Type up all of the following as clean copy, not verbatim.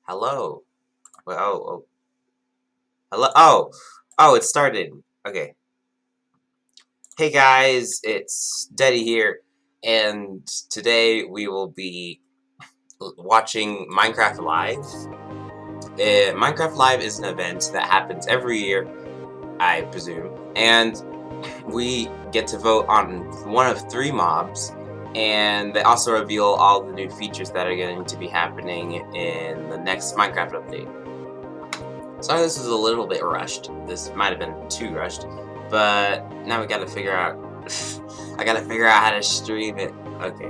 Hello. Oh, hello. Oh, it started. Okay. Hey guys, it's Deddy here, and today we will be watching Minecraft Live. Minecraft Live is an event that happens every year, I presume, and we get to vote on one of 3 mobs, and they also reveal all the new features that are going to be happening in the next Minecraft update. Sorry this is a little bit rushed. This might have been too rushed, but now we gotta figure out. I gotta figure out how to stream it. Okay.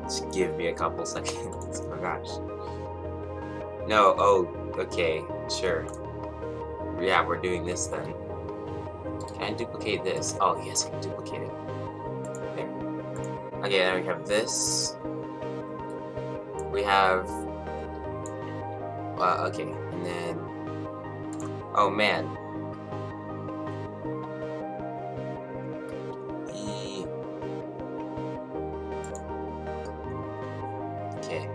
Just give me a couple seconds. Oh my gosh. No, oh, okay, sure. Yeah, we're doing this then. Can I duplicate this? Oh, yes, I can duplicate it. There. Okay, then we have this. We have... okay, and then... Oh, man. Okay.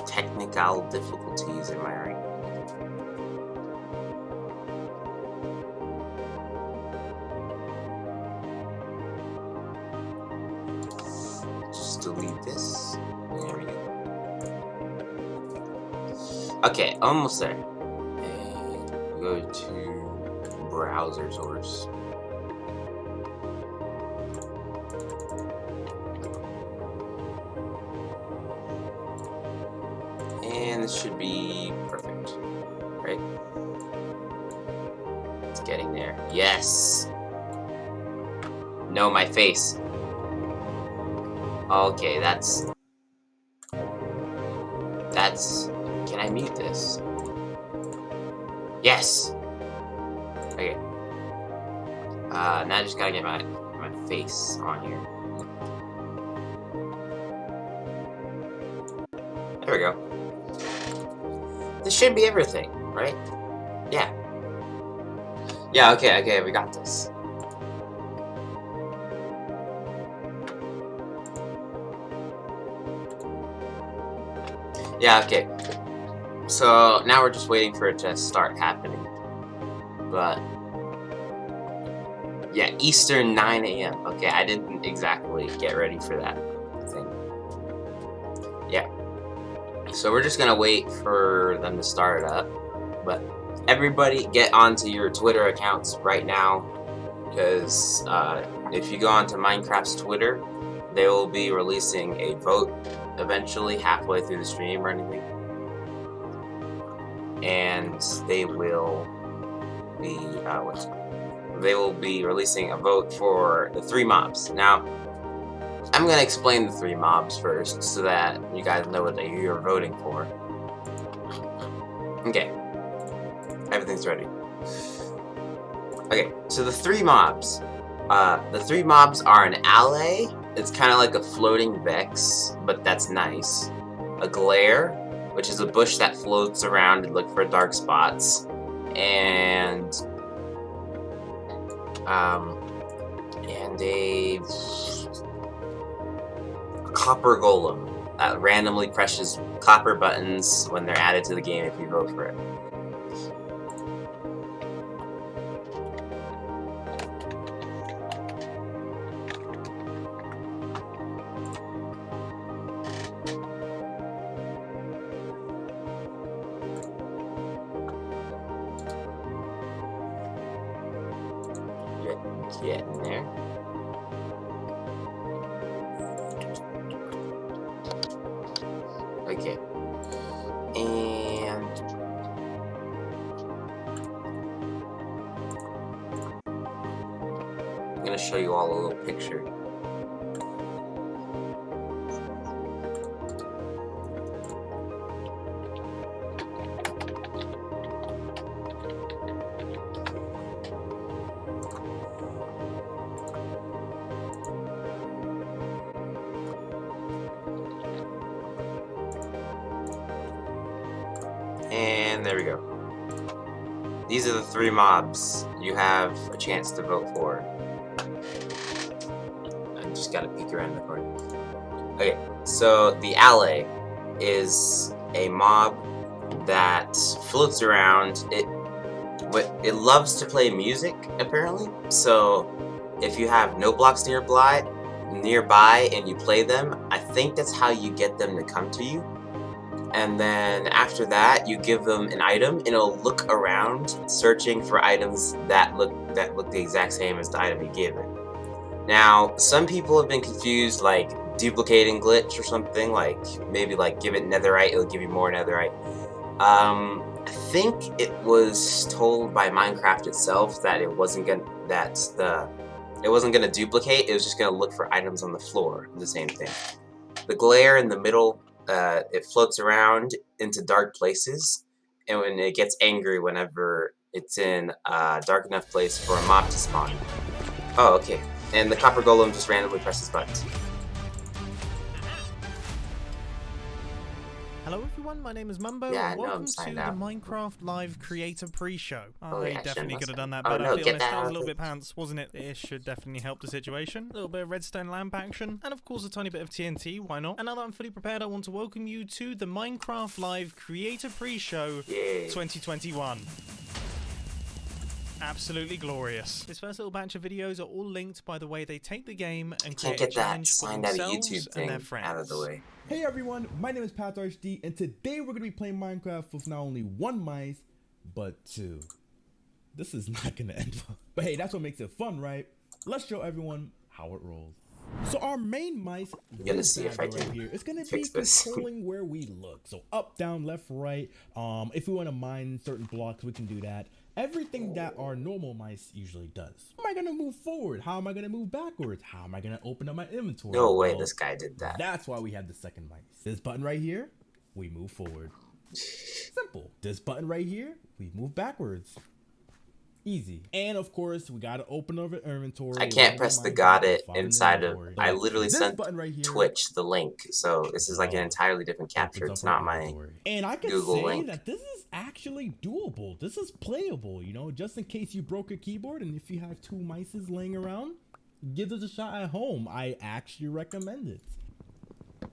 Technical difficulties, am I right? Just delete this. There we go. Okay, almost there. And go to browser source. And this should be perfect, right? It's getting there. Yes! No, my face. Okay, that's... Can I mute this? Yes! Okay. Now I just gotta get my face on here. There we go. This should be everything, right? Yeah. Yeah, okay, we got this. Yeah, okay. So now we're just waiting for it to start happening. But yeah, Eastern 9 AM. Okay, I didn't exactly get ready for that thing. Yeah. So we're just gonna wait for them to start it up. But everybody get onto your Twitter accounts right now, because if you go onto Minecraft's Twitter, they will be releasing a vote eventually halfway through the stream or anything. And they will be releasing a vote for the 3 mobs. Now, I'm gonna explain the 3 mobs first so that you guys know what you're voting for. Okay, everything's ready. Okay, so the 3 mobs. The 3 mobs are an Allay. It's kind of like a floating Vex, but that's nice. A Glare, which is a bush that floats around and look for dark spots. And a copper golem that randomly presses copper buttons when they're added to the game if you vote for it. Get in there. Okay. And I'm gonna show you all a little picture. And there we go. These are the 3 mobs you have a chance to vote for. just gotta peek around the corner. Okay, so the Allay is a mob that floats around. It loves to play music, apparently. So if you have no blocks nearby and you play them, I think that's how you get them to come to you. And then after that, you give them an item, and it'll look around, searching for items that look the exact same as the item you gave it. Now, some people have been confused, like duplicating glitch or something, like maybe like give it netherite, it'll give you more netherite. I think it was told by Minecraft itself that it wasn't gonna duplicate, it was just gonna look for items on the floor, the same thing. The glare in the middle, it floats around into dark places, and when it gets angry whenever it's in a dark enough place for a mob to spawn. Oh, okay. And the copper golem just randomly presses buttons. Hello everyone, my name is Mumbo, Yeah, and welcome to the Minecraft Live Creator Pre-Show. I definitely could have done that better, no, I'll be honest, that was a little bit pants, wasn't it? It should definitely help the situation. A little bit of redstone lamp action, and of course a tiny bit of TNT, why not? And now that I'm fully prepared, I want to welcome you to the Minecraft Live Creator Pre-Show 2021. Absolutely glorious. This first little batch of videos are all linked by the way they take the game and create a challenge for themselves and their friends. Out of the way. Hey everyone, my name is PathRHD, and today we're going to be playing Minecraft with not only one mice, but two. This is not going to end well. But hey, that's what makes it fun, right? Let's show everyone how it rolls. So our main mice, I'm gonna see if I can right here, it's going to be controlling where we look. So up, down, left, right. If we want to mine certain blocks, we can do that. Everything that our normal mice usually does. How am I going to move forward? How am I going to move backwards? How am I going to open up my inventory? No way this guy did that. That's why we have the second mice. This button right here, we move forward. Simple. This button right here, we move backwards. Easy. And of course, we gotta open up our inventory. I can't press the got it inside of. I literally sent Twitch the link, so this is like an entirely different capture. It's not my and I can Google say link. that this is actually doable. This is playable, you know, just in case you broke your keyboard and if you have two mices laying around, give this a shot at home. I actually recommend it.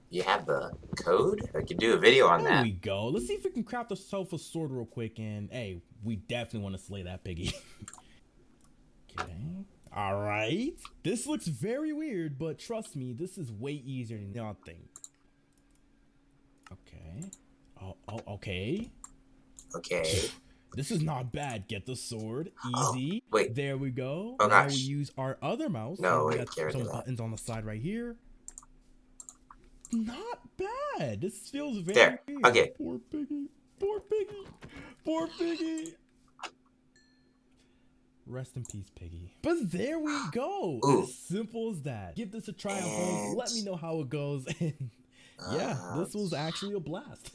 You have the code? I could do a video on that. There we go. Let's see if we can craft ourselves a sword real quick, and hey, we definitely want to slay that piggy. Okay. All right. This looks very weird, but trust me, this is way easier than y'all think. Okay. Okay. Okay. This is not bad. Get the sword. Easy. Oh, wait. There we go. Oh, now gosh. we use our other mouse. No, so we wait. got some buttons on the side right here. Not bad. This feels very there. weird. Okay. Poor piggy. Poor piggy. Poor piggy. Rest in peace, piggy. But there we go. Ooh. As simple as that. Give this a try at home. Let me know how it goes. And yeah, this was actually a blast.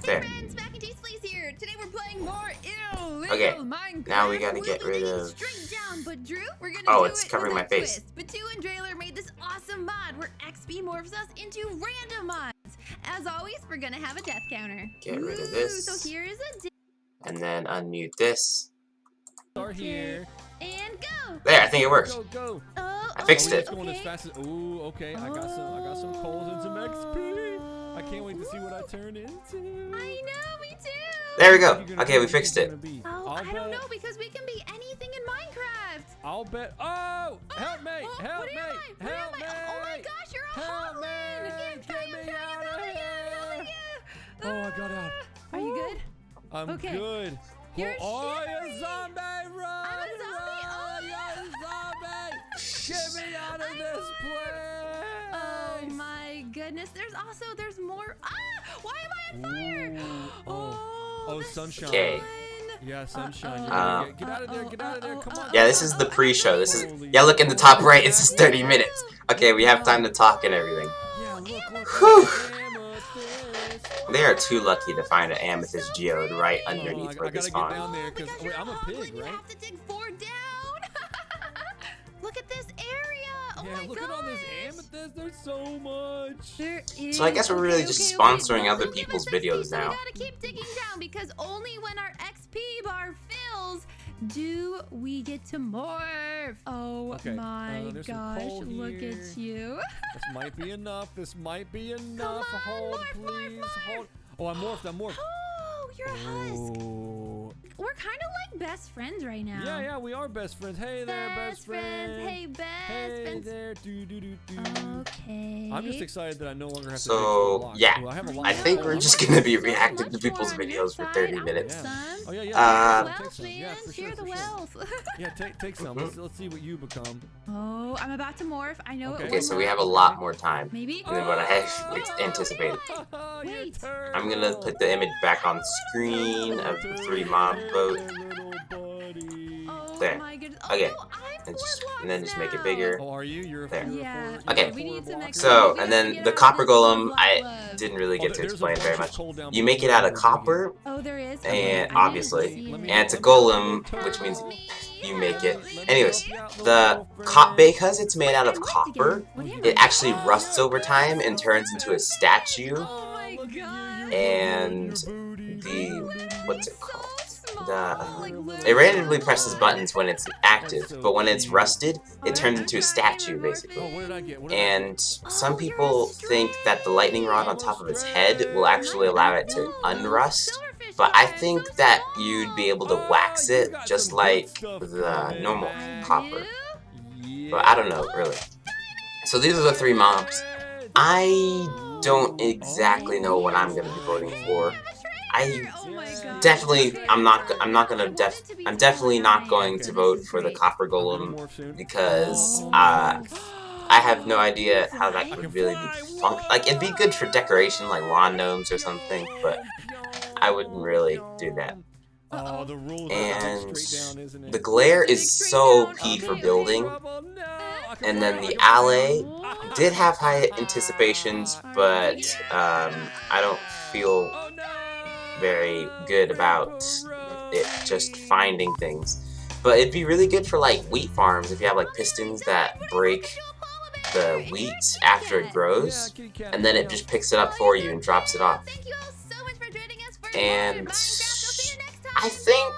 There. Hey friends, Mac and Cheese Fleece here. Today we're playing more illegal Okay, Minecraft. now we gotta get rid of. Straight down, but Drew, we're gonna Oh, do it's it covering with my a face. twist. Batu and Drailer made this awesome mod where XP morphs us into random mods. As always, we're gonna have a death counter. Get rid of this. So here is a And then unmute this. Start here. and go. There, I think it worked. Go, go. Oh, I fixed okay, it. It's going as fast as. Ooh, okay. I got some coals and some XP. I can't wait to see what I turn into. I know, me too. There we go. Okay, we fixed it. Oh, I don't know because we can be anything in Minecraft. I'll bet. Oh, help me! Help what me! am I? What Help am me! I? Oh my gosh, you're a Help me! hotlin. Get me out of here! Oh, I got out. Are you good? I'm Okay. good. You're oh, shivering. you zombie! Run! I'm a zombie. Run, Oh, you zombie! Get me out of this place! Oh my goodness. There's more. Ah! Why am I on fire? Oh, the sunshine. Okay. sun. Yeah, sunshine. Get out of there! Get out of there! Come on! Yeah, this is the pre-show. This is. Yeah, look in the top right. It says 30 minutes. Okay, we have time to talk and everything. Yeah, look. Whew. Amethyst. They are too lucky to find an amethyst geode right Oh, underneath I where they gotta get spawn. down there because Because I'm a pig, You right? have to dig 4 down. Look at this area. Oh Yeah, my look gosh. at all this amethyst. There's so much. There is. So I guess we're really just sponsoring other They'll give people's us XP, videos so now. we gotta keep digging down because only when our XP bar fills do we get to morph? Oh Okay, my there's some gosh, coal look here. at you. This might be enough. This might be enough. on, Hold, morph, please. morph. Hold. Oh, I'm morphed. I'm morphed. Oh, you're a husk. Oh. We're kind of like best friends right now. Yeah, we are best friends. Hey there, best friend. Hey, best Hey friends. there. Do. Okay. I'm just excited that I no longer have to So, dig for blocks. yeah. Ooh, I have a lot I of think blocks. we're Oh just my gonna be goodness. reacting to Much people's more on your videos for side. 30 I'll minutes. take some. Oh yeah. Uh, Take Wealth, some. Yeah, man. for Share sure, the for sure. wealth. Yeah, take some. Let's see what you become. Oh, I'm about to morph. I know Okay. it Okay, will so we morph. have a lot more time Maybe. than what I had anticipated. Wait. I'm gonna put the image back on screen of the 3 mob vote. Oh There. my goodness. Oh, Okay. no, I'm And then just make it now. bigger. Oh, are you? You're a There. Yeah. Okay. We need some extra. So, we and have to then get the out of copper this golem, blood I love. didn't really get to there's a explain bunch very of much. coal down You below make it out of where we're copper, Oh, there is. and Okay, I didn't obviously, see it. and it's a golem, which means you make it. Anyways, because it's made out of copper, it actually rusts over time and turns into a statue. Oh my god. And what's it So called? small, like, It literally randomly so presses small. buttons when it's active, but when it's rusted, it turns into a I'm statue, sorry, basically. Oh, what did I get? What did I get? And some Oh, you're a people think that the lightning rod on top of its head will actually allow it to unrust. Silverfish But I head, think so that small. you'd be able to wax you it got just some good like stuff the coming, normal man. copper. Yeah. But I don't know, really. So these are the 3 mobs. I don't exactly know what I'm gonna be voting for. Oh my god. Definitely, Okay, I'm sorry. definitely not going Okay. to vote for the Great. copper I'm gonna golem morph soon. because Oh, I nice. have no idea how that I would can really fly. be like it'd be good for decoration like lawn gnomes or something, but I wouldn't really do that. Oh, the rules And are straight down, isn't it? the glare Dig is straight so down. OP Okay, for okay. building, Trouble, no. I can and fly, then I the can fly. Allay Whoa. did have high anticipations, but I don't feel Oh no! very good about it just finding things. But it'd be really good for like wheat farms if you have like pistons that break the wheat after it grows, kitty cat, and then help it me just out. picks it up for you and drops it off. Thank you all so much for joining us for And more Minecraft. We'll see you next time. I think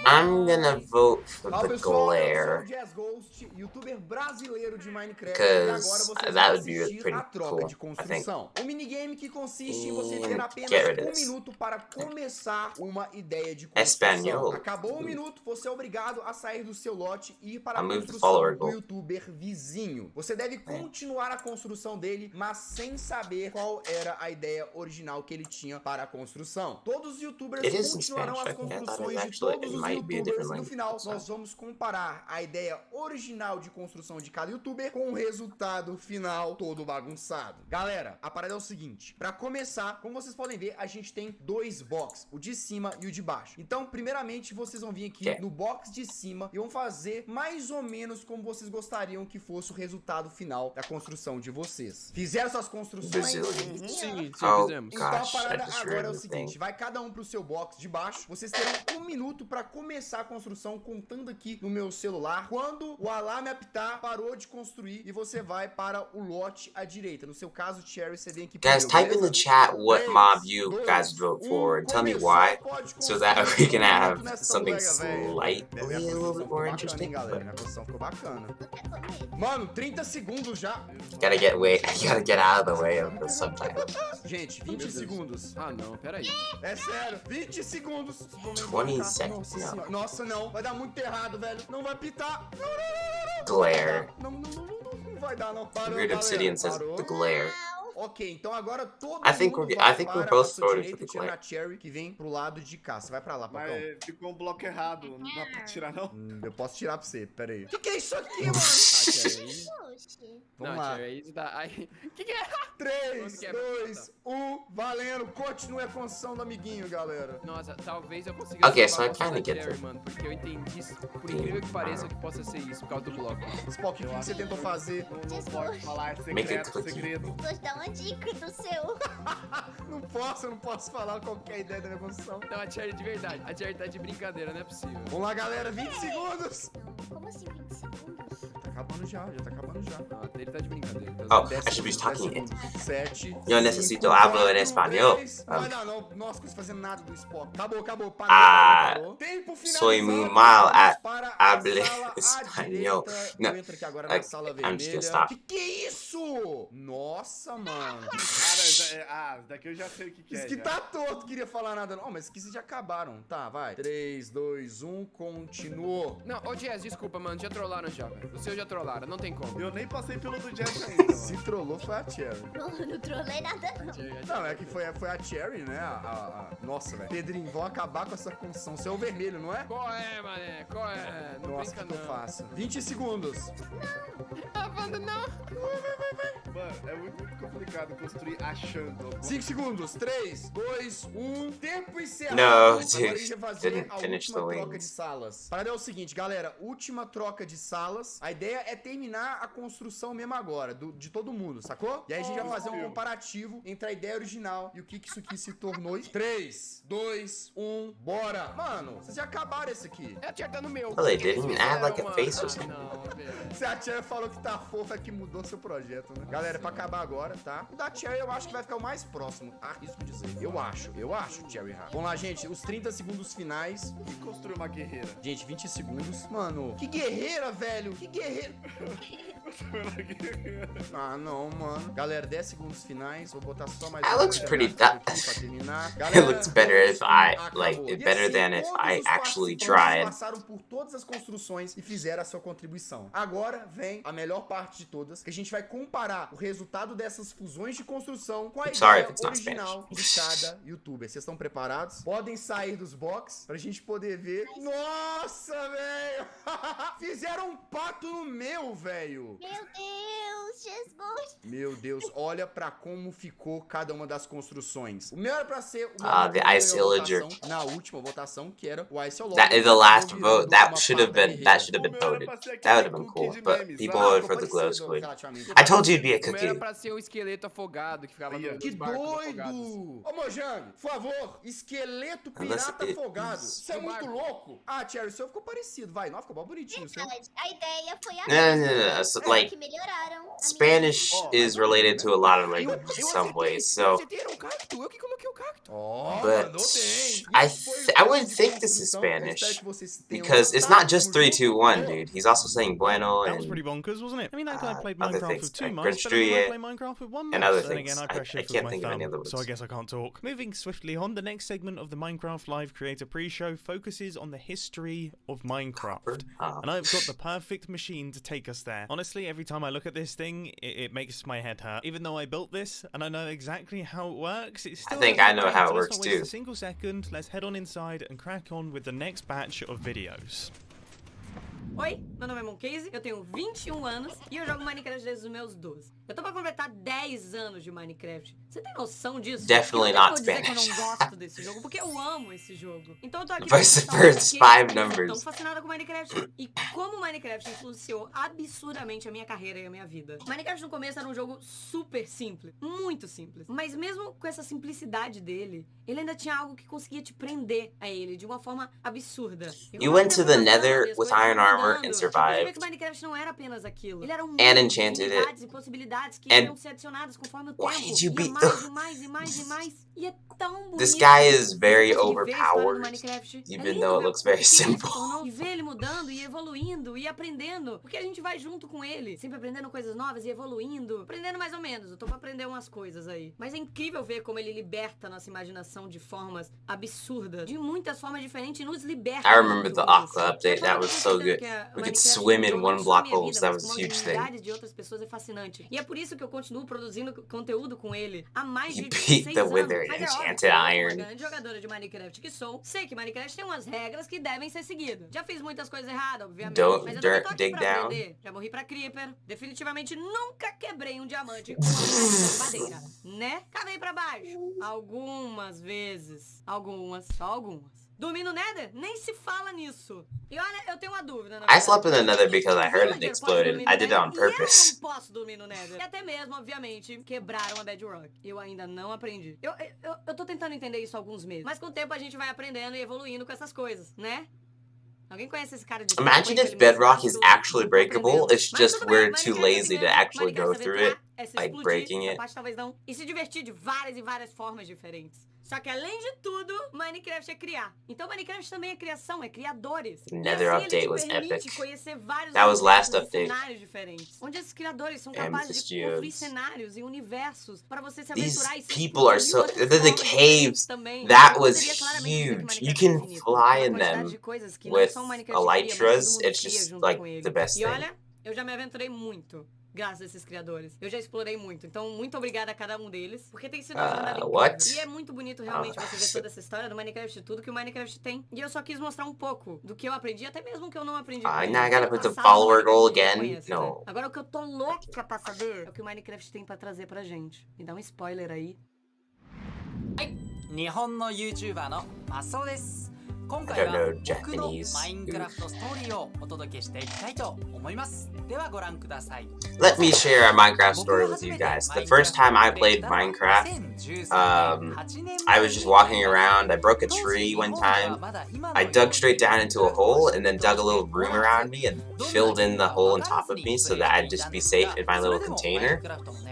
I'm gonna vote for Fala the pessoal, eu glare, sou o Jazz Ghost, youtuber brasileiro de Minecraft, e because agora vocês that vão would be assistir pretty a troca cool, de I think. construção. Um minigame que consiste em você ter And apenas get rid of 1 this. minuto para começar uma ideia de construção. Espanhol. Acabou 1 minuto, você é obrigado a sair do seu lote e ir para a I moved the construção follower do goal. youtuber vizinho. Você deve continuar a construção dele, mas sem saber qual era a ideia original que ele tinha para a construção. Todos os youtubers It is in continuarão Spanish, as I thought it was construções de actually- todos it os might be a different youtubers e no language, final sorry. nós vamos comparar a ideia original de construção de cada youtuber com o resultado final todo bagunçado. Galera, a parada é o seguinte, pra começar, como vocês podem ver, a gente tem 2 boxes, o de cima e o de baixo. Então, primeiramente, vocês vão vir aqui no box de cima e vão fazer mais ou menos como vocês gostariam que fosse o resultado final da construção de vocês. Fizeram suas construções? Brazilian. Sim, Oh fizemos. Então a gosh, I parada just agora é read o the seguinte, thing. vai cada um pro seu box de baixo, vocês terão 1 minuto pra começar a construção, contando aqui no meu celular. Quando o alarme apitar, parou de construir e você vai para o lote à direita. No seu caso, Cherry, você vem aqui Guys, primeiro, type in beleza? the chat what 3, mob you 2, guys vote for and tell me começou, why, pode so that construir. we can 1 minuto have nessa something bodega, velho. slightly Minha a little construção bit ficou more bacana, interesting, hein, galera? but Minha construção ficou bacana. Mano, 30 segundos já. gotta get out of the way of the subtitle. Gente, 20 segundos. Ah, não, peraí. É sério, 20 segundos. 20 seconds, Nossa, no. senhora. Nossa, não. Vai dar muito errado, velho. Não vai pitar. Não. Glare. Não vai dar, não. Parou, Weird galera. Obsidian says Parou. the glare. Ok, então agora todo I think mundo we're- vai I think para we're both a sua voting direita, for the tirando glare. a Cherry, que vem pro lado de cá. Você vai pra lá, Pacão. Mas ficou um bloco errado, não dá pra tirar não? Eu posso tirar pra você, pera aí. Que é isso aqui, mano? Ah, Cherry. Vamos Não, lá. Cherry, isso dá... Ai, que é? 3, Onde que é? 2, 1, valendo. Continue a construção do amiguinho, galera. Nossa, talvez eu consiga Okay, salvar so I a construção kinda da get Cherry, it. mano, porque eu entendi, por incrível que pareça, que possa ser isso, por causa do bloco. Spock, o que você tentou fazer? Não pode falar, é Make secreto, it cookie. segredo. Vou dar uma dica do seu. Eu não posso falar qualquer ideia da minha construção. Não, a Cherry de verdade. A Cherry tá de brincadeira, não é possível. Vamos lá, galera, 20 segundos. Como assim 20 segundos? Tá acabando já tá acabando já. Ah, ele tá de brincadeira. Oh, 10 I should be segundos, talking 10 it. segundos, 7. Yo necesito hablar en español. Não vai dar, não. Nossa, não consigo fazer nada do Spock. Acabou. Ah, Parou. Tempo soy finalizado. muy mal Vamos at para a hable sala à español. direita. No, Eu entro aqui agora na sala I'm just gonna vermelha. stop. Que é isso? Nossa, mano. Cara, daqui eu já sei o que Isso é. que já. tá torto, queria falar nada não. Mas esses já acabaram. Tá, vai. 3, 2, 1, continuou. Não, ô Jazz, desculpa, mano. Já trollaram já, velho. O seu já trollaram, não tem como. Eu nem passei pelo do Jazz ainda, Se mano. trollou foi a Cherry. Não trolei nada, não. Não, é que foi a Cherry, né? Nossa, velho. Pedrinho, vão acabar com essa construção. Você é o vermelho, não é? Qual é, mané? Qual é? Não Nossa, o brinca que eu não. faço? 20 segundos. Ah, Wanda, não. Mano, é muito complicado construir achando. 5 segundos. 3, 2, 1. Tempo encerrado. No, Agora dude. a gente vai fazer Didn't a finish última the troca de wings. salas. Para é o seguinte, galera. Última troca de salas. A ideia é terminar a construção mesmo agora, de todo mundo, sacou? E aí a gente vai fazer um comparativo entre a ideia original e o que isso aqui se tornou. 3, 2, 1, bora! Mano, vocês já acabaram esse aqui. É acertando o meu. Well, they O que eles didn't add, like, a fizeram, face or mano? something. Não, velho. Se a Cherry falou que tá fofa, é que mudou seu projeto, né? Galera, pra acabar agora, tá? O da Cherry eu acho que vai ficar o mais próximo. Arrisco dizer. Eu acho, Cherry Hard. Vamos lá, gente. Os 30 segundos finais. E construir uma guerreira. Gente, 20 segundos. Mano, que guerreira, velho. Que guerreira. Construir uma guerreira. Ah, não, mano. Galera, 10 segundos finais. Vou botar só mais That uma looks coisa pretty rápida du- aqui pra terminar. It Galera, looks better if I, like, acabou. it E better assim, than if todos I os actually participantes tried. passaram por todas as construções e fizeram a sua contribuição. Agora vem a melhor parte de todas, que a gente vai comparar o resultado dessas fusões de construção com a Sorry ideia if it's not original de cada youtuber. Vocês estão preparados? Podem sair dos box pra gente poder ver. Nossa, velho! Fizeram um pato no meu, velho! Meu Deus, Jesus. Meu Deus, olha pra como ficou cada uma das construções. O meu era pra ser o Ah, the meu Ice ganhou a Illager. votação na última votação, que era o Ice Illager. That is the last Acabou vote. virando That uma should have pata been that guerreira. should have been O meu era voted. pra ser That would aquele have been cookie cool, de but memes, people ah, voted Ficou for the glow parecido, squid. relativamente. I told you it'd be a O meu era cookie. pra ser o esqueleto afogado que ficava Aí, ó. nos Que barcos afogados. doido! Ô, Mojang, por favor, esqueleto Unless pirata it afogado. is- Isso é No muito barco. louco. Ah, Cherry, o seu ficou parecido. Vai, não, ficou bem bonitinho o seu. Verdade, a ideia foi a No, no, mesma, no, no, né? no. So, Só like, que melhoraram. a Spanish Oh, is mas related to a lot of Eu languages in acertei, some ways, eu so acertei, era um cacto. Eu que coloquei o cacto. Ó, But mandou bem. I Isso foi th- o I would de think this is construção. Eu Spanish, espero que vocês tenham because it's gostado. not just Tamo 3, junto. 2, 1, Pô, dude. He's also saying bueno That was pretty and bonkers, wasn't it? I mean, I played other Minecraft things. with 2 Like mice better than I Grunstruye play Minecraft with 1 mouse. and other Then again, things. I I press shift can't with my think of any thumb, other so I words. guess I can't talk. Moving swiftly on, the next segment of the Minecraft Live Creator Pre-Show focuses on the history of Minecraft. And I've got the perfect machine to take us there. Honestly, every time I look at this thing, it makes my head hurt. Even though I built this, and I know exactly how it works, it's still... think I know how it so let's works not waste too. a single second, let's head on inside and crack on with the next batch of videos. Oi, meu nome é Moncase, eu tenho 21 anos e eu jogo Minecraft desde os meus 12. Eu tô pra completar 10 anos de Minecraft. Você tem noção disso? Definitely Eu não not vou dizer que eu Spanish. não gosto desse jogo, porque eu amo esse jogo. Então eu tô aqui Versus pra contar o first porquê five eu sou numbers. tão fascinada com Minecraft e como Minecraft influenciou absurdamente a minha carreira e a minha vida. Minecraft no começo era um jogo super simples, muito simples. Mas mesmo com essa simplicidade dele, ele ainda tinha algo que conseguia te prender a ele de uma forma absurda. E You quando went o to tempo the passava Nether e as with coisas iron foram armor mudando, and eu fui ver survived. que Minecraft não era apenas aquilo. Ele era um And mundo de enchanted it. unidades e possibilidades que And iriam ser adicionadas conforme o why tempo. did you Ia be- mais e mais e mais e mais. E é tão bonito. This guy is very Você conseguir ver a história do overpowered, Minecraft. É even lindo though it ver looks o que very ele se simple. tornou E ver ele mudando e evoluindo e aprendendo. Porque a gente vai junto com ele, sempre aprendendo coisas novas e evoluindo. Aprendendo mais ou menos, eu tô pra aprender umas coisas aí. Mas é incrível ver como ele liberta nossa imaginação de formas absurdas. De muitas formas diferentes e nos liberta. I remember muito the com isso. Aqua update. That was so good. We could swim in one block holes. That was a huge thing. De outras pessoas é fascinante. E é por isso que eu continuo produzindo conteúdo com ele há mais You de beat 16 the anos. Wither Mas é and óbvio enchanted que eu, uma iron. grande jogadora de Minecraft que sou, sei que Minecraft tem umas regras que devem ser seguidas. Já fiz muitas coisas erradas, obviamente. Don't mas eu também tô aqui dig pra down. aprender. Já morri pra Creeper. Definitivamente nunca quebrei um diamante com uma madeira. Né? Cavei pra baixo. Algumas vezes. Algumas, só algumas. Dormir no Nether? Nem se fala nisso. E olha, eu tenho uma dúvida. I slept in the Nether because I heard it exploded. I did it on purpose. Eu não posso dormir no Nether. E até mesmo, obviamente, quebraram a Bedrock. Eu ainda não aprendi. Eu tô tentando entender isso há alguns meses. Mas com o tempo a gente vai aprendendo e evoluindo com essas coisas, né? Alguém conhece esse cara de Imagine if Bedrock is actually breakable. It's just we're too lazy to actually go through it, like breaking it. Talvez não. E se divertir de várias e várias formas diferentes. Só que além de tudo, Minecraft é criar. Então Minecraft também é criação, é criadores. Another update was epic. That was last update. Cenários diferentes, onde esses criadores são capazes de construir cenários e universos para você se aventurar e These people are so. The caves. That was huge. You can fly in them with elytras. It's just like the best E thing. olha, eu já me aventurei muito. Graças a esses criadores. Eu já explorei muito. Então, muito obrigada a cada um deles. Porque tem sido uma jornada incrível. What? E é muito bonito realmente você ver toda essa história do Minecraft e tudo que o Minecraft tem. E eu só quis mostrar um pouco do que eu aprendi, até mesmo que eu não aprendi. Now I gotta put the follower goal again. No. Agora, o que eu tô louca pra saber é o que o Minecraft tem pra trazer pra gente. Me dá um spoiler aí. 日本の YouTuber のマスオです。今 I 回 don't は know 僕の Japanese. マインクラフトストーリーをお届けしていきたいと思います。ではご覧ください。 Let me share a Minecraft story with you guys. The first time I played Minecraft, I was just walking around. I broke a tree one time. I dug straight down into a hole and then dug a little room around me and filled in the hole on top of me so that I'd just be safe in my little container.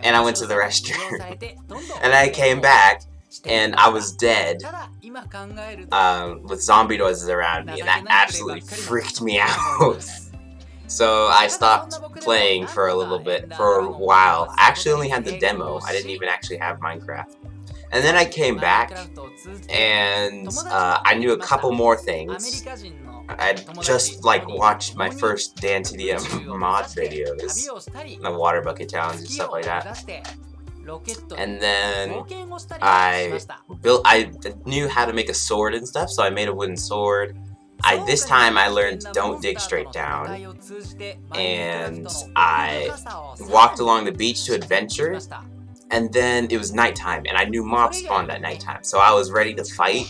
And I went to the restroom. And I came back and I was dead with zombie noises around me, and that absolutely freaked me out. So I stopped playing for a little bit, for a while. I actually only had the demo. I didn't even actually have Minecraft. And then I came back, and I knew a couple more things. I just watched my first DanTDM mod videos, the water bucket challenge and stuff like that. And then I knew how to make a sword and stuff, so I made a wooden sword. This time I learned don't dig straight down, and I walked along the beach to adventure, and then it was nighttime, and I knew mobs spawned at nighttime, so I was ready to fight.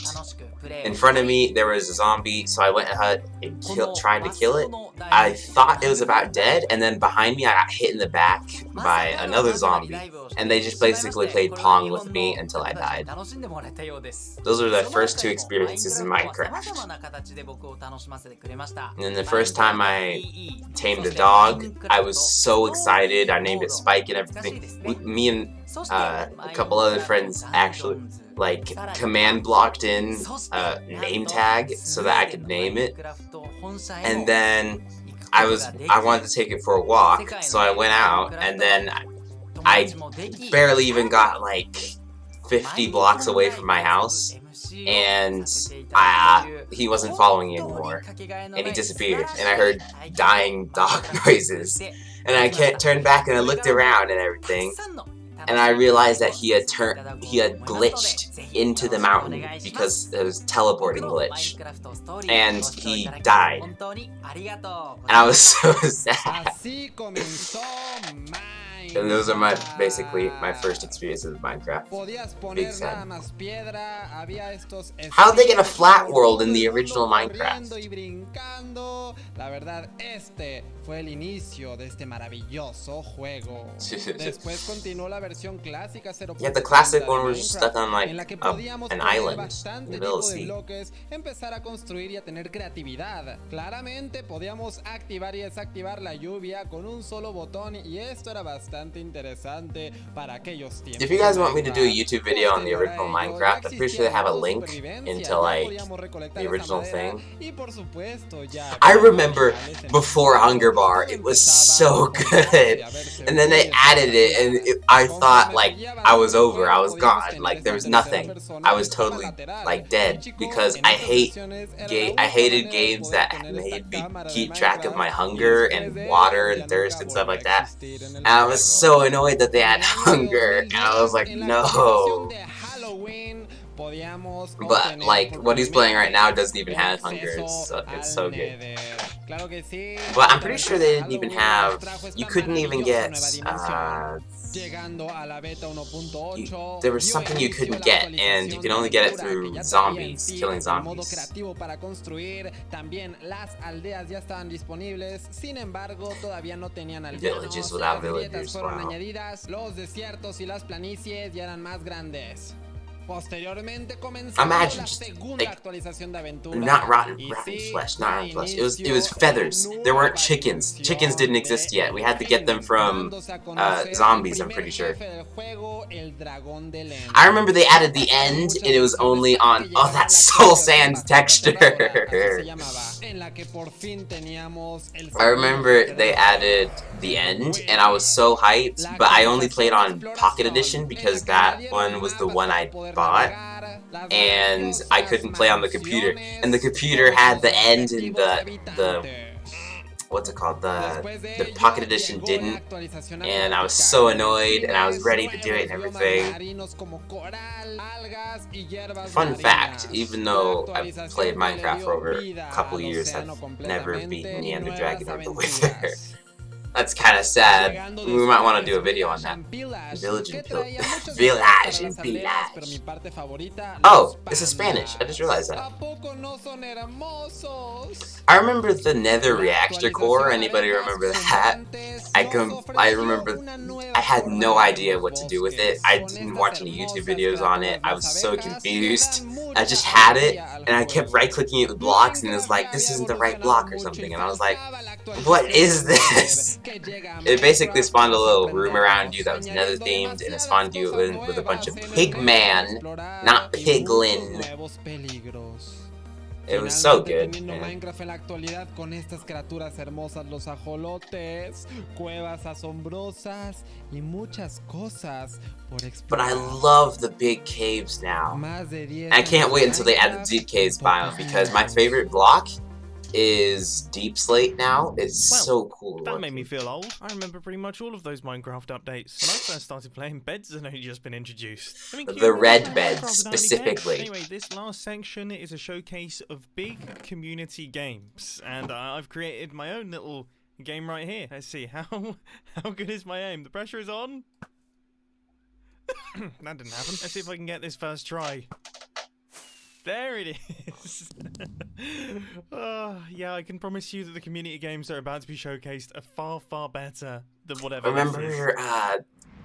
In front of me there was a zombie, so I went ahead and tried to kill it. I thought it was about dead, and then behind me I got hit in the back by another zombie, and they just basically played Pong with me until I died. Those were the first two experiences in Minecraft. And then the first time I tamed a dog, I was so excited. I named it Spike and everything. Me and a couple other friends actually command blocked in a name tag so that I could name it. And then I wanted to take it for a walk, so I went out, and then I barely even got 50 blocks away from my house, and he wasn't following me anymore, and he disappeared, and I heard dying dog noises, and I turned back and I looked around and everything, and I realized that he had glitched into the mountain because it was a teleporting glitch, and he died, and I was so sad. And those are basically my first experiences with Minecraft. Big sad. How'd they get a flat world in the original Minecraft? La verdad, este fue el inicio de este maravilloso juego. Después continuó la versión clásica 0.0. Yeah, the classic one was stuck on an island in the middle of the sea. Empezar a construir y a tener creatividad. Claramente podíamos activar y desactivar la lluvia con un solo botón, y esto era bastante interesante para aquellos tiempos. If you guys want me to do a YouTube video on the original Minecraft, I'm pretty sure they have a link into the original thing. I remember before Hunger Bar, it was so good, and then they added it, and I thought I was over, I was gone, there was nothing. I was totally dead, because I hated games that made me keep track of my hunger and water and thirst and stuff like that. And I was so annoyed that they had hunger, and I was like, no. But what he's playing right now doesn't even have hunger. It's so good. But I'm pretty sure they didn't even have. You couldn't even get. There was something you couldn't get, and you can only get it through zombies, killing zombies. Villages without villagers. Wow. Posteriormente comenzó Imagine la just, segunda like, actualización de aventura. not rotten Y sí, flesh, not da rotten flesh. It was inicio feathers. una There weren't nueva chickens. Chickens didn't exist yet. We had to get them End, from dándose a conocer zombies, el I'm pretty primer sure. jefe del juego, el dragón del End. I remember they added the end, and it was only on. Oh, that soul sand texture. Así se llamaba, en la que por fin teníamos el I remember they added the end, and I was so hyped, but I only played on Pocket Edition because that one was the one I bought, and I couldn't play on the computer. And the computer had the end and the what's it called? The Pocket Edition didn't, and I was so annoyed, and I was ready to do it and everything. Fun fact, even though I've played Minecraft for over a couple years, I've never beaten the Ender Dragon or the Wither. That's kind of sad. We might want to do a video on that. Village and Pillage. Village and Pillage. Oh, this is Spanish. I just realized that. I remember the Nether Reactor Core. Anybody remember that? I remember I had no idea what to do with it. I didn't watch any YouTube videos on it. I was so confused. I just had it, and I kept right-clicking at the blocks, and it was like, this isn't the right block or something. And I was like, what is this? It basically spawned a little room around you that was Nether themed, and it spawned you in with a bunch of pigman, not piglin. It was so good. Minecraft en la actualidad con estas criaturas hermosas, los ajolotes, cuevas asombrosas y muchas cosas por explorar. But I love the big caves now. I can't wait until they add the deep caves biome, because my favorite block is Deep Slate now. It's Well, so cool. That made me feel old. I remember pretty much all of those Minecraft updates. When I first started playing, beds had only just been introduced. I mean, The red beds, specifically. Anyway, this last section is a showcase of big community games, and I've created my own little game right here. Let's see, how good is my aim? The pressure is on. That didn't happen. Let's see if I can get this first try. There it is. Yeah, I can promise you that the community games that are about to be showcased are far, far better than whatever. Remember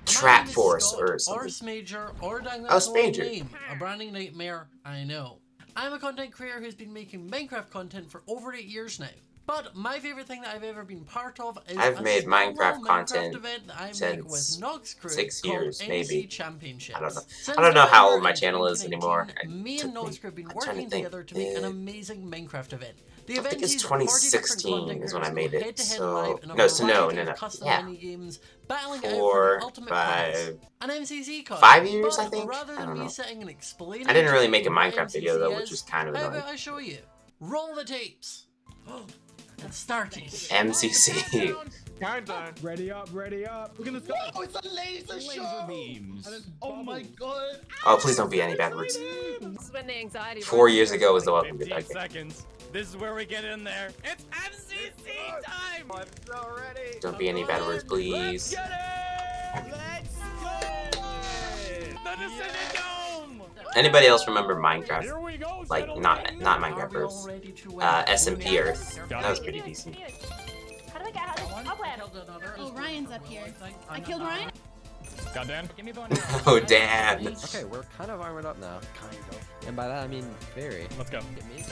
Trap Force or something? Major, or Oh, Spanger. name. A branding nightmare, I know. I'm a content creator who's been making Minecraft content for over 8 years now. But my favorite thing that I've ever been part of is I've made Minecraft content event that I make since with Nox Crew 6 years, called maybe. MC Championships. I don't know. Since I don't know how old my in channel is anymore. 2019, me and Nox Crew have been I'm trying to working think. together to make an amazing Minecraft event. The I think event it's sees 40 different 2016 content is when I creators made go it. head-to-head So live in a no, so variety no, of custom yeah. mini-games, battling 4, out for the ultimate 5, prize. An MCC card. 5 years, But I think. rather I than don't me know. sitting and explaining I didn't really to make a you what Minecraft video though, MCC which was kind of how annoying. about I show you? Roll the tapes. It started. MCC. Countdown. Ready up, ready up. We're gonna go. Oh, it's a laser show! beams. Oh my god! Oh, please don't be any bad words. This is when the anxiety 4 years ago was the welcome. 15 Okay. seconds. This is where we get in there. It's MCC time! I'm so ready. Don't be any bad words, please. Let's go! The Descendant Dome! Anybody else remember Minecraft? Like not Minecraft Earth. SMP Earth. That was pretty decent. How do I get out of this? I'll win. Oh, Ryan's up here. I killed Ryan? Got Dan? Give me a bone. Oh damn. Okay, we're kind of armored up now. Kind of. And by that I mean very. Let's go. Get me.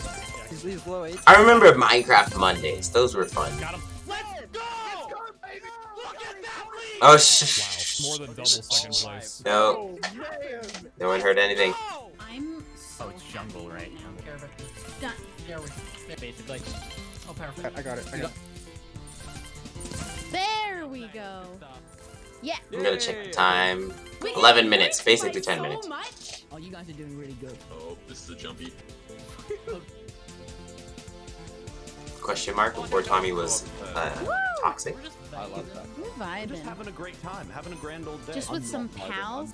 These low 8. I remember Minecraft Mondays. Those were fun. Got him. Let's go! Baby! Look at that lead! Oh Wow, more than double second place. No. No one heard anything. I'm so it's jungle, right? done. Basically. Oh, perfect. I got it. There we go. Yeah. I'm gonna check the time. 11 minutes, basically 10 so minutes. Much. Oh, you guys are doing really good. Oh, this is a jumpy. Question mark before Tommy was toxic. I love that. We're vibing. Just having a great time, having a grand old day. Just with some pals.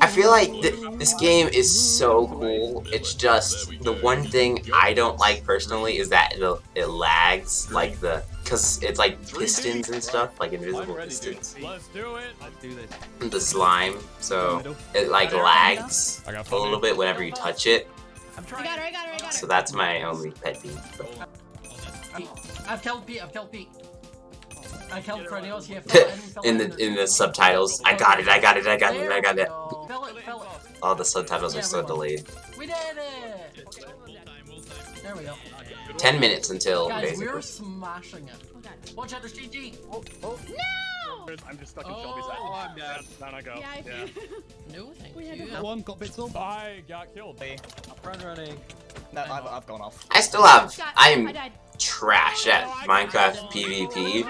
I feel like this game is so cool. It's just the one thing I don't like personally is that it lags, like because it's like pistons and stuff, like invisible pistons. Let's do it. Let's do this. The slime, so it like lags a little bit whenever you touch it. I got her. So that's my only pet peeve. I've killed Pete. I killed Kratos, yeah. in the subtitles. I got it. Fill it. All the subtitles are so delayed. We did it! There we go. 10 minutes until Guys, basically. we're smashing it. Watch out, there's GG! Oh. No! I'm just stuck in Shelby's head. Oh, I'm dead. Down I go. Yeah, No, thank We had you. to- One got bits up. I got killed. Running. No, I've gone off. I still have. I I'm died. trash at Minecraft PvP.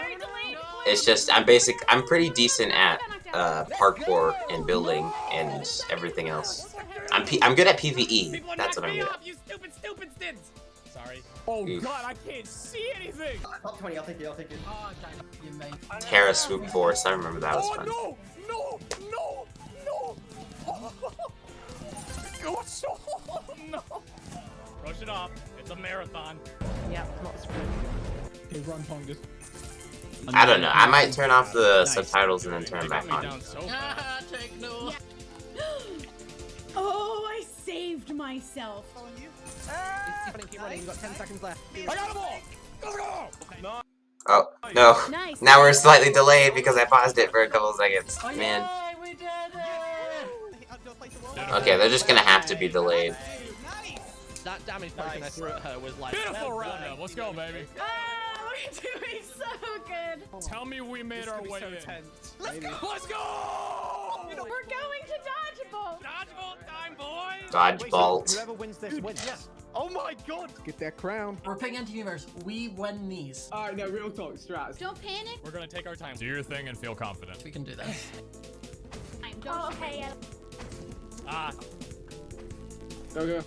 It's just I'm pretty decent at parkour and building and everything else. I'm good at PvE. That's what I'm good at. You stupid stids. Sorry. Oh God, I can't see anything. Top 20, I'll take it. Oh, damn it, you mate. Terra Swoop Force. I remember that was fun. No! Go so no. Brush it off. It's a marathon. Yeah, not sprint. Hey, run, Pongus. I don't know. I might turn off the subtitles and then turn them back on. Ah, take no. Oh, I saved myself. Keep running. You've got 10 seconds left. I got them all. Let's go. No. Oh no! Nice. Now we're slightly delayed because I paused it for a couple seconds. Oh, Man. yay, we did it! Okay, they're just gonna have to be delayed. That damage potion I threw at her was like... Beautiful roundup. Let's go, baby. Oh, we're doing so good. Tell me we made our way in. Let's go. Let's go! We're going to dodgeball. Dodgeball time, boys. Dodgeball. Whoever wins this wins. Yes. Oh my God. Get that crown. We're picking anti-universe. We win these. Alright, no, real talk, strats. Don't panic. We're gonna take our time. Do your thing and feel confident. We can do this. Oh, okay. Ah. Go.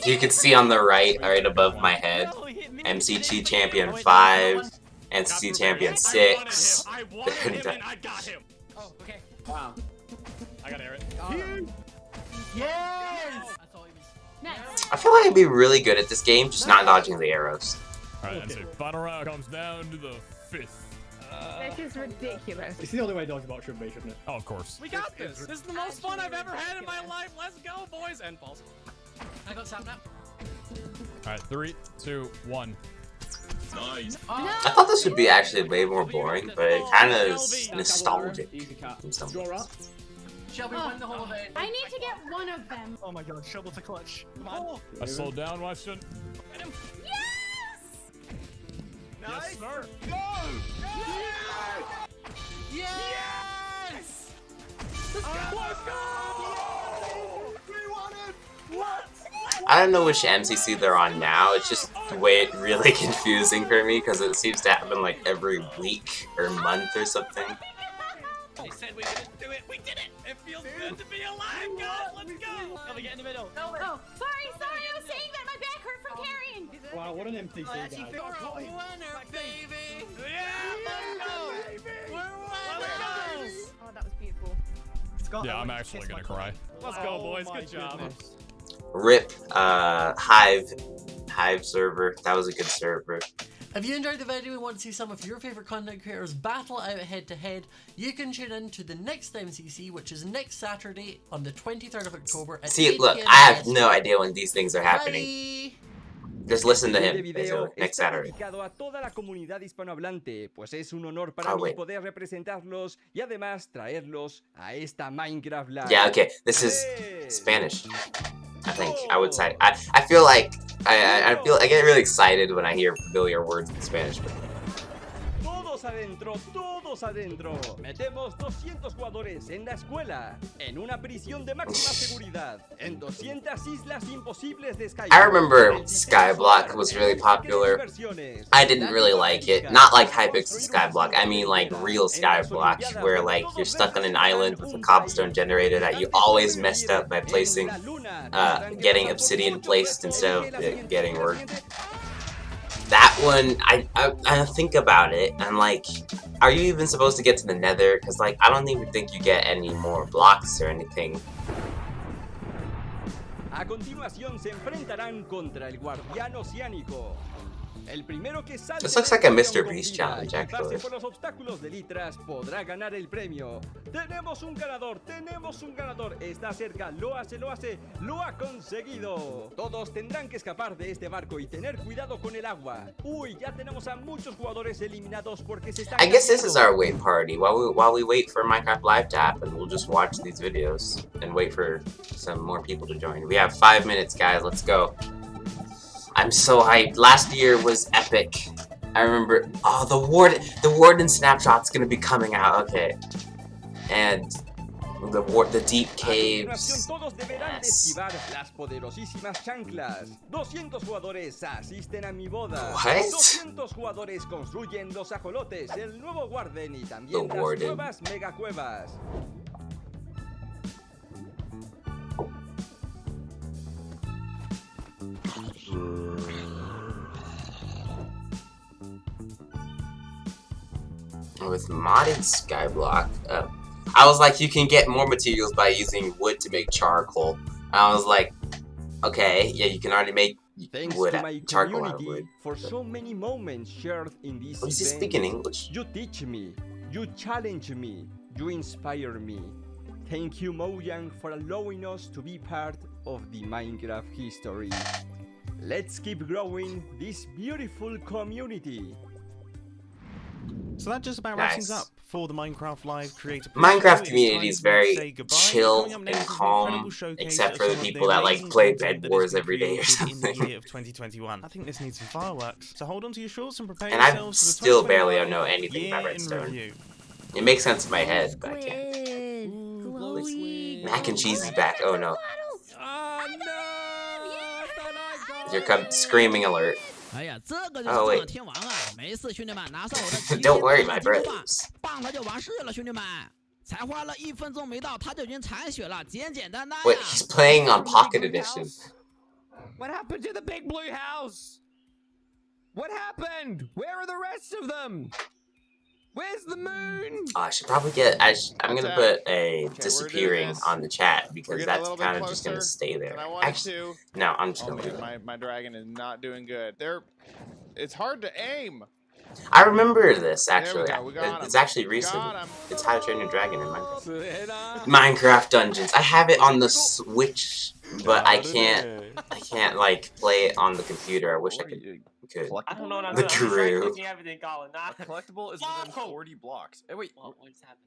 You can see on the right above my head, MCT Champion 5, NCT Champion 6. I won him and I got him. Oh, okay. Wow. I got Aaron. Yes! Nice. I feel like I'd be really good at this game, just not dodging the arrows. Alright, and so final round comes down to the 5th. This is ridiculous. It's the only way dodgeball should be, shouldn't it? Oh, of course. We got this. This is the most fun I've ever had in my life. Let's go, boys. And balls. I got Sam now. Alright, 3, 2, 1. Nice. I thought this would be actually way more boring, but it kind of is nostalgic. in some ways. Shelby, win the whole event. I need to get one of them. Oh my God, shovel to clutch. Come on. I slowed down, Weston. Yes! Yes, sir. Yes! Let's go! We won it! What? I don't know which MCC they're on now. It's just way really confusing for me because it seems to happen like every week or month or something. They said we couldn't do it. We did it. It feels good to be alive, guys. Let's go. Let me get in the middle. Oh, sorry. I was saying that my back hurt from carrying. Wow, what an NPC, guys. We're a winner, baby! Yeah, let's go. We're winners! Oh, that was beautiful. Yeah, I'm actually gonna cry. Let's go, boys. Good job. RIP Hive server. That was a good server. If you enjoyed the video and want to see some of your favourite content creators battle out head-to-head, you can tune in to the next MCC, which is next Saturday on the 23rd of October at 8 See, look, PM I have no idea when these things are happening. Bye. Just listen to him. Este video Basically, next está Saturday. dedicado a toda la comunidad hispanohablante, pues es un honor para mí wait. poder representarlos y además traerlos a esta Minecraft Live. Yeah, okay. This is Spanish. I think I would say. I feel like I get really excited when I hear familiar words in Spanish. But Todos adentro. Metemos 200 jugadores en la escuela, en una prisión de máxima seguridad, en 200 islas imposibles de Skyblock. I remember Skyblock was really popular. I didn't really like it. Not like Hypixel Skyblock. I mean like real Skyblock, where like you're stuck on an island with a cobblestone generator that you always messed up by placing, getting obsidian placed instead of getting work. That one, I think about it, and like, are you even supposed to get to the nether? Because like, I don't even think you get any more blocks or anything. A continuación se enfrentarán contra el guardián oceánico. El primero que salte This looks del like a pabellón Mr. con Beast vida challenge, y pase actually. por los obstáculos de litras podrá ganar el premio. Tenemos un ganador, tenemos un ganador. Está cerca, lo hace, lo ha conseguido. Todos tendrán que escapar de este barco y tener cuidado con el agua. Uy, ya tenemos a muchos jugadores eliminados porque se están I guess this is cayendo. our wait party. While we wait for Minecraft Live to happen, we'll just watch these videos and wait for some more people to join. We have 5 minutes, guys. Let's go. I'm so hyped. Last year was epic. I remember. Oh, the warden snapshot's gonna be coming out. Okay, and the deep A continuación, caves. todos deberán de Yes. esquivar las poderosísimas chanclas. 200 jugadores asisten a mi boda. What? 200 jugadores construyen los ajolotes, el nuevo Warden y también The las Warden. nuevas megacuevas. With modded skyblock, I was like, you can get more materials by using wood to make charcoal. I was like, okay, yeah, you can already make Thanks wood to my charcoal out of community wood. for so many moments shared in this What is he event. speaking English? You teach me, you challenge me, you inspire me. Thank you, Mojang, for allowing us to be part of the Minecraft history. Let's keep growing this beautiful community. So that just about wraps things Nice. up for the Minecraft Live Creator Minecraft It's community time is for me to very say goodbye. chill Coming up and next is an calm, incredible showcase except of for the some of people that like amazing play content Bed that has Wars been every day or created in the something. year of 2021. I think this needs some fireworks. So hold on to your shorts and prepare And I yourselves for the still barely 2021 know anything about year in Redstone. review. It makes sense in my head, but I can't. Chloe. Mac and cheese is back. Oh no. Here comes screaming alert. 哎呀，这个就是 Oh 正 wait. 的天王啊！没事，兄弟们，拿上我的极 Don't 限 worry, 大 my 金箍棒 brothers. 棒它就完事了，兄弟们。才花了1分钟没到，它就已经残血了，简简单单呀。 Wait, he's playing on Pocket Edition. What happened to the big blue house? What happened? Where are the rest of them? Where's the moon? Oh, I should probably get. I'm gonna put a we're doing disappearing this. on the chat We're because getting a that's little bit kind of just gonna closer stay there. than I wanted Actually, to. no, I'm just Oh gonna leave man, it. my dragon is not doing good. It's hard to aim. I remember this There we actually. go, we got It's him. actually We recent. got him. It's How to Train Your Dragon in Minecraft. Minecraft Dungeons. I have it on the Switch, but I can't like play it on the computer. I wish I could. I don't know what I'm The doing. I'm just trying Drew. clicking everything, Colin. Nah. Collectible is within 40 blocks. Hey, wait. What is happening?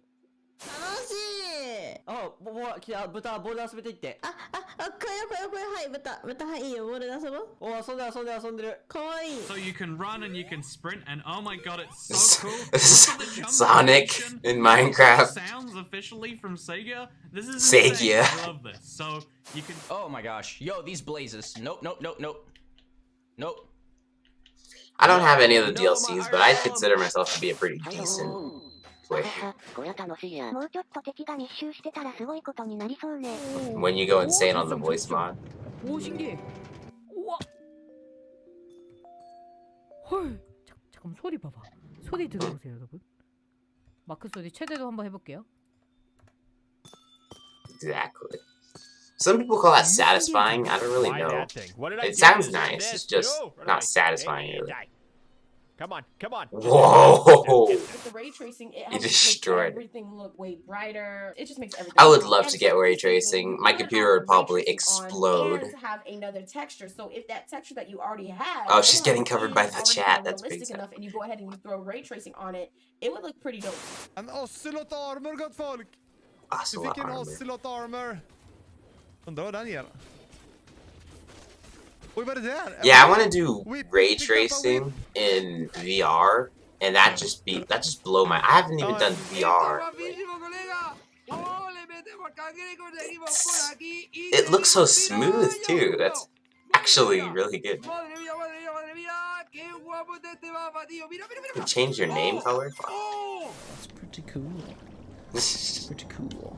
あ、豚ボール遊べていって。これはい豚はいいよボールで遊ぼう。お、遊んでる。かわいい。 So you can run and you can sprint, and oh my god, it's so cool. Sonic in Minecraft. Sounds officially from Sega. This is Sega. insane. I love this. So you can. Oh my gosh. Yo, these blazes. Nope. I don't have any of the DLCs, but I consider myself to be a pretty decent player. When you go insane on the voice mod. 오 신기해. 우와. 헐. 잠깐 소리 봐봐. 소리 들어보세요, 여러분. 마크 소리 최대로 한번 해볼게요. Exactly. Some people call that satisfying. I don't really know. It sounds nice. It's just not satisfying, really. Come on. Whoa! With the ray tracing, it You helps make destroyed it. everything look way brighter. It just makes everything. I would look love and to get so ray this thing, tracing. you My wanna computer have would the probably ray tracing on explode. And have another texture. So if that texture that you already have, Oh, she's getting somehow covered by is the already chat. kinda That's realistic pretty enough, and you go ahead and you throw ray tracing on it, it would look pretty dope. En ocelot armor, gott folk! Du fick en ocelot armor. Undrar den igen. Oj, vad är det där? Yeah, I want to do ray tracing in VR, and that just blow my. I haven't even done VR. It looks so smooth too. That's actually really good. You change your name color? That's pretty cool. Pretty cool.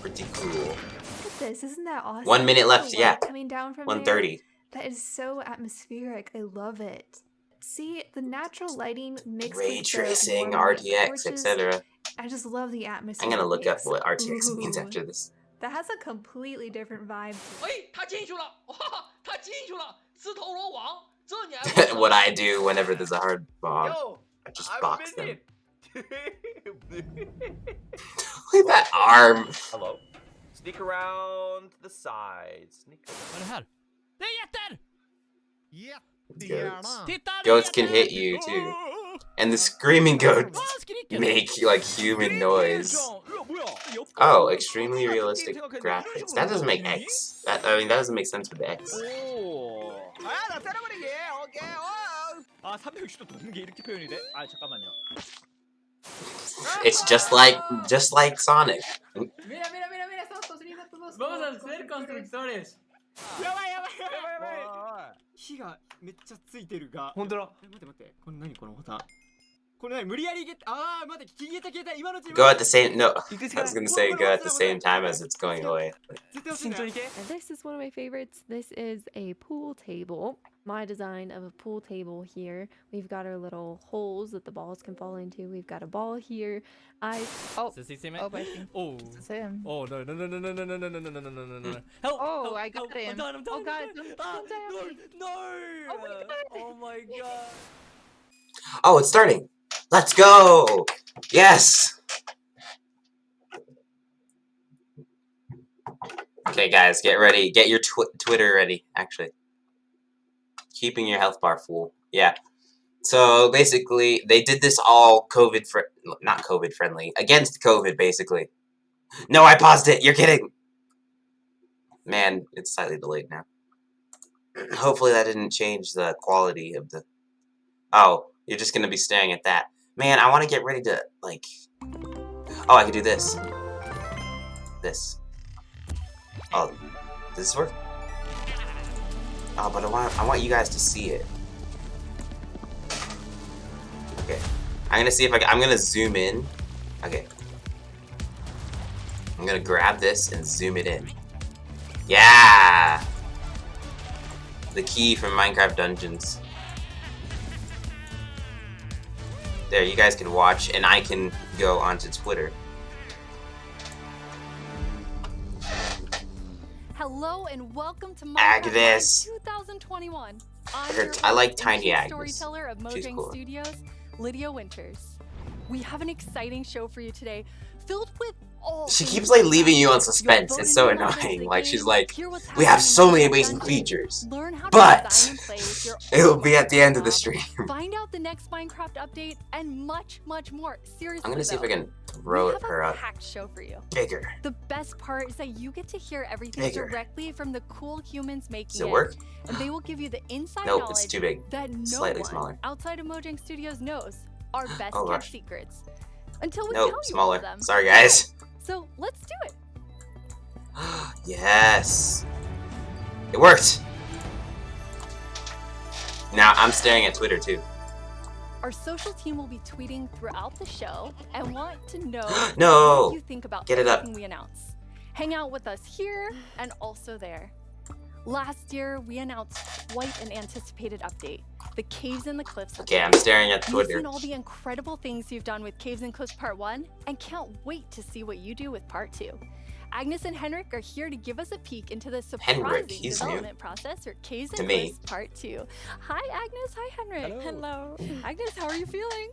Pretty cool. Look at this, isn't that awesome? 1 minute left, The yeah. light coming down from 1:30. there. That is so atmospheric. I love it. See, the natural lighting mixed Ray with tracing, the warm RTX, torches, etc. I just love the atmosphere. I'm gonna it look up makes. what RTX means Ooh. after this. That has a completely different vibe. 哎，他进去了！哇，他进去了！自投罗网！ what I do whenever there's a hard mob. Yo, I just I'm box them. minion. Look at that arm. Hello. Sneak around to the side. Sneak around. Goats. Goats can hit you too. And the screaming goats make like human noise. Oh, extremely realistic graphics. That doesn't make X. That doesn't make sense with the X. 아, 360도 도는 게 이렇게 표현이 돼? 아, 잠깐만요. It's just like Sonic. Mira, mira, mira, mira, estamos construyendo todos. Vamos a hacer constructores. やばいやばいやばいやばい。火がめっちゃついてるが。本当だ。待って待って。これ何このボタン。これ何無理やり消え待って消えた消えた今のうちに。Go at the same no. I was gonna say go at the same time as it's going away. And this is one of my favorites. This is a pool table. My design of a pool table here. We've got our little holes that the balls can fall into. We've got a ball here. Does he see me? Oh, I think Oh. it's him. Oh no no no no no no no no no no no no no no. Help! Oh, help, I got help. him. I'm done, I'm done, Oh I'm god, done. don't die on me. No! Oh my god. Oh my god. Oh, it's starting. Let's go. Yes. Okay, guys, get ready. Get your Twitter ready. Actually, keeping your health bar full. Yeah. So basically, they did this all not COVID friendly, against COVID, basically. No, I paused it. You're kidding. Man, it's slightly delayed now. Hopefully that didn't change the quality of the... Oh, you're just gonna be staring at that. Man, I want to get ready to, like... Oh, I can do this. This. Oh, does this work? Oh, but I want you guys to see it. Okay. I'm gonna see if I'm gonna zoom in. Okay. I'm gonna grab this and zoom it in. Yeah! The key from Minecraft Dungeons. There, you guys can watch, and I can go onto Twitter. Hello and welcome to Agnes. 2021. I like I'm Tiny your Agnes. storyteller of She's Mojang cool. Studios, Lydia Winters. We have an exciting show for you today, filled with all. She things keeps like Minecraft. leaving you on suspense. You'll It's vote so in members of annoying. the Like she's game, like, hear what's we have happening so in many Minecraft amazing Dungeons, features, learn how to but design and play with your it'll own be at the end of the Minecraft, stream. Find out the next Minecraft update and much, much more. Seriously, I'm gonna see if I though, can throw we have her a up packed show for you. bigger. The best part is that you get to hear everything Bigger. directly from the cool humans making Does it work? and they will give you the inside Nope, knowledge it's too big. that no Slightly one smaller. outside of Mojang Studios knows. Our best Oh, kept gosh. secrets. Until we Nope, tell you all smaller. of them. Sorry, guys. So let's do it. Yes. It worked. Now I'm staring at Twitter too. Our social team will be tweeting throughout the show and want to know No. what you think about Get it up. everything we announce. Hang out with us here and also there. Last year, we announced quite an anticipated update, the Caves and the Cliffs. Okay, I'm staring at We've Twitter. seen all the incredible things you've done with Caves and Cliffs Part 1 and can't wait to see what you do with Part 2. Agnes and Henrik are here to give us a peek into the surprising he's new. development process for Caves To and me. Cliffs Part 2. Hi, Agnes. Hi, Henrik. Hello. Agnes, how are you feeling?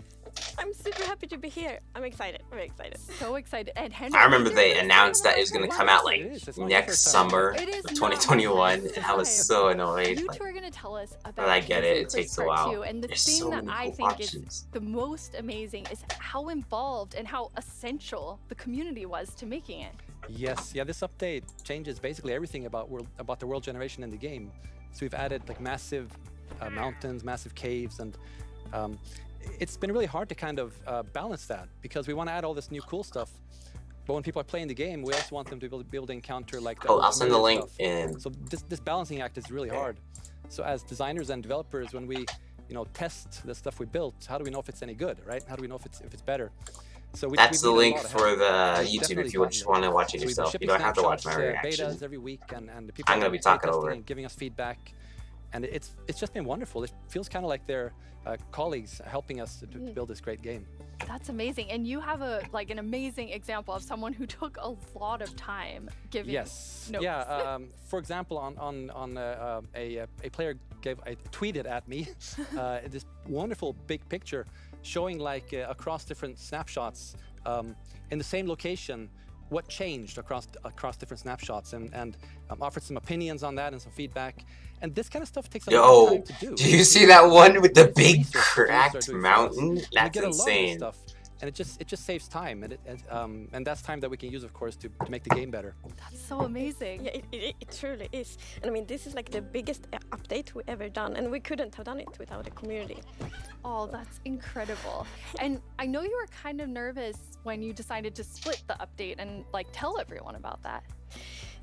I'm super happy to be here. I'm excited. I'm excited. So excited. And Henrik, I remember they announced that it was gonna come out like next summer It is of not 2021, my and I was first so annoyed. You Like, two are going to tell us about but I get Caves it, and it Cliffs takes a Part while. 2, and the There's thing so that many I cool think options. is the most amazing is how involved and how essential the community was to making it. Yes, yeah, this update changes basically everything about the world generation in the game. So we've added like massive mountains, massive caves, and it's been really hard to kind of balance that because we want to add all this new cool stuff. But when people are playing the game, we also want them to be able to encounter like the Oh, I'll send the familiar link stuff. in. So this balancing act is really hard. So as designers and developers, when we test the stuff we built, how do we know if it's any good, right? How do we know if it's better? So That's the need a link lot of for help. the We've YouTube definitely if you gotten just it. want to watch it So we've been yourself. You shipping don't have to watch my snapshots, reaction. betas every week, and the people I'm gonna are be talking playtesting over. and giving us feedback, and it's just been wonderful. It feels kind of like they're colleagues helping us to build this great game. That's amazing. And you have an amazing example of someone who took a lot of time giving Yes. notes. Yeah. For example, on a player tweeted at me this wonderful big picture showing like across different snapshots in the same location what changed across different snapshots, and offered some opinions on that and some feedback. And this kind of stuff takes a long time to do. Do you see that one with the big cracked mountain? That's insane. Stuff, and it just saves time, and that's time that we can use, of course, to make the game better. That's so amazing. Yeah, it truly is. And I mean, this is like the biggest update we ever done, and we couldn't have done it without the community. Oh, that's incredible. And I know you were kind of nervous when you decided to split the update and like tell everyone about that.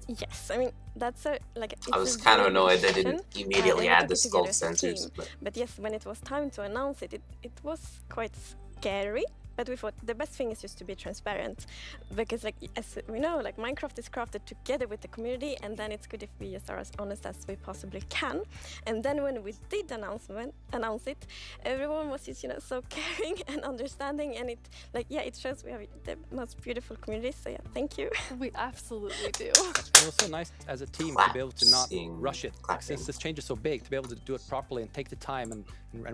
Yes, I mean, that's I was kind of annoyed they didn't immediately add the skull sensors. But yes, when it was time to announce it, it was quite scary. But we thought the best thing is just to be transparent, because like as we know, like Minecraft is crafted together with the community, and then it's good if we just are as honest as we possibly can. And then when we did announce it, everyone was just so caring and understanding, and it shows we have the most beautiful community. So yeah, thank you. We absolutely do. It was so nice as a team to be able to not rush it, since this change is so big, to be able to do it properly and take the time and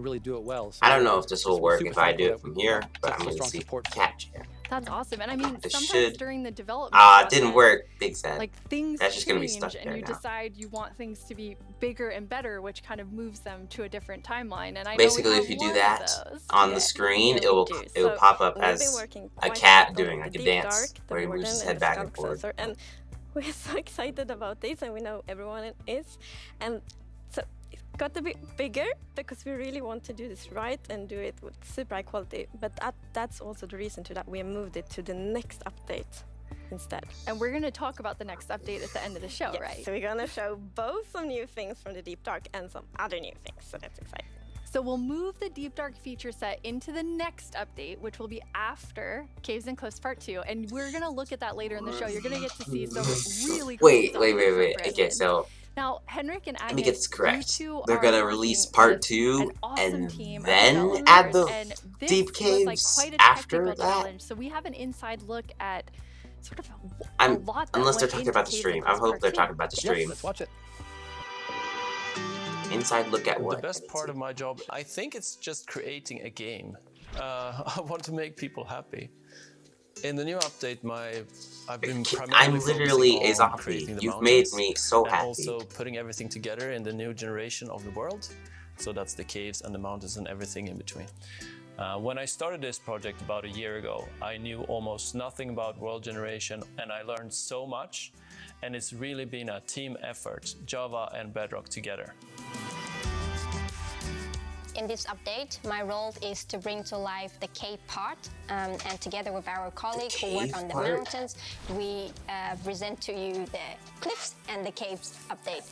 really do it well. So I don't know if this will work if I do it from here, but I'm going to see catch here. That's awesome. And I mean, sometimes should. During the development it didn't work, Big Sad. Like things That's just gonna be change, stuck and there you now. decide you want things to be bigger and better, which kind of moves them to a different timeline. And I Basically, know we if you have do one of that those. on the screen, it will pop up as a cat doing like a dance where he moves his head back and forth. And we're so excited about this, and we know everyone is. And so it got a bit bigger because we really want to do this right and do it with super high quality. But that's also the reason to that we moved it to the next update instead. And we're going to talk about the next update at the end of the show, yes, right? So we're going to show both some new things from the Deep Dark and some other new things. So that's exciting. So we'll move the Deep Dark feature set into the next update, which will be after Caves and Cliffs Part 2. And we're going to look at that later in the show. You're going to get to see some really cool stuff. Wait. Okay, so now, Henrik and Agnes, let me get this correct. You two They're going to release Part 2 awesome and then add the Deep Caves quite a after that? challenge. So we have an inside look at sort of a lot that unless they're went talking into about the Caves stream. and I Cliffs hope Part they're 2. talking about the stream. Yes, let's watch it. Inside look at what? The best part of my job, I think it's just creating a game. I want to make people happy. In the new update, I've been primarily I'm literally a focusing on zombie. creating the You've made mountains me so and happy. also putting everything together in the new generation of the world. So that's the caves and the mountains and everything in between. When I started this project about a year ago, I knew almost nothing about world generation, and I learned so much. And it's really been a team effort, Java and Bedrock together. In this update, my role is to bring to life the cave part, and together with our colleagues who work on the mountains, we present to you the cliffs and the caves update.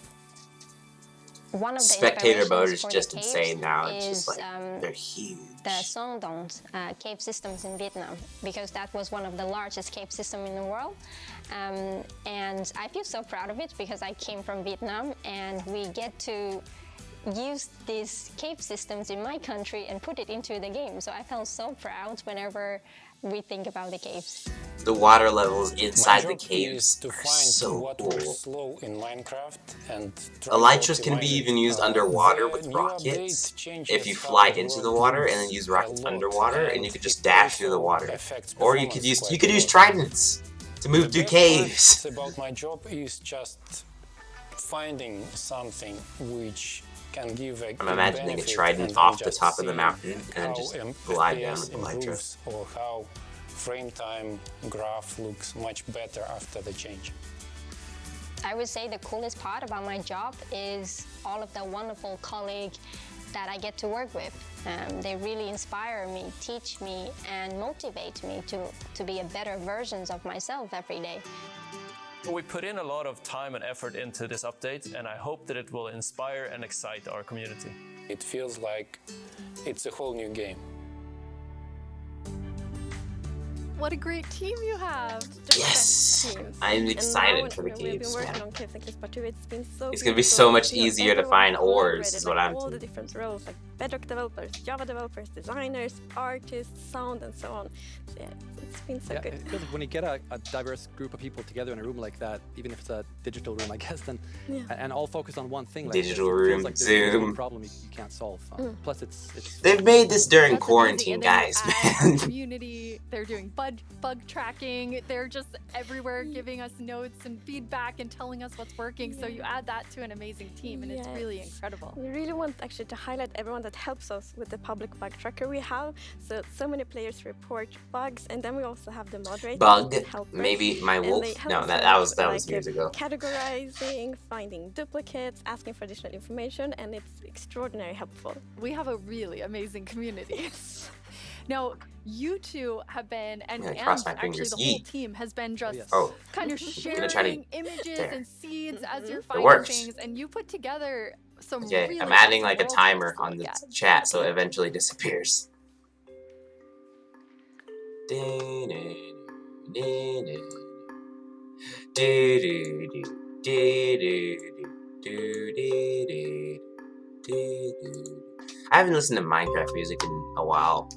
One of the Spectator mode is for just the caves insane now. It's is, just like, they're huge. The Sondons cave systems in Vietnam, because that was one of the largest cave systems in the world. And I feel so proud of it because I came from Vietnam, and we get to use these cave systems in my country and put it into the game. So I felt so proud whenever we think about the caves. The water levels inside the caves are so cool. Slow in Minecraft and Elytras can be even used underwater with rockets. If you fly into the water and then use rockets underwater, and you could just dash through the water. Or you could use tridents to move through caves. About my job is just finding something which can give a I'm imagining a trident off the top of the mountain and just glide down with Elytras. Or how frame time graph looks much better after the change. I would say the coolest part about my job is all of the wonderful colleagues that I get to work with. They really inspire me, teach me, and motivate me to be a better version of myself every day. We put in a lot of time and effort into this update, and I hope that it will inspire and excite our community. It feels like it's a whole new game. What a great team you have! Yes! I'm excited for the caves, man. man. On Caves and Cliffs Part 2. It's been so It's gonna be so much easier to find ores, is what I'm all saying. the different roles, like Bedrock developers, Java developers, designers, artists, sound, and so on. So yeah, it's been so good. It feels like when you get a diverse group of people together in a room like that, even if it's a digital room, I guess, then and all focused on one thing, like Digital this, it room, feels like there's Zoom. no problem you can't solve. Plus, it's They've made this during That's quarantine, amazing. And then you guys, add man. community, they're doing bug tracking, they're just everywhere giving us notes and feedback and telling us what's working. So you add that to an amazing team, and it's really incredible. We really want actually to highlight everyone that helps us with the public bug tracker we have. So many players report bugs, and then we also have the moderators. Bug, helpers, maybe my and wolf. they help No, us that with, was years ago. Categorizing, finding duplicates, asking for additional information, and it's extraordinarily helpful. We have a really amazing community. Now, you two have been, and cross my actually fingers. the whole Yeet. team has been just Oh. kind of Gonna try to- sharing images there. and seeds as you're It finding works. things, and you put together some Okay, really I'm adding awesome like a worlds timer for us to on look the at. chat so it eventually disappears. I haven't listened to Minecraft music in a while.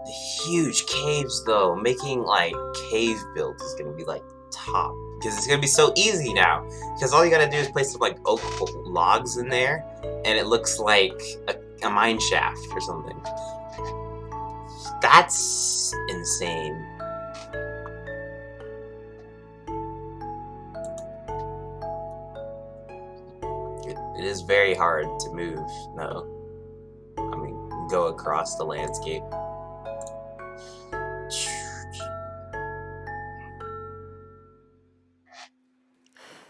The huge caves though, making like cave builds is gonna be like top. Because it's gonna be so easy now. Because all you gotta do is place some like oak logs in there and it looks like a mine shaft or something. That's insane. It is very hard to move, no. I mean, go across the landscape.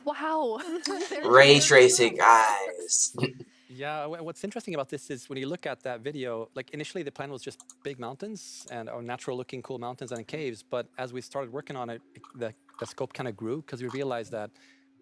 Wow. Ray tracing, guys. Yeah, what's interesting about this is when you look at that video, like initially the plan was just big mountains and natural looking cool mountains and caves, but as we started working on it, the scope kind of grew because we realized that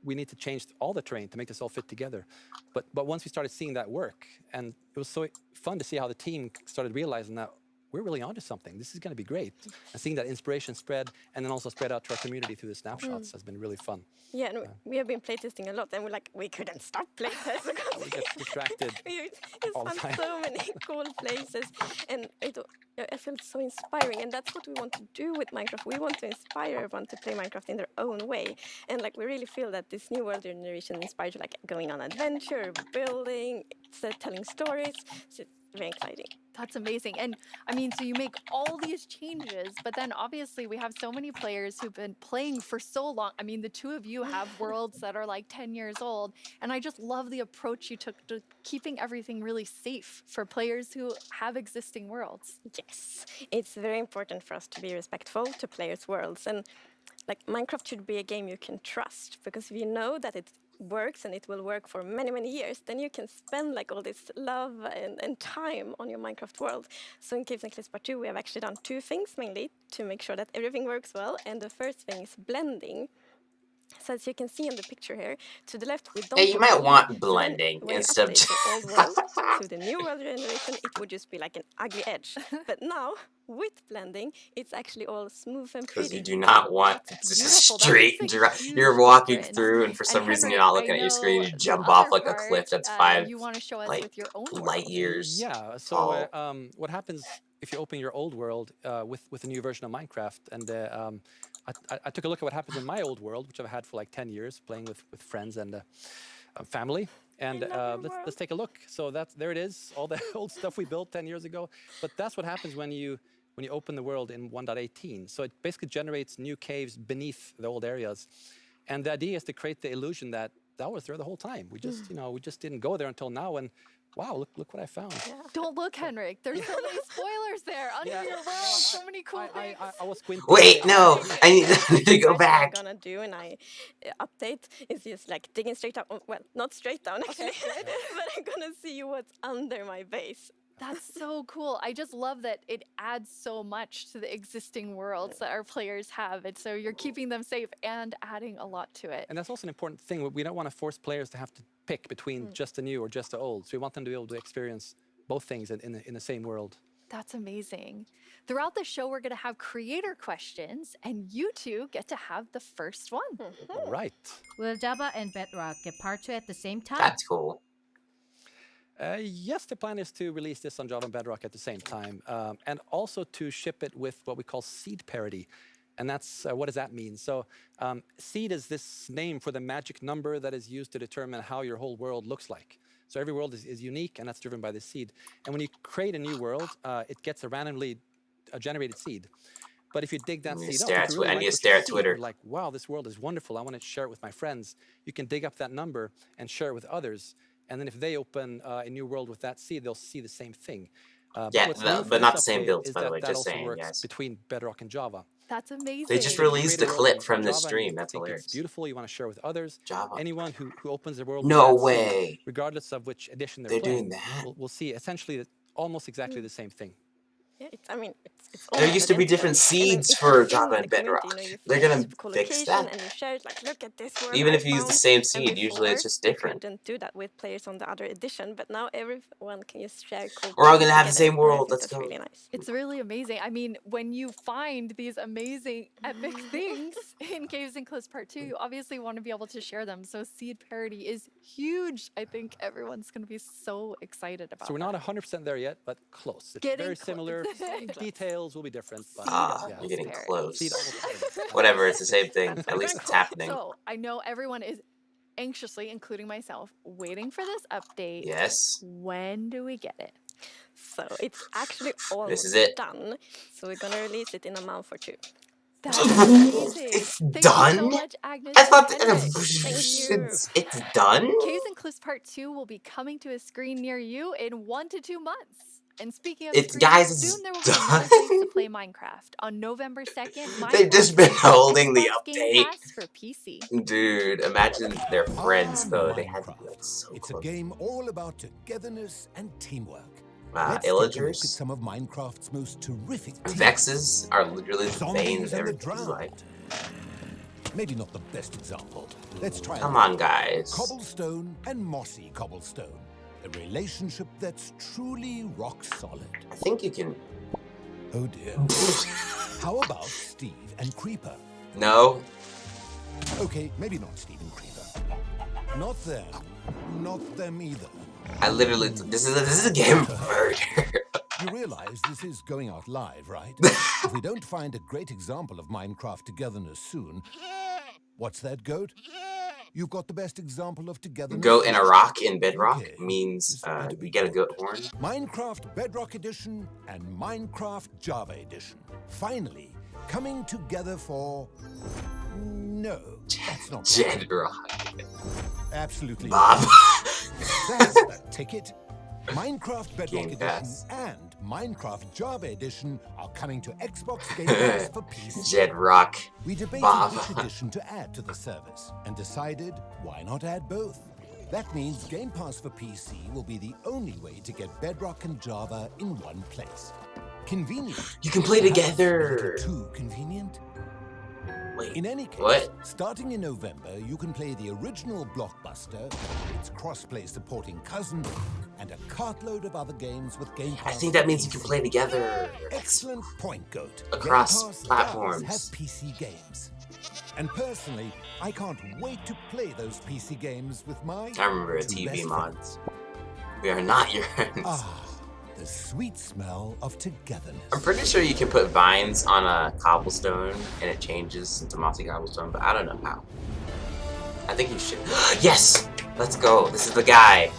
we need to change all the terrain to make this all fit together. But once we started seeing that work, and it was so fun to see how the team started realizing that we're really onto something. This is going to be great. And seeing that inspiration spread and then also spread out to our community through the snapshots has been really fun. Yeah, and we have been playtesting a lot, and we couldn't stop playtesting. We get distracted We all the found time. so many cool places, and I felt so inspiring, and that's what we want to do with Minecraft. We want to inspire everyone to play Minecraft in their own way, and like we really feel that this new world generation inspires you, like going on adventure, building, telling stories. So it's very exciting. That's amazing. And I mean, so you make all these changes, but then obviously we have so many players who've been playing for so long. I mean, the two of you have worlds that are like 10 years old. And I just love the approach you took to keeping everything really safe for players who have existing worlds. Yes, it's very important for us to be respectful to players' worlds. And like Minecraft should be a game you can trust, because if you know that it works and it will work for many, many years, then you can spend like all this love and time on your Minecraft world. So in Caves and Cliffs Part 2, we have actually done two things mainly to make sure that everything works well. And the first thing is blending. So as you can see in the picture here, to the left we don't. Hey, you might have want blending. blending So when you instead of update the old world to the new world generation, it would just be like an ugly edge. But now with blending, it's actually all smooth and pretty. Because you do not want That's just a beautiful. That's straight a drive. huge You're walking difference. through, and for some And reason Henrik, you're not I looking at your screen. know You the jump other off like a part, cliff that's 5, you want to show us like, with your own light world. years. Yeah, so tall. what happens if you open your old world with a new version of Minecraft? And I took a look at what happens in my old world, which I've had for like 10 years, playing with friends and family. And let's take a look. So there it is, all the old stuff we built 10 years ago. But that's what happens when you open the world in 1.18. So it basically generates new caves beneath the old areas. And the idea is to create the illusion that was there the whole time. We just, we just didn't go there until now. And wow, look what I found. Yeah. Don't look, Henrik. There's so many spoilers there under your world. So many cool things. I was squinting. Wait, no, I need to go back. What I'm gonna do when I update is just like digging straight down. Well, not straight down actually, but I'm gonna see what's under my base. That's so cool. I just love that it adds so much to the existing worlds that our players have. And so you're keeping them safe and adding a lot to it. And that's also an important thing. We don't want to force players to have to pick between just the new or just the old. So we want them to be able to experience both things in the same world. That's amazing. Throughout the show, we're going to have creator questions, and you two get to have the first one. Right. Will Java and Bedrock get part 2 at the same time? That's cool. Yes, the plan is to release this on Java and Bedrock at the same time, and also to ship it with what we call seed parity. And that's, what does that mean? So seed is this name for the magic number that is used to determine how your whole world looks like. So every world is unique, and that's driven by the seed. And when you create a new world, it gets a randomly generated seed. But if you dig that seed up, if you really like stare at Twitter. You're like, wow, this world is wonderful. I want to share it with my friends. You can dig up that number and share it with others. And then if they open a new world with that seed, they'll see the same thing. Yeah, but not the same builds, by the way, just saying, guys. Between Bedrock and Java. That's amazing. They just released a clip from the stream. That's hilarious. It's beautiful. You want to share with others. Java. Anyone who opens their world. No way. Regardless of which edition they're playing, doing that. We'll see essentially almost exactly the same thing. Yeah, it's there used to be different seeds for Java and Bedrock. They're gonna fix that. And you share it, like, look at this world Even I if you use the found. same seed, usually it's just different. You couldn't do that with players on the other edition, but now everyone can just share. We're all gonna have the same world. Let's go. Really nice. It's really amazing. I mean, when you find these amazing, epic things in Caves and Cliffs Part 2, you obviously want to be able to share them. So seed parity is huge. I think everyone's going to be so excited about it. So we're not 100% there yet, but close. It's very similar. Details will be different. But you're getting close. Whatever, it's the same thing. At least it's happening. So I know everyone is anxiously, including myself, waiting for this update. Yes. When do we get it? So it's actually almost This is it. done. So we're gonna release it in a month or two. That's amazing. It's Thank done? you so much, Agnes. I thought it's done? Caves and Cliffs Part 2 will be coming to a screen near you in 1 to 2 months. And speaking of guys, soon there will be another place to play Minecraft. On November 2nd, They've just been holding the Game update. Pass for PC. Dude, imagine their friends, though. They had to be like so It's close. a game all about togetherness and teamwork. Illagers. Let's take a look at some of Minecraft's most terrific teams. Vexes are literally the Zombies veins and the everything's like. Maybe not the best example. Let's try Come on, guys. Cobblestone and mossy cobblestone. A relationship that's truly rock solid. I think you can. Oh dear. How about Steve and Creeper? No. Okay, maybe not Steve and Creeper. Not them. Not them either. I literally. This is a game of murder. You realize this is going out live, right? If we don't find a great example of Minecraft togetherness soon. What's that, Goat? You've got the best example of togetherness. Goat and a rock in Bedrock means you get a goat horn. Minecraft Bedrock Edition and Minecraft Java Edition. Finally, coming together for... No, that's not Bedrock. Absolutely Bob. not. That's the ticket. Minecraft Bedrock Game Edition Pass. and Minecraft Java Edition are coming to Xbox Game Pass for PC. Bedrock. We debated Bob. which edition to add to the service and decided why not add both. That means Game Pass for PC will be the only way to get Bedrock and Java in one place. Convenient. You can play Perhaps a together. little too convenient? Wait. In any case, What? starting in November, you can play the original Blockbuster, its cross-play supporting cousin, and a cartload of other games with Game Pass. I think that means you can play together. Excellent point, Goat. Across Game Pass platforms. does have PC games. And personally, I can't wait to play those PC games with my I remember a two TV best mod. friends. We are not your friends. Ah, the sweet smell of togetherness. I'm pretty sure you can put vines on a cobblestone and it changes into mossy cobblestone, but I don't know how. I think you should. Yes! Let's go. This is the guy.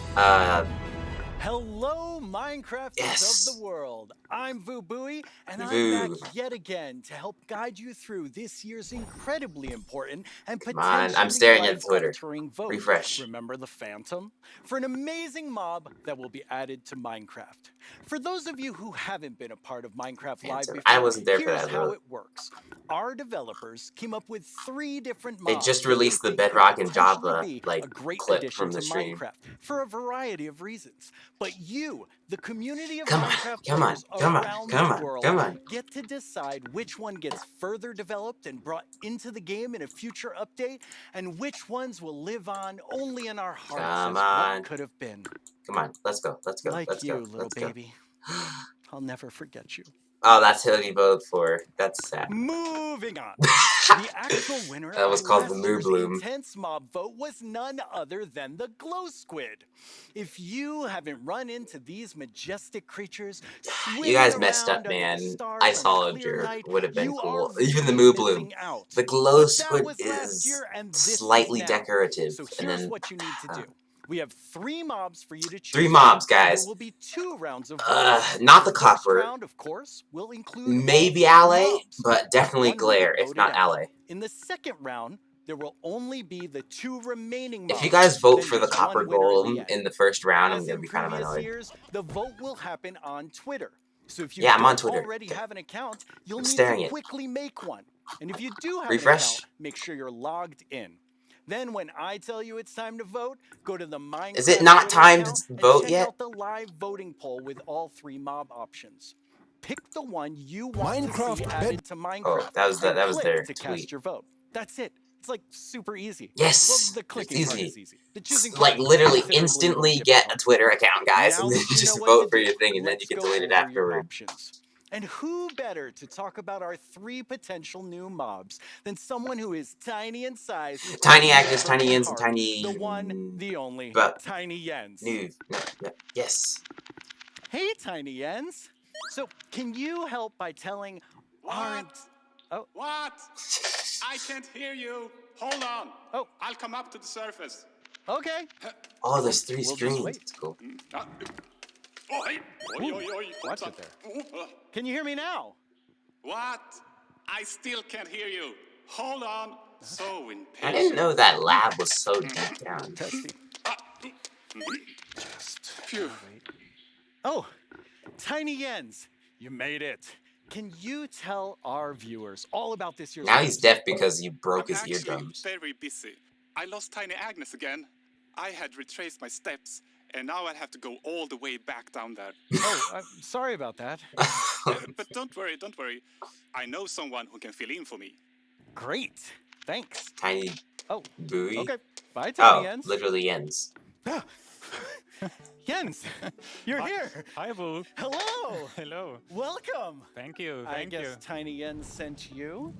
Hello, Minecrafters Yes. of the world. I'm Vubui, and Voo. I'm back yet again to help guide you through this year's incredibly important and on, potentially I'm staring at Twitter. life-altering vote. Refresh. Remember the Phantom? For an amazing mob that will be added to Minecraft. For those of you who haven't been a part of Minecraft Live Phantom. before, I wasn't there for here's that how vote. it works. Our developers came up with 3 different They mobs just that released they the think could Bedrock and potentially Java be like a great clip addition from the to stream. Minecraft for a variety of reasons. But you, the community of Come on, Minecraft come on, players come on, around come the on, world come on. get to decide which one gets further developed and brought into the game in a future update, and which ones will live on only in our hearts Come as on. what could have been. Come on, let's go. Let's go. Like let's you, go. little Let's go. baby. I'll never forget you. Oh, that's who you voted for. That's sad. Moving on. The actual winner That was of called the last Moo year's Bloom. intense mob vote was none other than the Glow Squid. If you haven't run into these majestic creatures, You guys messed up, man. Isolager would have been cool. Even the Moo Bloom. The Glow Squid is slightly decorative. So And here's then what you need to do. We have 3 mobs for you to choose. 3 mobs, from. guys. There will be 2 rounds of voting. Not the first copper. round, of course, will include Maybe all 3 Allay, mobs. but definitely One will Glare, get if voted not out. Allay. In the second round, there will only be the 2 remaining If mobs. you guys vote Then for the there's Copper one winner Golem in the first round, I'm As gonna in be kind of previous annoyed. years, the vote will happen on Twitter. So if you Yeah, I'm on don't Twitter. already have an account, you'll I'm need staring to it. quickly make one. And if you do have Refresh. an account, make sure you're logged in. Then when I tell you it's time to vote, go to the Minecraft Is it not Twitter time to account and vote check yet? out the live voting poll with all 3 mob options. Pick the one you want to Minecraft see bed- added to Minecraft. Oh, that was and their click to tweet. cast your vote. That's it. It's like super easy. Yes, Well, the clicking it's part easy. is easy. The choosing part Like is literally considerably more instantly difficult. get a Twitter account, guys, Now and then that you just know what vote to for do, your thing, and then let's you can go delete it over your afterward. options. And who better to talk about our 3 potential new mobs than someone who is tiny in size, Tiny but Agnes, never Tiny can Jens, and harp, Tiny... the one, the only, But... Tiny Jens. Yes. Hey, Tiny Jens. So, can you help by telling our... Oh. What? I can't hear you. Hold on. Oh. I'll come up to the surface. Okay. Oh, there's 3 We'll just screens. wait. That's cool. Oi, oi, oi, oi. Watch it there. Can you hear me now? What? I still can't hear you. Hold on. So impatient. I didn't know that lab was so deep down. Phew. Oh, Tiny Jens, you made it. Can you tell our viewers all about this year's Now he's deaf because you broke his I'm eardrums. very busy. I lost Tiny Agnes again. I had retraced my steps, and now I have to go all the way back down there. Oh, I'm sorry about that. But don't worry, don't worry. I know someone who can fill in for me. Great. Thanks. Tiny Oh, buoy? okay. Bye, Tiny Oh, Jens. literally Jens. Jens, you're here. Hi, Boo. Hello. Hello. Welcome. Thank you. I Thank you. guess Tiny Jens sent you.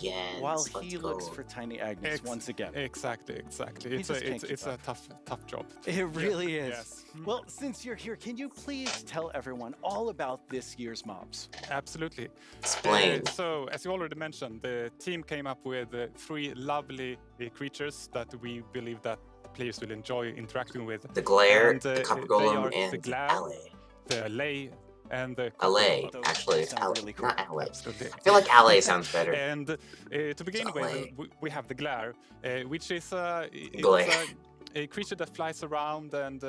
Jens, While let's he looks go. for Tiny Agnes once again. Exactly. He It's just can't it's keep a tough job. It really is. Yes. Well, since you're here, can you please tell everyone all about this year's mobs? Absolutely. Explain. So, as you already mentioned, the team came up with 3 lovely creatures that we believe that players will enjoy interacting with. The Glare, And, the Copper they Golem, are the and Glare, Allay. the Allay, and the Allay, Copper Golem. actually, it's Allay, not Allay. Absolutely. I feel like Allay sounds better. And to begin Allay. with, we have the Glare, which is Glare. a creature that flies around and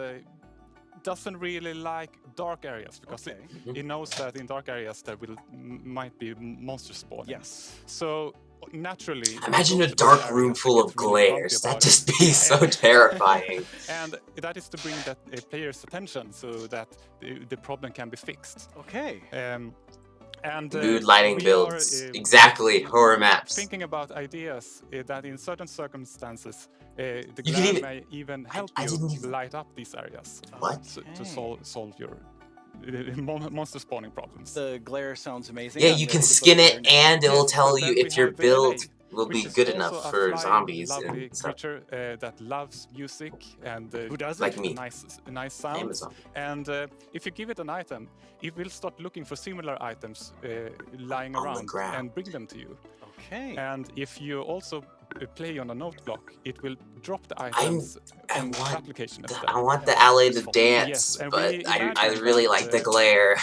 doesn't really like dark areas because it knows that in dark areas there might be monsters spawning. Yes. So naturally, Imagine a those dark areas room that full get of really glares. bumpy That'd about just it. be so terrifying. And that is to bring that player's attention so that the problem can be fixed. Okay. And Mood lighting we builds. are, Exactly. Horror maps. Thinking about ideas that in certain circumstances, the You can glare even- may even help I you didn't even- light up these areas. What? To solve your monster spawning problems. The glare sounds amazing. Yeah, I'm you ready can to vote skin for it it now. and it'll tell but you then we if your have the build Allay, will which be is good also enough a for flying, zombies lovely and stuff. creature that loves music and Who doesn't? Like me. nice sounds. Amazon. And if you give it an item, it will start looking for similar items lying On the around ground. and bring them to you. Okay. And if you also play on a note block, it will drop the items on the application instead. I want the Allay to Yes, dance, and but we I imagine really that, like the glare.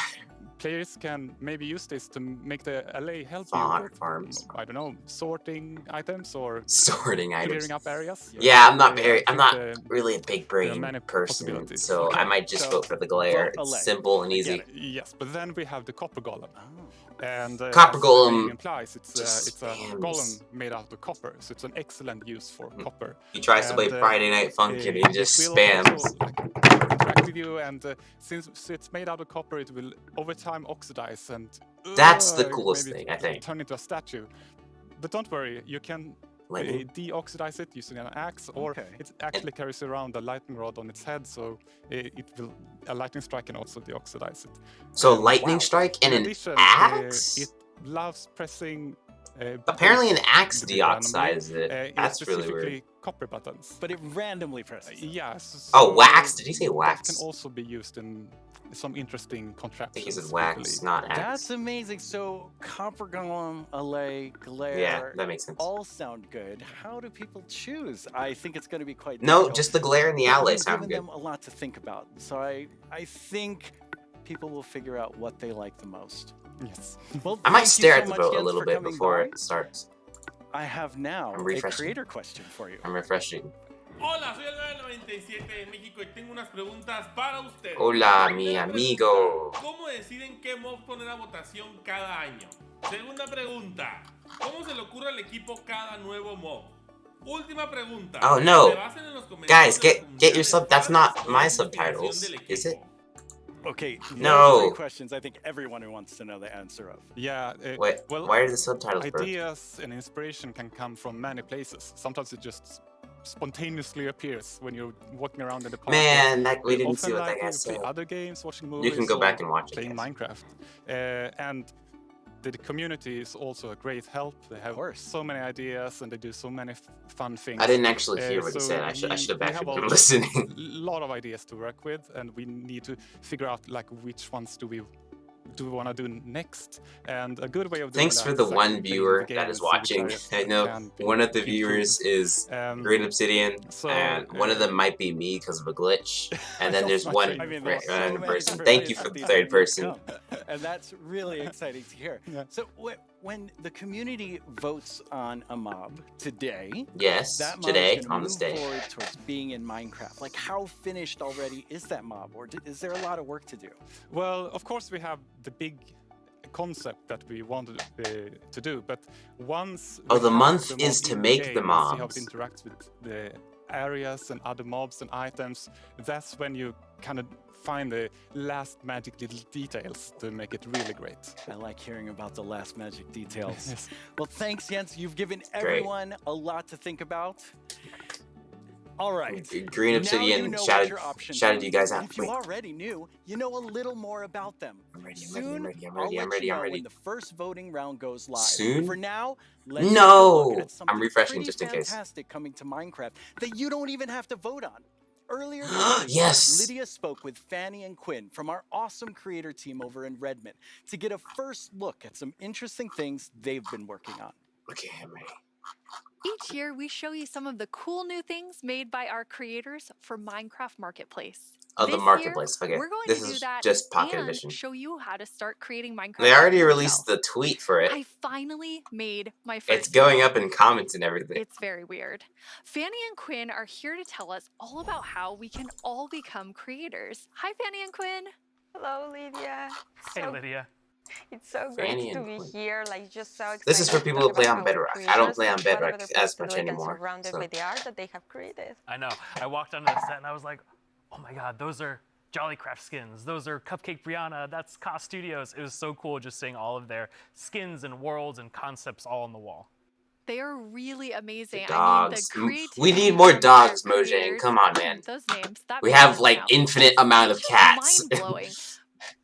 Players can maybe use this to make the Allay help Farm- you with, farms. I don't know, sorting items or Sorting items. clearing up areas. Yeah, I'm not I I'm think not the- really a big brain many person, possibilities. so Okay, I might just so vote for the glare. vote Allay. It's simple and I easy. get it. Yes, but then we have the Copper Golem. And Copper as the Golem name implies, it's a spams. golem made out of copper, so it's an excellent use for copper. He tries to play And, Friday Night Funkin' and he it just will spams. also, interact with you, and since it's made out of copper, it will over time oxidize and That's the coolest maybe thing, I think. turn into a statue. But don't worry, you can deoxidize it using an axe, or it actually carries around a lightning rod on its head, so a lightning strike can also deoxidize it. So lightning strike and an axe? It loves pressing. Apparently, an axe randomly. deoxidizes it. That's really weird. Copper buttons. But it randomly presses. Yes. Oh, wax? Did you say wax? That can also be used in some interesting contraptions. I think you said wax, not axe. That's amazing. So copper golem, allay, glare. Yeah, that makes sense. All sound good. How do people choose? I think it's going to be quite No, difficult. just the glare and the allay sound I've good. given them a lot to think about. So I think people will figure out what they like the most. Yes. Well, I might thank you stare so at the much, boat a Jens, little for bit coming before by. it starts. I have now I'm a refreshing. creator question for you. I'm refreshing. Hola, soy el 97 de México y tengo unas preguntas para ustedes. Hola, mi Primera amigo. pregunta, ¿cómo deciden qué mob poner a votación cada año? Segunda pregunta, ¿cómo se le ocurre al equipo cada nuevo mob? Última pregunta. Oh no, ¿se basan en los comentarios guys, de la get comunidad your de sub. That's fans not o my es inspiración subtitles, del is it? equipo? Okay, No. those 3 questions I think everyone who wants to know the answer of. Yeah. Wait, well, why are the subtitles broken? Ideas and inspiration can come from many places. Sometimes it just spontaneously appears when you're walking around in the park. Man, we didn't often see what that like guy to play said. other games, watching movies. You can go or back and watch it, playing guys. Minecraft. And the community is also a great help. They have so many ideas and they do so many fun things. I didn't actually hear what he said. I should have actually been listening. A lot of ideas to work with, and we need to figure out like which ones do we want to do next. And a good way of doing Thanks that for the is one actually viewer playing the that game is and see which watching. areas I know can be one of the improved. viewers is Green Obsidian, and one of them might be me because of a glitch. And then there's one random person. Thank you for the third person. And that's really exciting to hear. So when the community votes on a mob today, Yes, that mob today, is gonna on this move day. forward towards being in Minecraft. Like, how finished already is that mob, or is there a lot of work to do? Well, of course we have the big concept that we wanted to do, but once Oh, we the have month the is mob to in make game the and see how it mobs. interacts with the areas and other mobs and items, that's when you kind of find the last magic little details to make it really great. I like hearing about the last magic details. Well, thanks, Jens. You've given Great. everyone a lot to think about. All right. Green Now Obsidian you know what shouted your options shouted are. you guys And out. if you Wait. already knew, you know a little more about them. I'm ready, Soon, I'm I'll ready, I'm let ready, you I'm know ready. when the first voting round goes live. Soon? For now, let's take a No! look at something I'm refreshing pretty just in case. fantastic coming to Minecraft that you don't even have to vote on. Earlier this week, Yes! Lydia spoke with Fanny and Quinn from our awesome creator team over in Redmond to get a first look at some interesting things they've been working on. Okay, I'm ready. Each year, we show you some of the cool new things made by our creators for Minecraft Marketplace. Oh, the This marketplace. Year, Okay, we're going this to do is that just Pocket and Edition. show you how to start creating Minecraft. They already yourself. released the tweet for it. I finally made my first. It's going mob. up in comments and everything. It's very weird. Fanny and Quinn are here to tell us all about how we can all become creators. Hi, Fanny and Quinn. Hello, Lydia. Hey, Lydia. It's so Fanny great to and be Quinn. here. Like, just so excited. This is for to people talk who play about on our Bedrock. I don't creators play on and what Bedrock better as place to much do it than anymore, surrounded so. by the art that they have created. I know. I walked onto the set and I was like, oh my god, those are Jollycraft skins. Those are Cupcake Brianna. That's Cost Studios. It was so cool just seeing all of their skins and worlds and concepts all on the wall. They are really amazing. Dogs. I mean, the We need creativity more from dogs, their Mojang. creators- Come on, man. Those names. That We makes have sense like now. infinite amount of It's just cats. mind-blowing.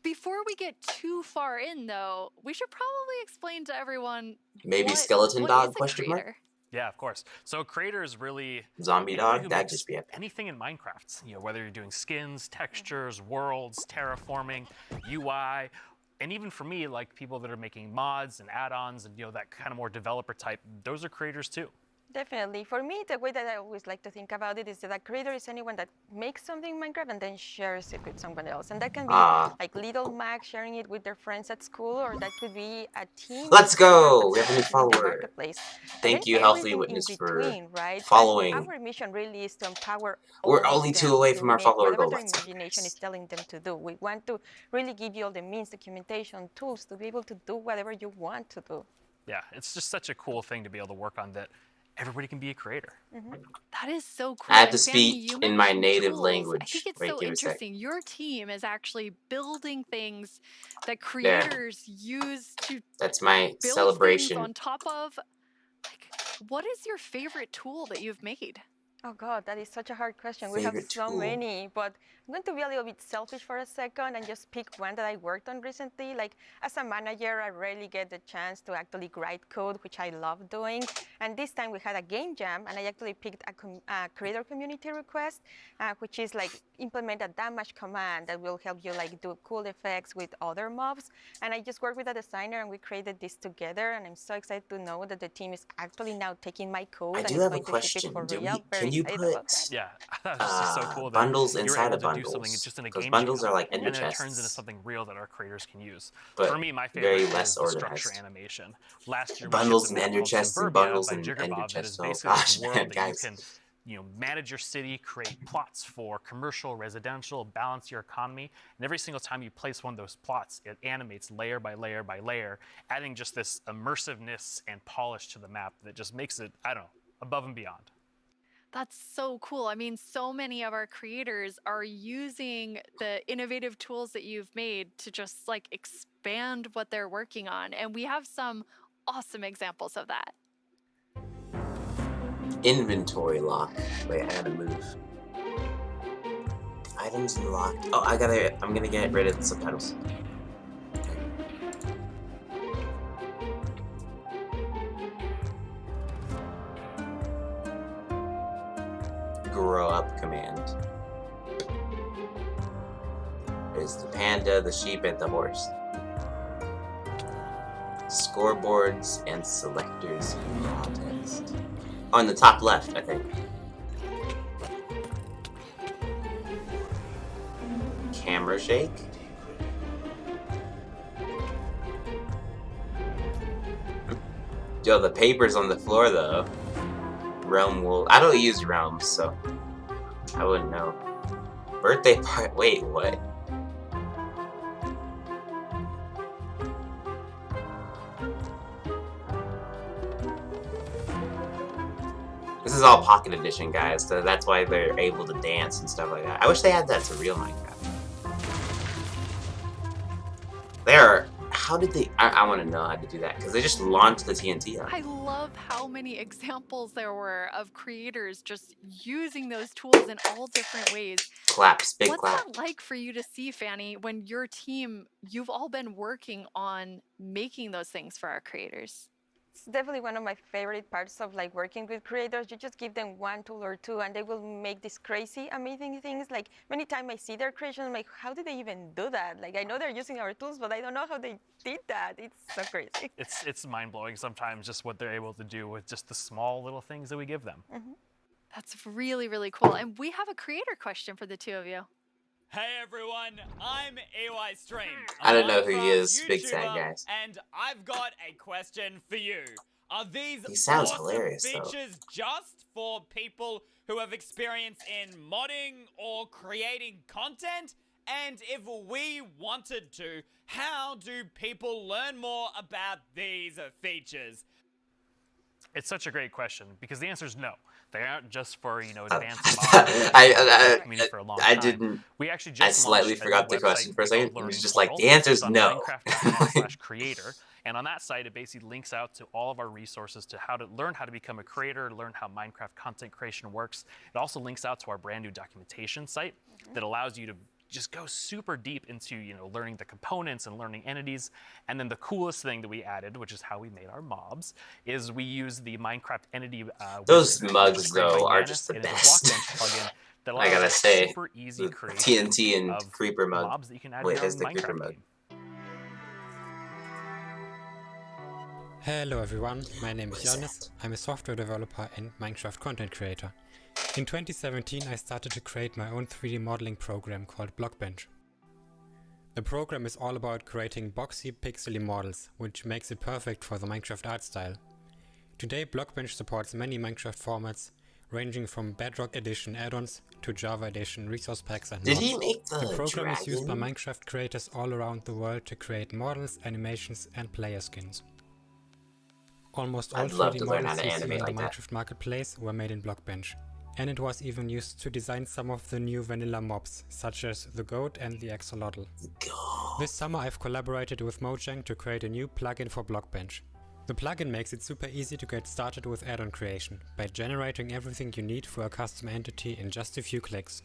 Before we get too far in, though, we should probably explain to everyone Maybe what, skeleton what dog is a question mark? creator? Yeah, of course. So creator is really Zombie anyone dog? who That'd makes just be epic. anything in Minecraft. You know, whether you're doing skins, textures, worlds, terraforming, UI, and even for me, like people that are making mods and add-ons and that kind of more developer type, those are creators too. Definitely. For me, the way that I always like to think about it is that a creator is anyone that makes something in Minecraft and then shares it with someone else. And that can be like Little Mac sharing it with their friends at school, or that could be a team. Let's go! We that's have a new in the follower. marketplace. And Thank then you, Healthy everything Witness, in for between, right? following. And our mission really is to empower We're all of only 2 them away to from our make follower whatever goal. their That's so imagination nice. is telling them to do. We want to really give you all the means, documentation, tools to be able to do whatever you want to do. Yeah, it's just such a cool thing to be able to work on that everybody can be a creator. That is so cool. I have to And Fanny, speak you in my mentioned native tools. language. I think it's Wait, so give me a sec. interesting. Your team is actually building things that creators use to That's my build celebration. things on top of. Like, what is your favorite tool that you've made? Oh God, that is such a hard question. We have Favorite so tool? many, but I'm going to be a little bit selfish for a second and just pick one that I worked on recently. Like as a manager, I rarely get the chance to actually write code, which I love doing. And this time we had a game jam, and I actually picked a creator community request, which is like implement a damage command that will help you like do cool effects with other mobs. And I just worked with a designer, and we created this together. And I'm so excited to know that the team is actually now taking my code I and do is have a going to ship it question. for real. Can you put Yeah, that was just so cool that bundles you're inside able of to do something bundles? just in a Because game bundles jam, are like and ender then it turns into chests, something real that our creators can use. but For me, my very favorite less is the structure organized. animation. Last year, we shipped Bundles a and map ender called chests and Suburbia bundles by and ender Jiggerbob that is chests. Oh basically gosh, this world man, that guys. you can manage your city, create plots for commercial, residential, balance your economy, and every single time you place one of those plots, it animates layer by layer by layer, adding just this immersiveness and polish to the map that just makes it, I don't know, above and beyond. That's so cool. I mean, so many of our creators are using the innovative tools that you've made to just like expand what they're working on. And we have some awesome examples of that. Inventory lock. Wait, I gotta move. Items unlocked. Oh, I'm gonna get rid of the subtitles. Grow up command. There's the panda, the sheep, and the horse. Scoreboards and selectors raw text. On the top left, I think. Camera shake. Yo, the paper's on the floor though. Realm will. I don't use realms, so I wouldn't know. Birthday party. Wait, what? This is all Pocket Edition, guys, so that's why they're able to dance and stuff like that. I wish they had that to real Minecraft. How did they... I want to know how to do that, because they just launched the TNT on. I love how many examples there were of creators just using those tools in all different ways. Claps, big What's clap. that like for you to see, Fanny, when your team, you've all been working on making those things for our creators? It's definitely one of my favorite parts of like working with creators. You just give them one tool or two and they will make these crazy, amazing things. Like many times I see their creations, I'm like, how did they even do that? Like I know they're using our tools, but I don't know how they did that. It's so crazy. It's mind-blowing sometimes just what they're able to do with just the small little things that we give them. Mm-hmm. That's really, really cool. And we have a creator question for the two of you. Hey everyone, I'm EY Stream. I don't know who he is, YouTuber, big sad guys. And I've got a question for you. Are these He sounds awesome hilarious, features just for people who have experience in modding or creating content? And if we wanted to, how do people learn more about these features? It's such a great question because the answer is no. They aren't just for advanced community for a long time. didn't. We actually I just slightly launched forgot a the website question for a second. called It was Learning just like Portal. the answer's It's on no. Minecraft.com/creator, and on that site it basically links out to all of our resources to how to learn how to become a creator, learn how Minecraft content creation works. It also links out to our brand new documentation site that allows you to just go super deep into learning the components and learning entities. And then the coolest thing that we added, which is how we made our mobs, is we use the Minecraft entity. Those wizard, mugs though are Yanis. just the It is a best. Blockbench plugin that I allows gotta say, super easy the creation TNT and of creeper mug. mobs that you can add Wait, to your is the own creeper Minecraft mug? game. Hello everyone, my name is Yanis. I'm a software developer and Minecraft content creator. In 2017 I started to create my own 3D modeling program called Blockbench. The program is all about creating boxy, pixely models, which makes it perfect for the Minecraft art style. Today Blockbench supports many Minecraft formats, ranging from Bedrock Edition add-ons to Java Edition resource packs and Did mods. he make the program is used by dragon? Minecraft creators all around the world to create models, animations and player skins. Almost all I'd love 3D to learn how models to you see animate on the like that. Minecraft marketplace were made in Blockbench. And it was even used to design some of the new vanilla mobs, such as the goat and the axolotl. This summer I've collaborated with Mojang to create a new plugin for Blockbench. The plugin makes it super easy to get started with add-on creation by generating everything you need for a custom entity in just a few clicks.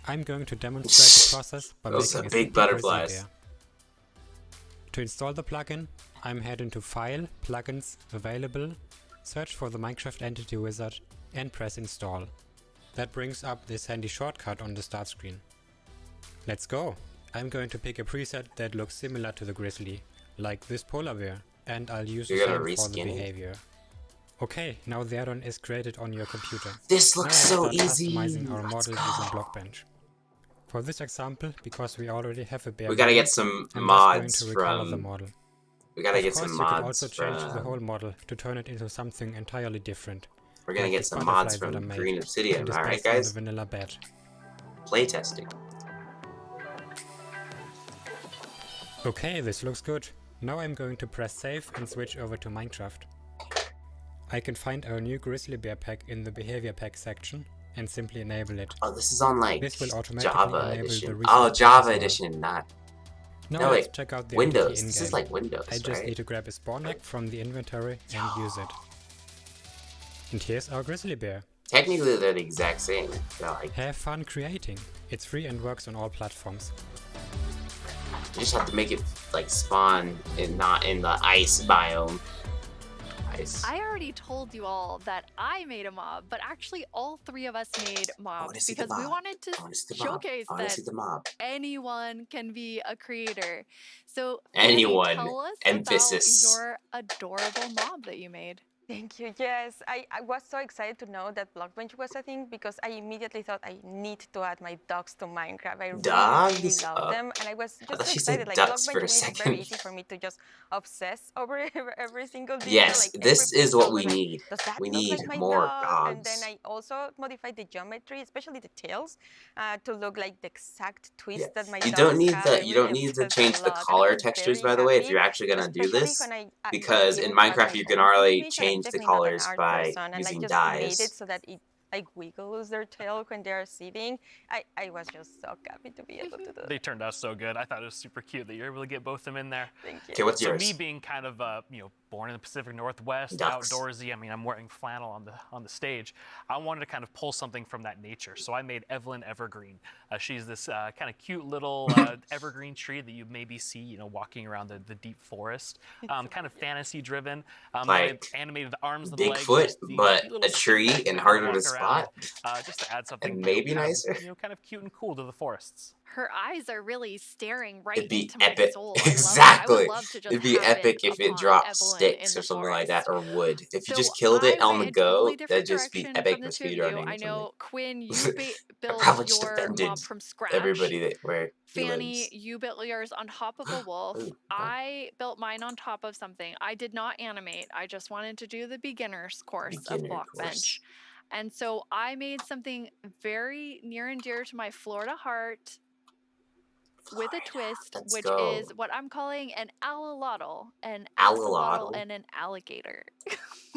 I'm going to demonstrate the process by Those making are a big simple grizzly butterflies. bear. To install the plugin, I'm heading to File, Plugins, Available, search for the Minecraft Entity Wizard and press Install. That brings up this handy shortcut on the start screen. Let's go! I'm going to pick a preset that looks similar to the grizzly, like this polar bear, and I'll use the same for the behavior. Okay, now the add-on is created on your computer. This looks so now let's start easy. customizing our model using Blockbench. For this example, because we already have a bear We gotta model, get some I'm mods just going to recolor the from. model. We gotta Of get course, some you could mods also change the from. whole model to turn it into something entirely different. We're gonna like get the some mods butterflies that from are made, Green Obsidian. and is Alright, based on guys. the vanilla bed. Playtesting. Okay, this looks good. Now I'm going to press save and switch over to Minecraft. I can find our new grizzly bear pack in the behavior pack section and simply enable it. Oh, this is on like this will automatically Java enable edition. the Oh, resource Java as well. edition, not. Now No, let's wait. check out the Windows. entity This in-game. is like Windows, I just right? need to grab a spawn egg from the inventory and use it. And here's our grizzly bear. Technically, they're the exact same. They're like, Have fun creating. It's free and works on all platforms. you just have to make it like spawn and not in the ice biome. Ice. I already told you all that I made a mob, but actually all three of us made mobs see the because we mob. wanted to see the mob. showcase I wanna that see the mob. anyone can be a creator. So Anyone. Fanny, tell us Emphasis. about your adorable mob that you made. Thank you. Yes, I was so excited to know that Blockbench was a thing because I immediately thought I need to add my dogs to Minecraft. I really, really Dogs? love them, and I was I thought just so she said excited. Like ducks for Blockbench a made it second. very easy for me to just obsess over every single detail. Yes, like this every is what pixel we was like, need. Does that We look need like my more dog? And then dogs. I also modified the geometry, especially the tails, to look like the exact twist that my You dogs don't need have. the I you really don't need to obsessed change a the lot, and I color was textures, very by the way, if happy, you're actually gonna do especially this, when I was because in able to add Minecraft my you can own already animation. I'm change the definitely not an colors art by person, and I using just dyes. made it so that it like wiggles their tail when they're sitting. I was just so happy to be able to do They turned out so good. I thought it was super cute that you're able to get both of them in there. Thank you. Okay, what's so yours? me being kind of born in the Pacific Northwest, Ducks. outdoorsy. I mean, I'm wearing flannel on the stage. I wanted to kind of pull something from that nature, so I made Evelyn Evergreen. She's this kind of cute little evergreen tree that you maybe see, walking around the deep forest. Kind of fantasy driven. Like I animated the arms and Bigfoot, the legs, these but cute little a tree stick legs and that harder walk to around, spot. just to add something And maybe kind nicer. of, kind of cute and cool to the forests. Her eyes are really staring right It'd be into my epic. soul. I love it. I Exactly. would love to just It'd be happen epic if it upon dropped Evelyn sticks in or the something like that, forest. or wood. If you So just killed it I on the went a go, totally different that'd just be direction epic from for the two of you. speedrunning I or something. know Quinn, you I built probably just your offended mob from scratch. everybody that where he Fanny, lives. you built yours on top of a wolf. I built mine on top of something. I did not animate. I just wanted to do the beginner's course of Blockbench. And so I made something very near and dear to my Florida heart with a twist, Let's which go. is what I'm calling an allolotl, an Allolotl? axolotl, and an alligator.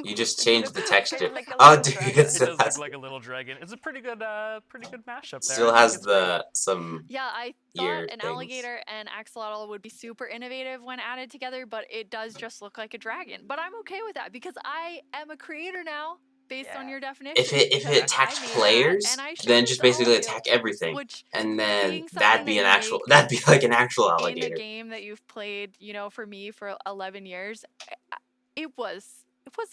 You just changed the texture. like a Oh, little dude, dragon. it It still does look has, like a little dragon. It's a pretty good mashup there. still I think has it's great. the some Yeah, I ear thought an things. alligator and axolotl would be super innovative when added together, but it does just look like a dragon. But I'm okay with that because I am a creator now, based on your definition. If it because attacks I made that, players, and I showed then it just to all basically of you, attack everything, which and then seeing that'd something be that an you actual. make That'd be like an actual in a alligator. game that you've played, for me for 11 years, it was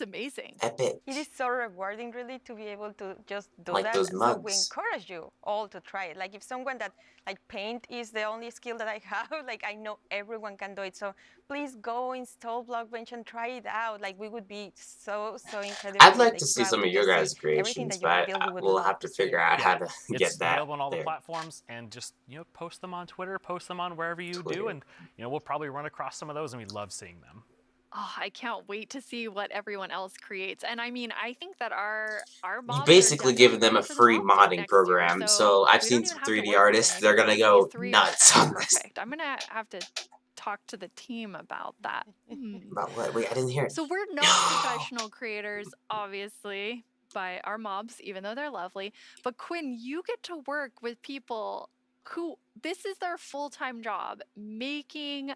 amazing. Epic. It is so rewarding, really, to be able to just do Like that. those So we mugs. encourage you all to try it. Like if someone that paint is the only skill that I have, I know everyone can do it. So please go install Blockbench and try it out. We would be so incredibly. I'd like to see proud some of your just guys' see everything creations, that you have but built. We would we'll love have to see figure it. out how to It's get that available on all the there. platforms, and just post them on Twitter, post them on wherever you do, and we'll probably run across some of those, and we love seeing them. Oh, I can't wait to see what everyone else creates. And I mean, I think that our You mobs basically are given them definitely a for the free mob vote modding next year, program, so so I've we seen don't some even have to 3D work on artists. it They're gonna because go these three nuts are on this. perfect. I'm gonna have to talk to the team about that. About what? Wait, I didn't hear it. So we're not professional creators, obviously, by our mobs, even though they're lovely. But Quinn, you get to work with people who this is their full-time job, making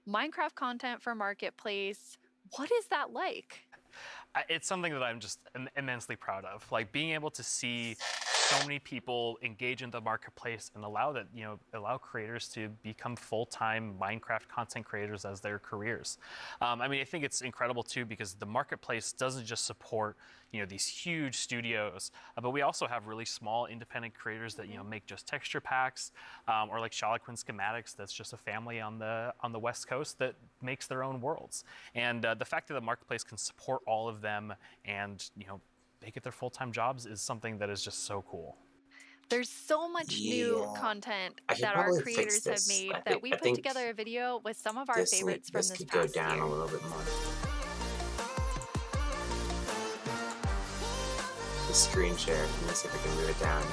Minecraft content for Marketplace, What is that like? It's something that I'm just immensely proud of. Like being able to see so many people engage in the marketplace and allow creators to become full-time Minecraft content creators as their careers. I mean, I think it's incredible too because the marketplace doesn't just support these huge studios, but we also have really small independent creators that make just texture packs, or like Shalaquin Schematics. That's just a family on the West Coast that makes their own worlds. And the fact that the marketplace can support all of them and make it their full-time jobs is something that is just so cool. There's so much new content that our creators have made that we put together a video with some of our favorites from this could past go down year. a little bit more. The screen share. Let me see if I can move it down.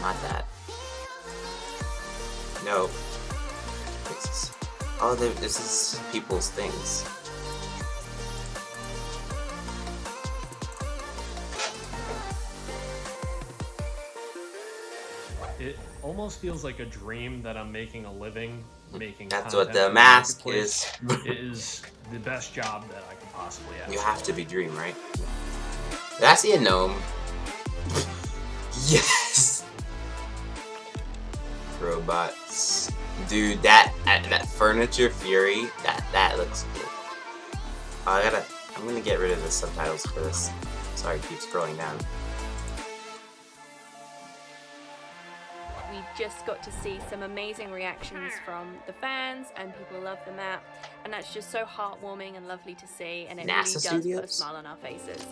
Not that. No. Oh, this is people's things. It almost feels like a dream that I'm making a living making That's content what the for mask marketplace. is. It is the best job that I could possibly ask. You have to be dream, right? Did I see a gnome? Yes! Robots. Dude, that furniture fury, that looks cool. Oh, I'm gonna get rid of the subtitles for this. Sorry, keep scrolling down. We just got to see some amazing reactions from the fans, and people love the map, and that's just so heartwarming and lovely to see, and it really does put a smile on our faces.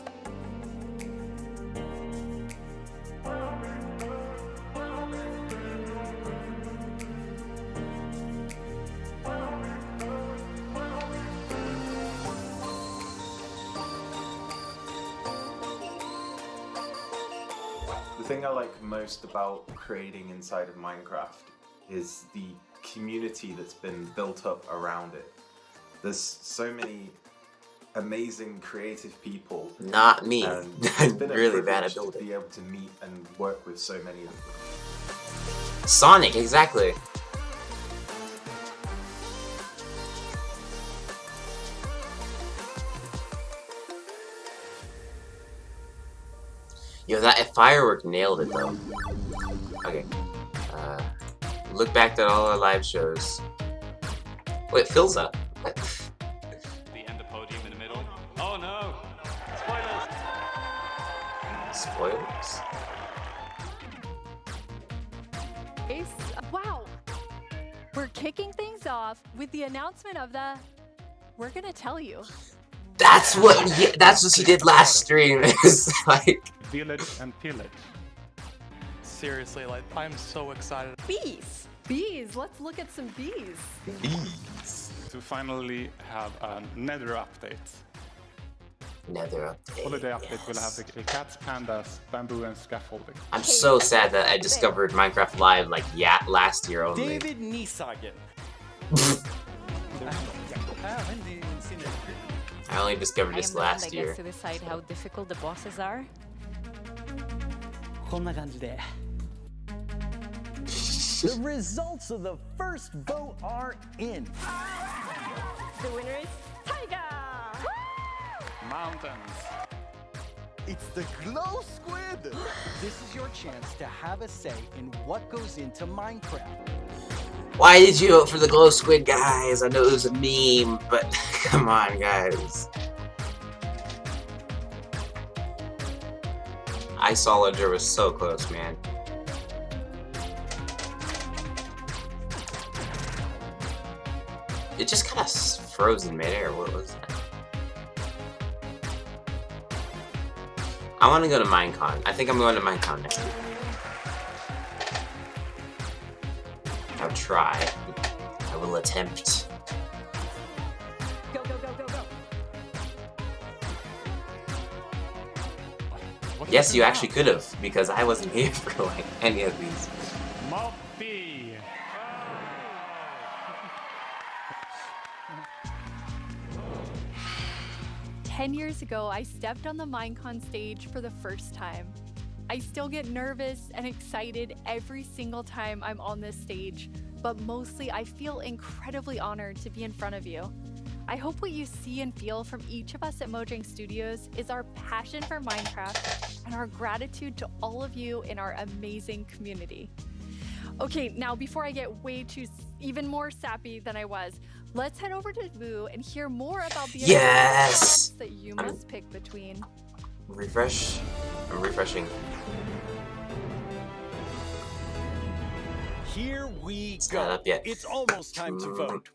The thing I like most about creating inside of Minecraft is the community that's been built up around it. There's so many amazing creative people. Not me. And I'm really bad at to building. be able to meet and work with so many of them. Sonic, exactly. Yo, that firework nailed it though. Okay. Look back at all our live shows. Wait, Phil's up. What? The ender podium in the middle. Oh no! Spoilers? Wow! We're kicking things off with the announcement of the We're Gonna Tell You. That's what she did last stream. It's like Village and pillage. Seriously, like, I'm so excited. Bees! Bees! Let's look at some bees. Bees. To finally have a nether update. Nether update. Holiday update will have the cats, pandas, bamboo, and scaffolding. I'm so sad that I discovered Minecraft Live like last year only. David Niesagen. I only discovered this last year. to decide how difficult the bosses are. こんな感じで The results of the first vote are in. The winner is Tiger! Mountains. It's the Glow Squid! This is your chance to have a say in what goes into Minecraft. Why did you vote for the glow squid, guys? I know it was a meme, but come on, guys. Isolager was so close, man. It just kind of froze in midair. What was that? I want to go to Minecon. I think I'm going to Minecon next week. I'll try. I will attempt. Go, go, go, go, go. Yes, you actually could have, because I wasn't here for like any of these. Moppy. 10 years ago, I stepped on the Minecon stage for the first time. I still get nervous and excited every single time I'm on this stage, but mostly I feel incredibly honored to be in front of you. I hope what you see and feel from each of us at Mojang Studios is our passion for Minecraft and our gratitude to all of you in our amazing community. Okay, now before I get even more sappy than I was, let's head over to Vu and hear more about the Yes! that you must pick between. Refresh. I'm refreshing. Here we It's go. not up yet. It's almost time to vote.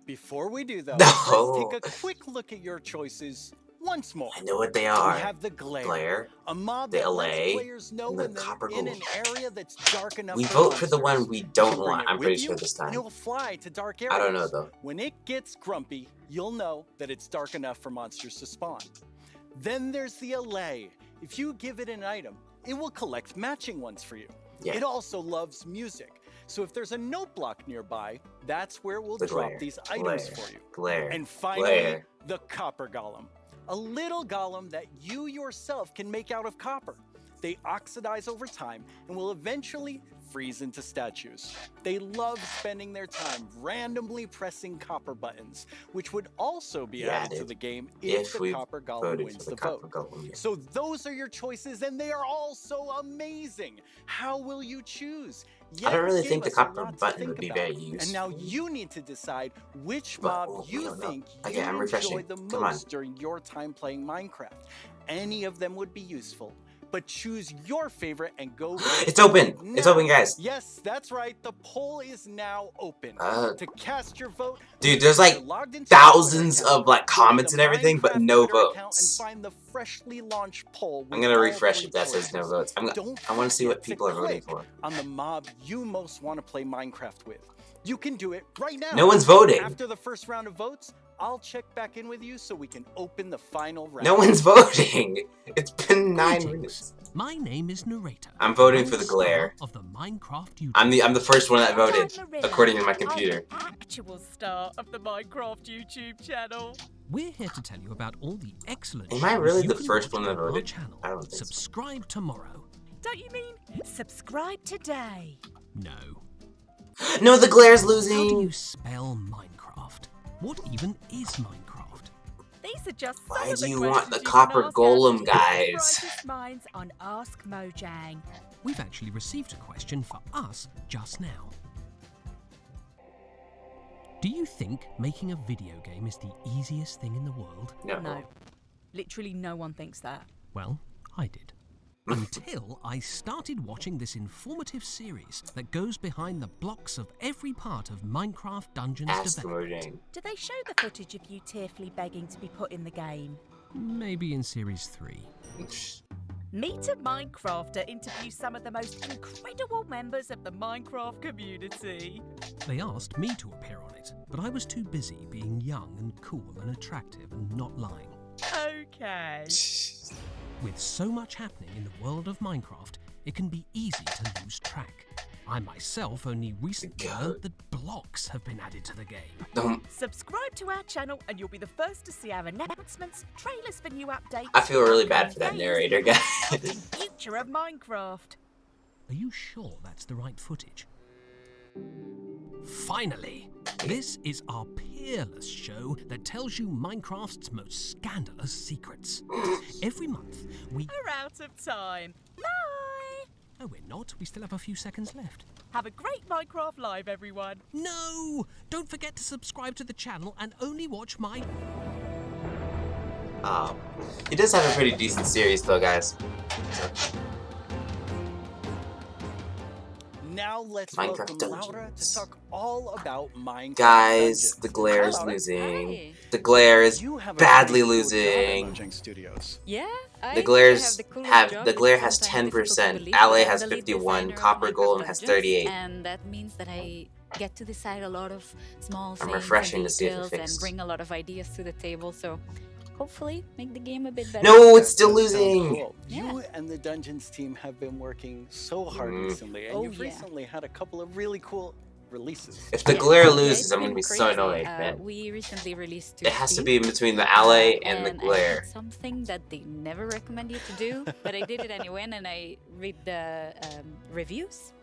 Before we do though, No. let's take a quick look at your choices once more. I know what they are. We have the glare, a mob the that Allay, lets players know and the when they're copper in gold. an area that's dark enough We for vote for the monsters. one we You don't can bring want. it I'm with pretty you, sure this time. And it will fly to dark areas. I don't know though. When it gets grumpy, you'll know that it's dark enough for monsters to spawn. Then there's the Allay. If you give it an item, it will collect matching ones for you. Yeah. It also loves music. So if there's a note block nearby, that's where we'll The drop glare, these glare, items for you. glare, And finally, glare. the copper golem. A little golem that you yourself can make out of copper. They oxidize over time and will eventually freeze into statues. They love spending their time randomly pressing copper buttons, which would also be added to the game if the copper golem wins the vote. So those are your choices, and they are all so amazing. How will you choose? I don't really Gave think the us a copper lot to button think would be about. very useful. And now you need to decide which But, mob we you don't know. think Okay, you I'm enjoy refreshing. the Come on. most during your time playing Minecraft. Any of them would be useful, but choose your favorite and go. It's open. Now. It's open, guys. Yes, that's right. The poll is now open. To cast your vote, Dude, there's you're like logged into thousands your Twitter of like account. Go to comments the and everything, but Minecraft no Twitter account votes. And find the freshly launched poll. I'm with gonna all refresh 3 if that says no choices. votes. I want to see what forget people are to voting click for. on the mob you most want to play Minecraft with. You can do it right now. No one's voting. After the first round of votes, I'll check back in with you so we can open the final round. No one's voting. It's been 9 minutes. My name is Narrator. I'm voting for the glare. Of the Minecraft YouTube. I'm the first one that voted, according to my computer. Actual star of the Minecraft YouTube channel. We're here to tell you about all the excellent. Am I really shows the you can first watch one that on our voted? channel. I don't think so. Subscribe tomorrow. Don't you mean subscribe today? No. No, the glare's How do losing. you spell Minecraft? What even is Minecraft? These are just some Why of do you questions want the you can copper ask golem, our guys? brightest minds on Ask Mojang. We've actually received a question for us just now. Do you think making a video game is the easiest thing in the world? No. Literally no one thinks that. Well, I did. Until I started watching this informative series that goes behind the blocks of every part of Minecraft Dungeons development. Do they show the footage of you tearfully begging to be put in the game? Maybe in Series 3. Meet a Minecrafter interviews some of the most incredible members of the Minecraft community. They asked me to appear on it, but I was too busy being young and cool and attractive and not lying. Okay. With so much happening in the world of Minecraft, it can be easy to lose track. I myself only recently learned that blocks have been added to the game. Subscribe to our channel and you'll be the first to see our announcements, trailers for new updates. I feel really bad for that narrator guy. The future of Minecraft. Are you sure that's the right footage? Finally! This is our peerless show that tells you Minecraft's most scandalous secrets. Every month, we... We're out of time. Bye! No, we're not. We still have a few seconds left. Have a great Minecraft Live, everyone. No! Don't forget to subscribe to the channel and only watch my... He does have a pretty decent series though, guys. So. Now let's Minecraft welcome Laura to talk all about Minecraft Guys, Dungeons. the glare is Hi, Laura. losing. The glare is You have a badly pretty cool job at losing. Mojang Studios. Yeah, The glares the glare has 10%, Allay has 51, Copper Golem has 38. And that means that I get to decide a lot of small I'm things refreshing and to see if it details and fixed. bring a lot of ideas to the table. So hopefully make the game a bit better. No, it's still That sounds losing. cool. You and the Dungeons team have been working so hard recently, and Oh, you've yeah. recently had a couple of really cool releases. If the glare loses, I'm gonna be so annoyed, man. We recently released two It has to Steam, be in between the Allay and the I glare. did something that they never recommend you to do, but I did it anyway, and I read the reviews,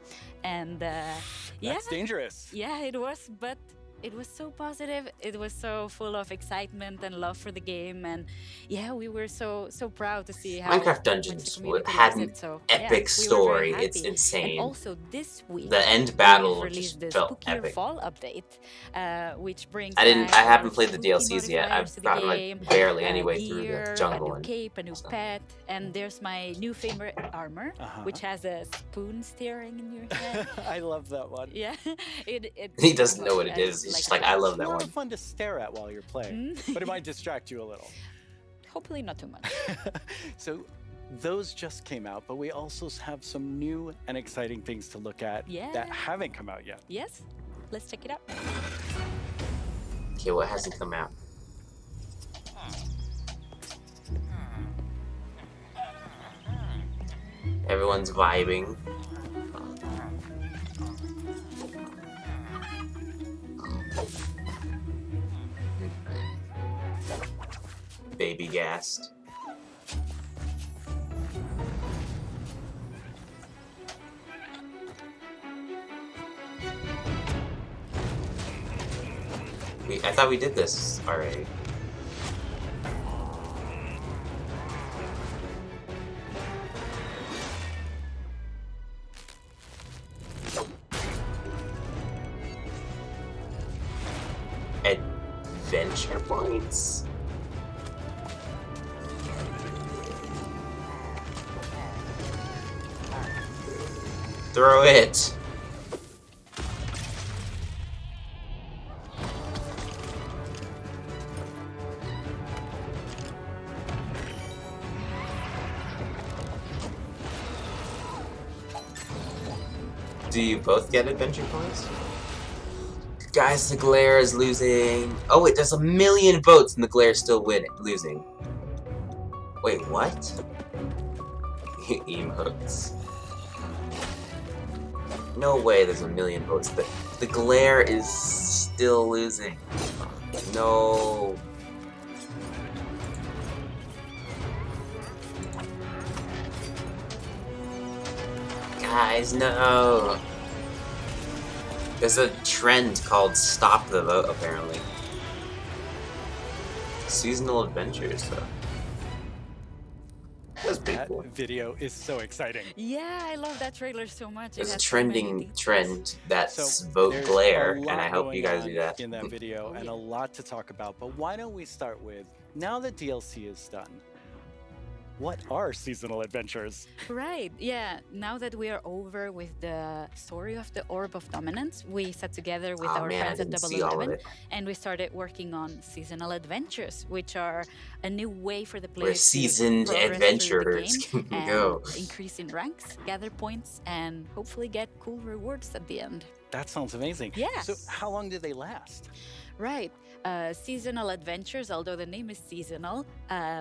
and yeah, That's dangerous. yeah, it was, but It was so positive. It was so full of excitement and love for the game, and yeah, we were so proud to see how Minecraft much Dungeons the community had loves an it. So epic yeah, we were very story. It's happy. insane. And also this week, The end we've battle released just the felt Spookier epic. Fall update, which brings I back haven't all played the spooky DLCs yet. modifiers I've to the gotten game, like barely any way through the gear, jungle a new one. cape, a new pet, and there's my new favorite armor, which has a spoon steering in your head. I love that one. Yeah, He doesn't know what it is. He's just like, I love It's that a lot one. of fun to stare at while you're playing, but it might distract you a little. Hopefully not too much. So those just came out, but we also have some new and exciting things to look at that haven't come out yet. Yes, let's check it out. Okay, what hasn't come out? Everyone's vibing. Baby gassed. I thought we did this already. Adventure points? Throw it! Do you both get adventure points? Guys, the glare is losing. Oh wait, there's 1,000,000 votes and the glare's still losing. Wait, what? Emotes. No way there's 1,000,000 votes. The glare is still losing. No. Guys, no. There's a trend called Stop the Vote, apparently. Seasonal adventures, though. That's pretty cool. Video is so exciting. Yeah, I love that trailer so much. There's a trending trend that's vote There's glare, a and lot I hope you going guys do on that. in that video, and a lot to talk about. But why don't we start with, now that DLC is done, what are seasonal adventures? Right, yeah. Now that we are over with the story of the Orb of Dominance, we sat together with our friends at Double 11 and we started working on seasonal adventures, which are a new way for the players Where seasoned to progress adventurers through the can game go. and increase in ranks, gather points, and hopefully get cool rewards at the end. That sounds amazing. Yes. So how long do they last? Right. Seasonal adventures, although the name is seasonal,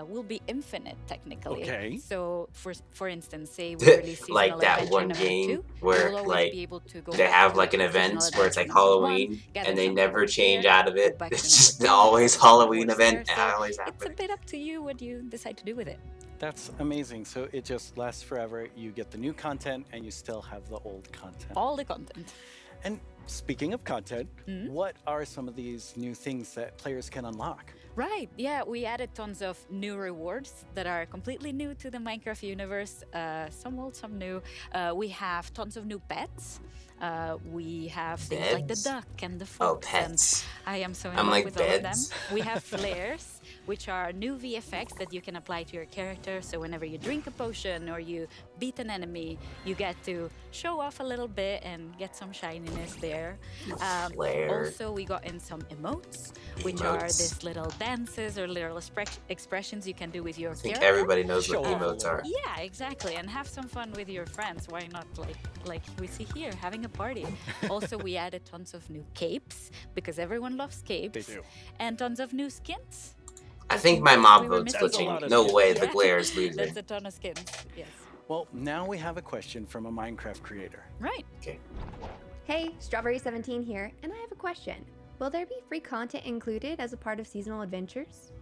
will be infinite technically. Okay. So, for instance, say we release seasonal Like that adventure one number game 2, where you'll always like be able to go they back have to like an seasonal event where it's like adventure number 1, Halloween gather and they some never rewards change here, out of it. go back to It's just number 2, always gather some Halloween rewards event. there. So Always it's a happening. bit up to you what you decide to do with it. That's amazing. So it just lasts forever. You get the new content and you still have the old content. All the content. And speaking of content, what are some of these new things that players can unlock? Right, yeah, we added tons of new rewards that are completely new to the Minecraft universe, some old, some new. We have tons of new pets. We have things like the Beds? duck and the Oh, fox. pets. And I am so in I'm love like, with all of them. beds? We have flares, which are new VFX that you can apply to your character. So whenever you drink a potion or you beat an enemy, you get to show off a little bit and get some shininess there. Flare. Also, we got in some emotes, which are Emotes. these little dances or little expressions you can do with your I think character. everybody knows what emotes are. Yeah, exactly, and have some fun with your friends. Why not, like we see here, having a party. Also, we added tons of new capes because everyone loves capes. They do. And tons of new skins. I think my mob We were vote's missing glitching. of No skins. way, the Yeah. glare is losing. That's a ton of skins. Yes. Well, now we have a question from a Minecraft creator. Right. Okay. Hey, Strawberry17 here, and I have a question. Will there be free content included as a part of seasonal adventures?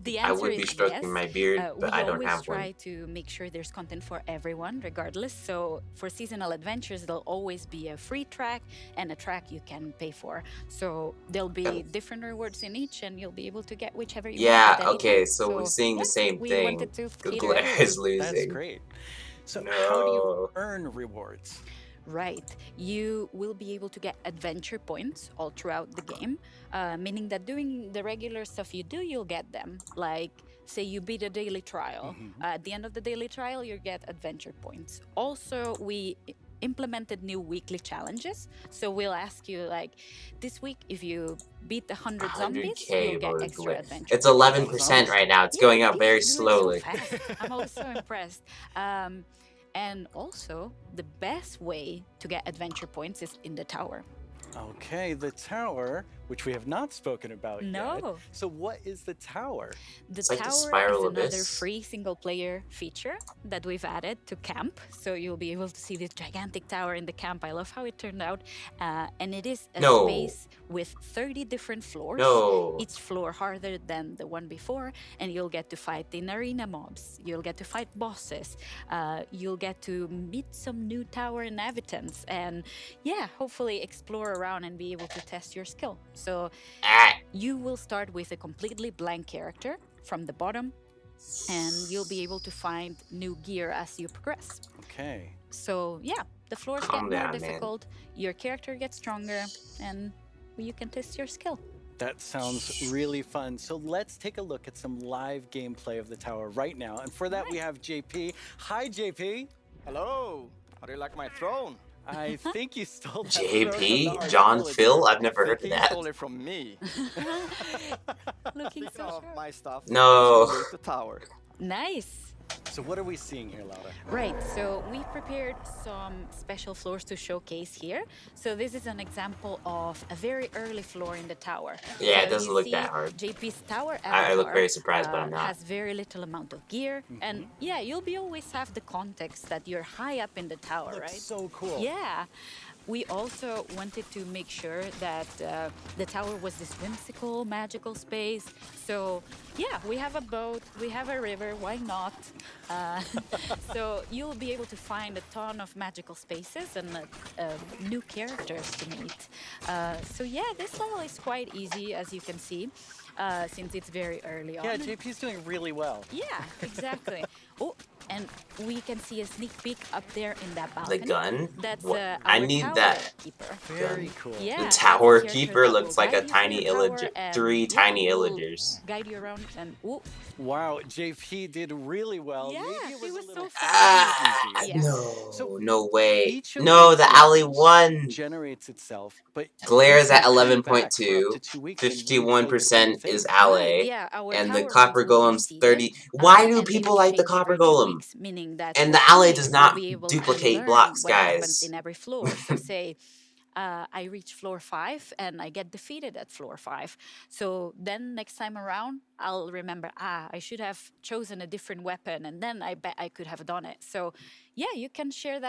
The I answer would be is stroking yes. my beard, but I don't We have always try one. to make sure there's content for everyone, regardless. So for seasonal adventures, there'll always be a free track and a track you can pay for. So there'll be different rewards in each, and you'll be able to get whichever you want Yeah, at any okay, time. so we're seeing the same we thing. wanted to Because cater Blair everyone. is losing. That's great. So how do you earn rewards? Right. You will be able to get adventure points all throughout the game, meaning that doing the regular stuff you do, you'll get them. Like, say you beat a daily trial. At the end of the daily trial, you get adventure points. Also, we implemented new weekly challenges. So we'll ask you, like, this week, if you beat the 100 zombies, you'll get extra adventure. It's 11% right now. It's going up very slowly. So fast. I'm always so impressed. And also, the best way to get adventure points is in the tower. Okay, the tower, which we have not spoken about yet. No. So what is the tower? The It's like the tower Spiral is another Abyss. free single-player feature that we've added to camp. So you'll be able to see this gigantic tower in the camp. I love how it turned out. And it is a space with 30 different floors. No. Each floor harder than the one before. And you'll get to fight in arena mobs. You'll get to fight bosses. You'll get to meet some new tower inhabitants. And yeah, hopefully explore around and be able to test your skill. So you will start with a completely blank character from the bottom, and you'll be able to find new gear as you progress. Okay. So yeah, the floors Calm get more down, man. difficult, your character gets stronger, and you can test your skill. That sounds really fun. So let's take a look at some live gameplay of the tower right now. And for that, we have JP. Hi, JP. Hello. How do you like my throne? I think you stole that JP? John Phil? I've never heard of He that. stole it from me. Looking Speaking of my stuff, No. let's raise the tower. Nice. So what are we seeing here, Laura? Right, so we prepared some special floors to showcase here. So this is an example of a very early floor in the tower. Yeah, it So doesn't you look see that hard. JP's tower I look avatar, very surprised, but I'm not. has very little amount of gear. And yeah, you'll be always have the context that you're high up in the tower, Looks right? so cool. Yeah. We also wanted to make sure that the tower was this whimsical, magical space. So yeah, we have a boat, we have a river, why not? So you'll be able to find a ton of magical spaces and new characters to meet. So yeah, this level is quite easy, as you can see, since it's very early on. Yeah, JP's doing really well. Yeah, exactly. Oh, and we can see a sneak peek up there in that balcony. The gun? That's What? our I need tower that. keeper. Very cool. Yeah, The that's tower character keeper that looks will like a guide you through tiny the tower illager. and, 3 yeah, tiny will illagers. guide you around and ooh. Wow, JP did really well. Yeah, Maybe it was, he was a little so easy. Yeah. No, no way. Each of No, these the Allay levels won. generates itself, but Glaire's you at can come back for up 11.2. to 2 weeks and replay the same 51% is thing. Allay. Yeah, our And the tower Copper runs will be Golem's seasoned, 30. Why do and they people will like the change Copper every 2 Golem? weeks, meaning that And for the 2 Allay weeks does you'll not be able to duplicate learn blocks, what happens guys. in every floor. So say I reach floor 5 and I get defeated at floor 5. So then next time around, I'll remember, I should have chosen a different weapon, and then I bet I could have done it. So yeah, you can share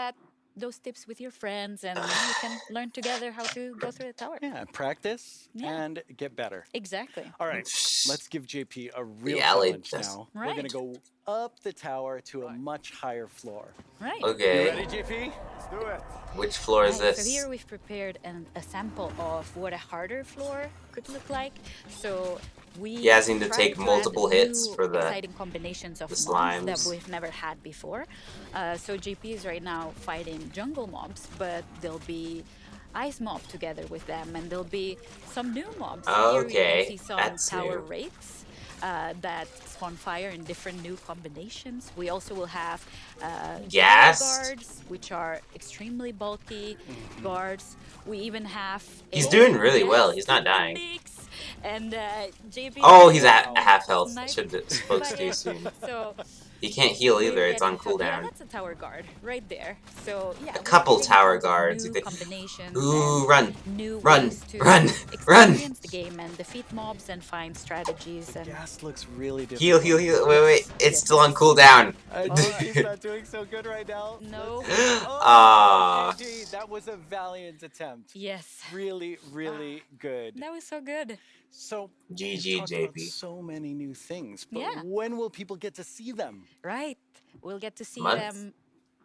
those tips with your friends, and you can learn together how to go through the tower. Yeah, practice Yeah. and get better. Exactly. All right, let's give JP a real The Allay challenge does- now. We're going to go up the tower to a much higher floor. Right. Okay. You ready, JP? Let's do it. Which floor is Right, this? So here we've prepared a sample of what a harder floor could look like. So we He has to tried take to add multiple hits new for the exciting combinations of the mobs that slimes. we've never had before. So JP is right now fighting jungle mobs, but there'll be ice mob together with them, and there'll be some new mobs. Here you Okay, can see some that's tower new. wraiths. That spawn fire in different new combinations. We also will have Gas. guards, which are extremely bulky guards. We even have He's doing really yes, well. He's not dying. mix. And JP. Oh, he's at half health. Snipe. Should have spoke But too yeah, soon. So He can't heal we're either. It's on getting to- Yeah, cooldown. that's a tower guard right there. So yeah, A we're couple getting tower tons of guards. new You think- combinations Ooh, and run, new run, ways to run, run, experience the game and defeat mobs and find strategies. And Gas looks really different. Heal, heal, heal. Wait. It's still on cooldown. He's not doing so good right now. No. Ah. GG, that was a valiant attempt. Yes. Really, really good. That was so good. So, GG, we've talked about JP. so many new things, but Yeah. when will people get to see them? Right. We'll get to see Month? them.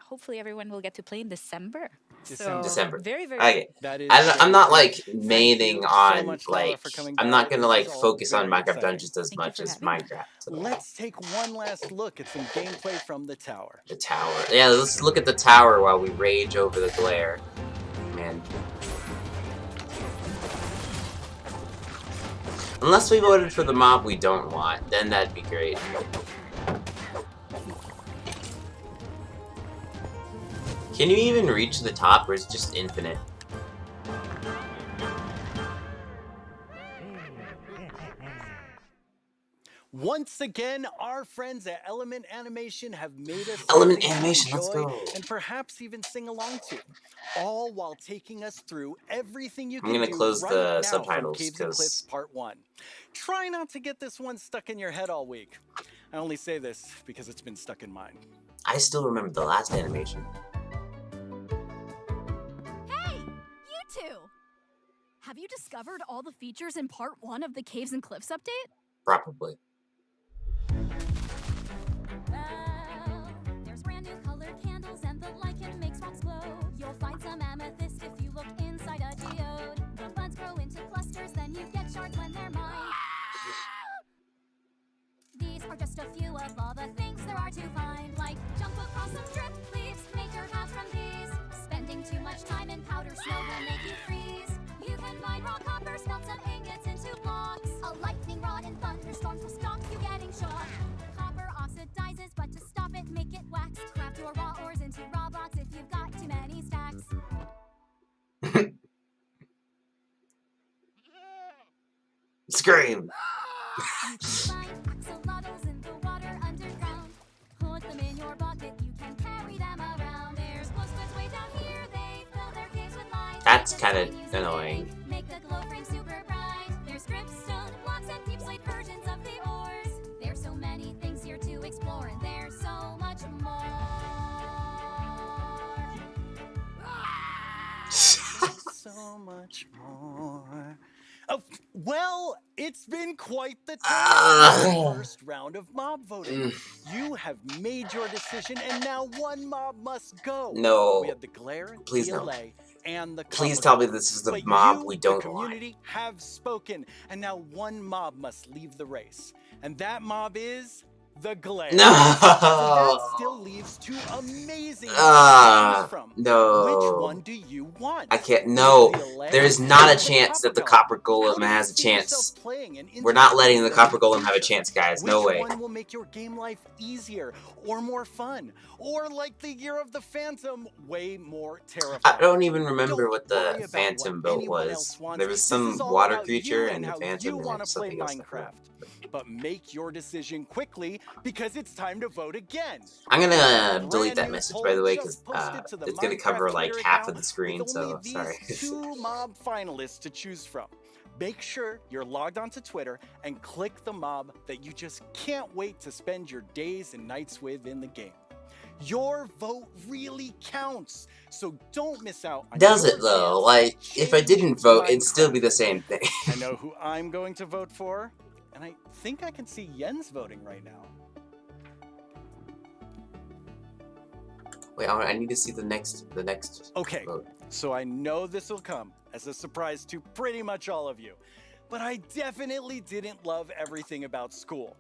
Hopefully everyone will get to play in December. December. Very, very Okay. That is I'm not great. like Thank maining you so on much, Lala, like for coming I'm by. not gonna This like was all focus on very Minecraft exciting. Dungeons as much as Minecraft. So. Let's take one last look at some gameplay from the tower. The tower. Yeah, let's look at the tower while we rage over the glare. Man. Unless we voted for the mob we don't want, then that'd be great. Can you even reach the top, or is it just infinite? Once again, our friends at Element Animation have made us Element something to Animation, let's enjoy go. and perhaps even sing along to, all while taking us through everything you I'm can gonna do close right the now subtitles, from Caves and 'cause- Cliffs Part 1. Try not to get this one stuck in your head all week. I only say this because it's been stuck in mine. I still remember the last animation. Hey, you two! Have you discovered all the features in Part 1 of the Caves and Cliffs update? Probably. There's brand new colored candles and the lichen makes rocks glow. You'll find some amethyst if you look inside a geode. The buds grow into clusters, then you get shards when they're mined. These are just a few of all the things there are to find, like jump across some drift leaves, make your house from these. Spending too much time in powder snow will make you freeze. You can mine raw copper, smelt some ingots into blocks. A lightning rod and thunderstorms will stop you getting shot. Copper oxidizes, but to stop it, make it wax. Craft your raw ores into raw blocks if you've got too many stacks. Scream! You can find axolotls in the water underground. Put them in your bucket, you can carry them around. There's glowsquids way down here, they fill their caves with light. That's kind of annoying. Make the glow frame super bright. There's dripstone blocks and deep slate versions of the ores. There's so many things here to explore, and there's so much more. So much more. Oh, well, it's been quite the time. First round of mob voting. You have made your decision, and now one mob must go. No. We have the glare, Please the no. Allay, and the Please copper tell me golem. this is the But mob you, we don't the want. community, have spoken, and now one mob must leave the race, and that mob is the glare. No. So that still leaves two amazing mobs to choose from. No. Which one do you want? I can't. No. The Allay There is not or a the chance that the copper Copper How Golem do you has a see yourself chance. playing and We're not letting the interacting Copper with Golem have a chance, guys. Which No way. one will make your game life easier or more fun? Or like the Year of the Phantom, way more terrifying? I don't even remember what worry the about Phantom what boat anyone was. else wants. There was This some is all water about creature you and the how Phantom you and want to play something else. Minecraft. But make your decision quickly because it's time to vote again. I'm gonna Brand delete that new message, poll by the way, just because posted to the it's gonna cover Minecraft like Twitter half of account the screen, with only so these sorry. 2 mob finalists to choose from. Make sure you're logged onto Twitter and click the mob that you just can't wait to spend your days and nights with in the game. Your vote really counts, so don't miss out on Does your it though? chance Like, to if I change didn't vote, it'd Minecraft. still be the same thing. I know who I'm going to vote for, and I think I can see Jens voting right now. Wait, I need to see the next Okay, vote. so I know this will come as a surprise to pretty much all of you, but I definitely didn't love everything about school.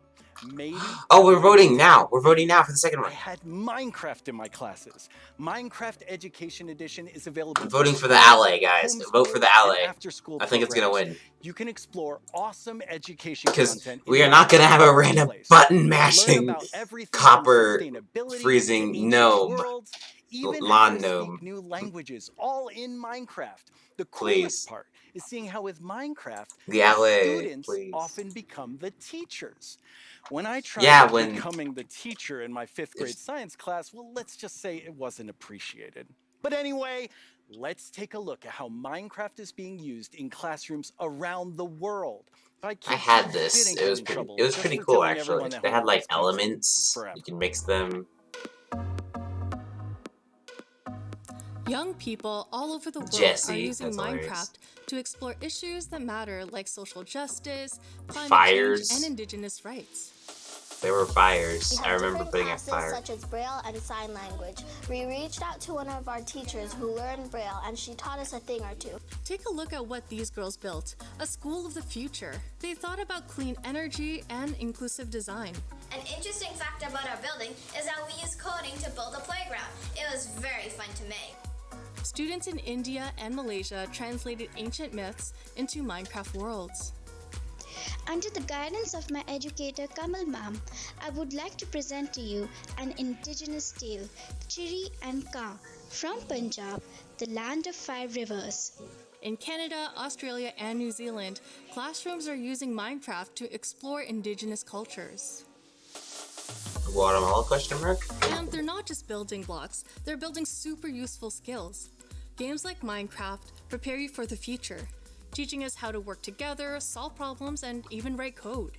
Maybe. Oh, we're voting now. We're voting now for the second I one. had Minecraft in my classes. Minecraft Education Edition is available. I'm voting for the Allay, guys. Vote for the Allay. After-school I think it's gonna programs. win. You can explore awesome education Because content. we in are not gonna have a one random place. button Learn mashing about everything from copper sustainability to freezing ancient gnome. worlds, even how Lawn to gnome. speak new languages, all in Minecraft. The Please. coolest part is seeing how with Minecraft, The Allay, students please. often become the teachers. When I tried Yeah, when- becoming the teacher in my 5th grade science class, well, let's just say it wasn't appreciated. But anyway, Let's take a look at how Minecraft is being used in classrooms around the world. By I kids had who this. didn't It get was in pretty. trouble It was just pretty for cool telling actually. everyone that They had homework like was canceled elements. forever. You can mix them. Young people all over the world are Jesse, using that's hilarious. Minecraft to explore issues that matter like social justice, climate Fires. change, and indigenous rights. There were fires. We I have remember different putting out classes fire. such as Braille and Sign Language. We reached out to one of our teachers who learned Braille, and she taught us a thing or two. Take a look at what these girls built, a school of the future. They thought about clean energy and inclusive design. An interesting fact about our building is that we used coding to build a playground. It was very fun to make. Students in India and Malaysia translated ancient myths into Minecraft worlds. Under the guidance of my educator Kamal Ma'am, I would like to present to you an indigenous tale, Chiri and Ka, from Punjab, the land of 5 rivers. In Canada, Australia, and New Zealand, classrooms are using Minecraft to explore indigenous cultures. Guatemala question mark? And they're not just building blocks, they're building super useful skills. Games like Minecraft prepare you for the future, teaching us how to work together, solve problems, and even write code.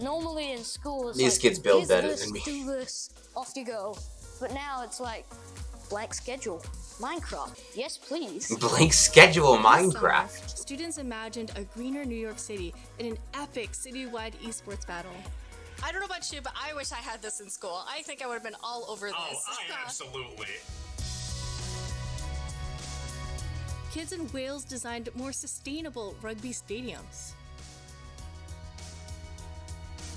Normally in school, it's These like, kids build here's better this, than me. do this, off you go. But now it's like, blank schedule, Minecraft, yes please. Blank schedule This summer, Minecraft. students imagined a greener New York City in an epic citywide esports battle. I don't know about you, but I wish I had this in school. I think I would have been all over this. Oh, absolutely. Kids in Wales designed more sustainable rugby stadiums.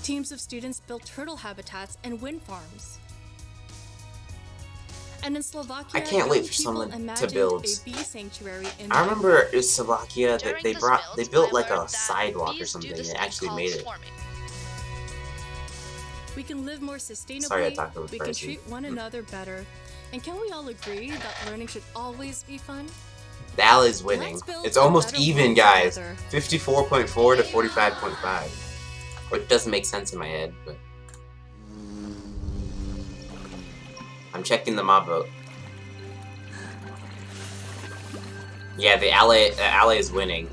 Teams of students built turtle habitats and wind farms. And in Slovakia, I can't wait young for people someone to imagined build. a bee sanctuary in I remember in Slovakia that During they this built build, like I a learned that sidewalk or bees do something this and thing actually called made it. swarming. We can live more sustainably, Sorry, I talked over we can Percy. treat one another better. And can we all agree that learning should always be fun? The Allay's winning. Let's build It's a almost better even, world guys. together. 54.4 to 45.5. Which doesn't make sense in my head, but... I'm checking the mob vote. Yeah, the Allay is winning.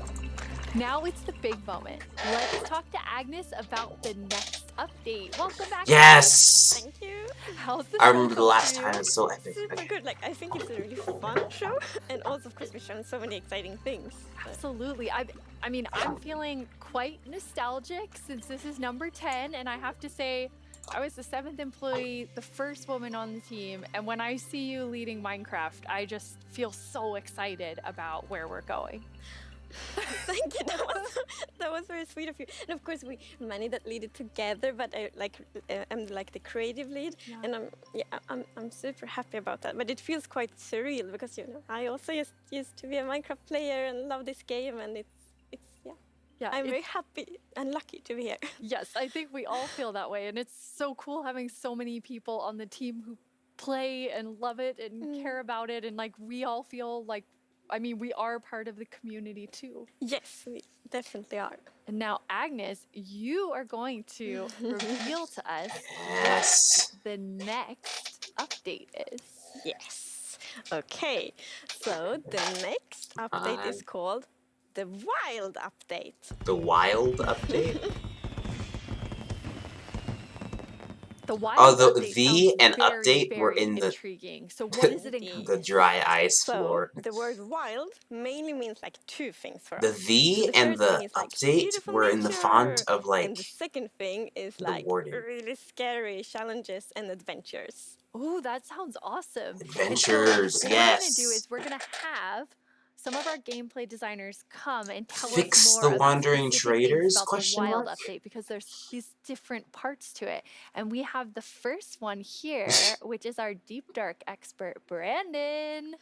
Now it's the big moment. Let's talk to Agnes about the next update. Welcome back. Yes! Thank you. How's the I show remember the going last for time, you? it's so epic. Super good. Like, I think it's a really fun show, and also, of course, we've shown so many exciting things. Absolutely. I mean, I'm feeling quite nostalgic since this is number 10, and I have to say, I was the 7th employee, the first woman on the team, and when I see you leading Minecraft, I just feel so excited about where we're going. Thank you. That was very sweet of you. And of course, we many that lead it together. But I'm like the creative lead, and I'm super happy about that. But it feels quite surreal because I also used to be a Minecraft player and love this game, and it's I'm very happy and lucky to be here. Yes, I think we all feel that way, and it's so cool having so many people on the team who play and love it and care about it, and like we all feel like, I mean, we are part of the community too. Yes, we definitely are. And now, Agnes, you are going to reveal to us Yes. what the next update is. Yes. Okay. So the next update is called the Wild Update. The Wild Update? The Wild Oh, the update and sounds update very, were very in the intriguing. So what is it in the dry ice floor. The word wild mainly means like two things for The us. V So and first the thing is, like, update beautiful were in the nature, font of and like the second thing is the like warden. really scary challenges and adventures. Oh, that sounds awesome. Adventures, What yes. we're gonna do is we're gonna have some of our gameplay designers come and tell Fix us more the of wandering specific things traders, about question the wild mark? update, because there's these different parts to it. And we have the first one here, which is our deep dark expert, Brandon.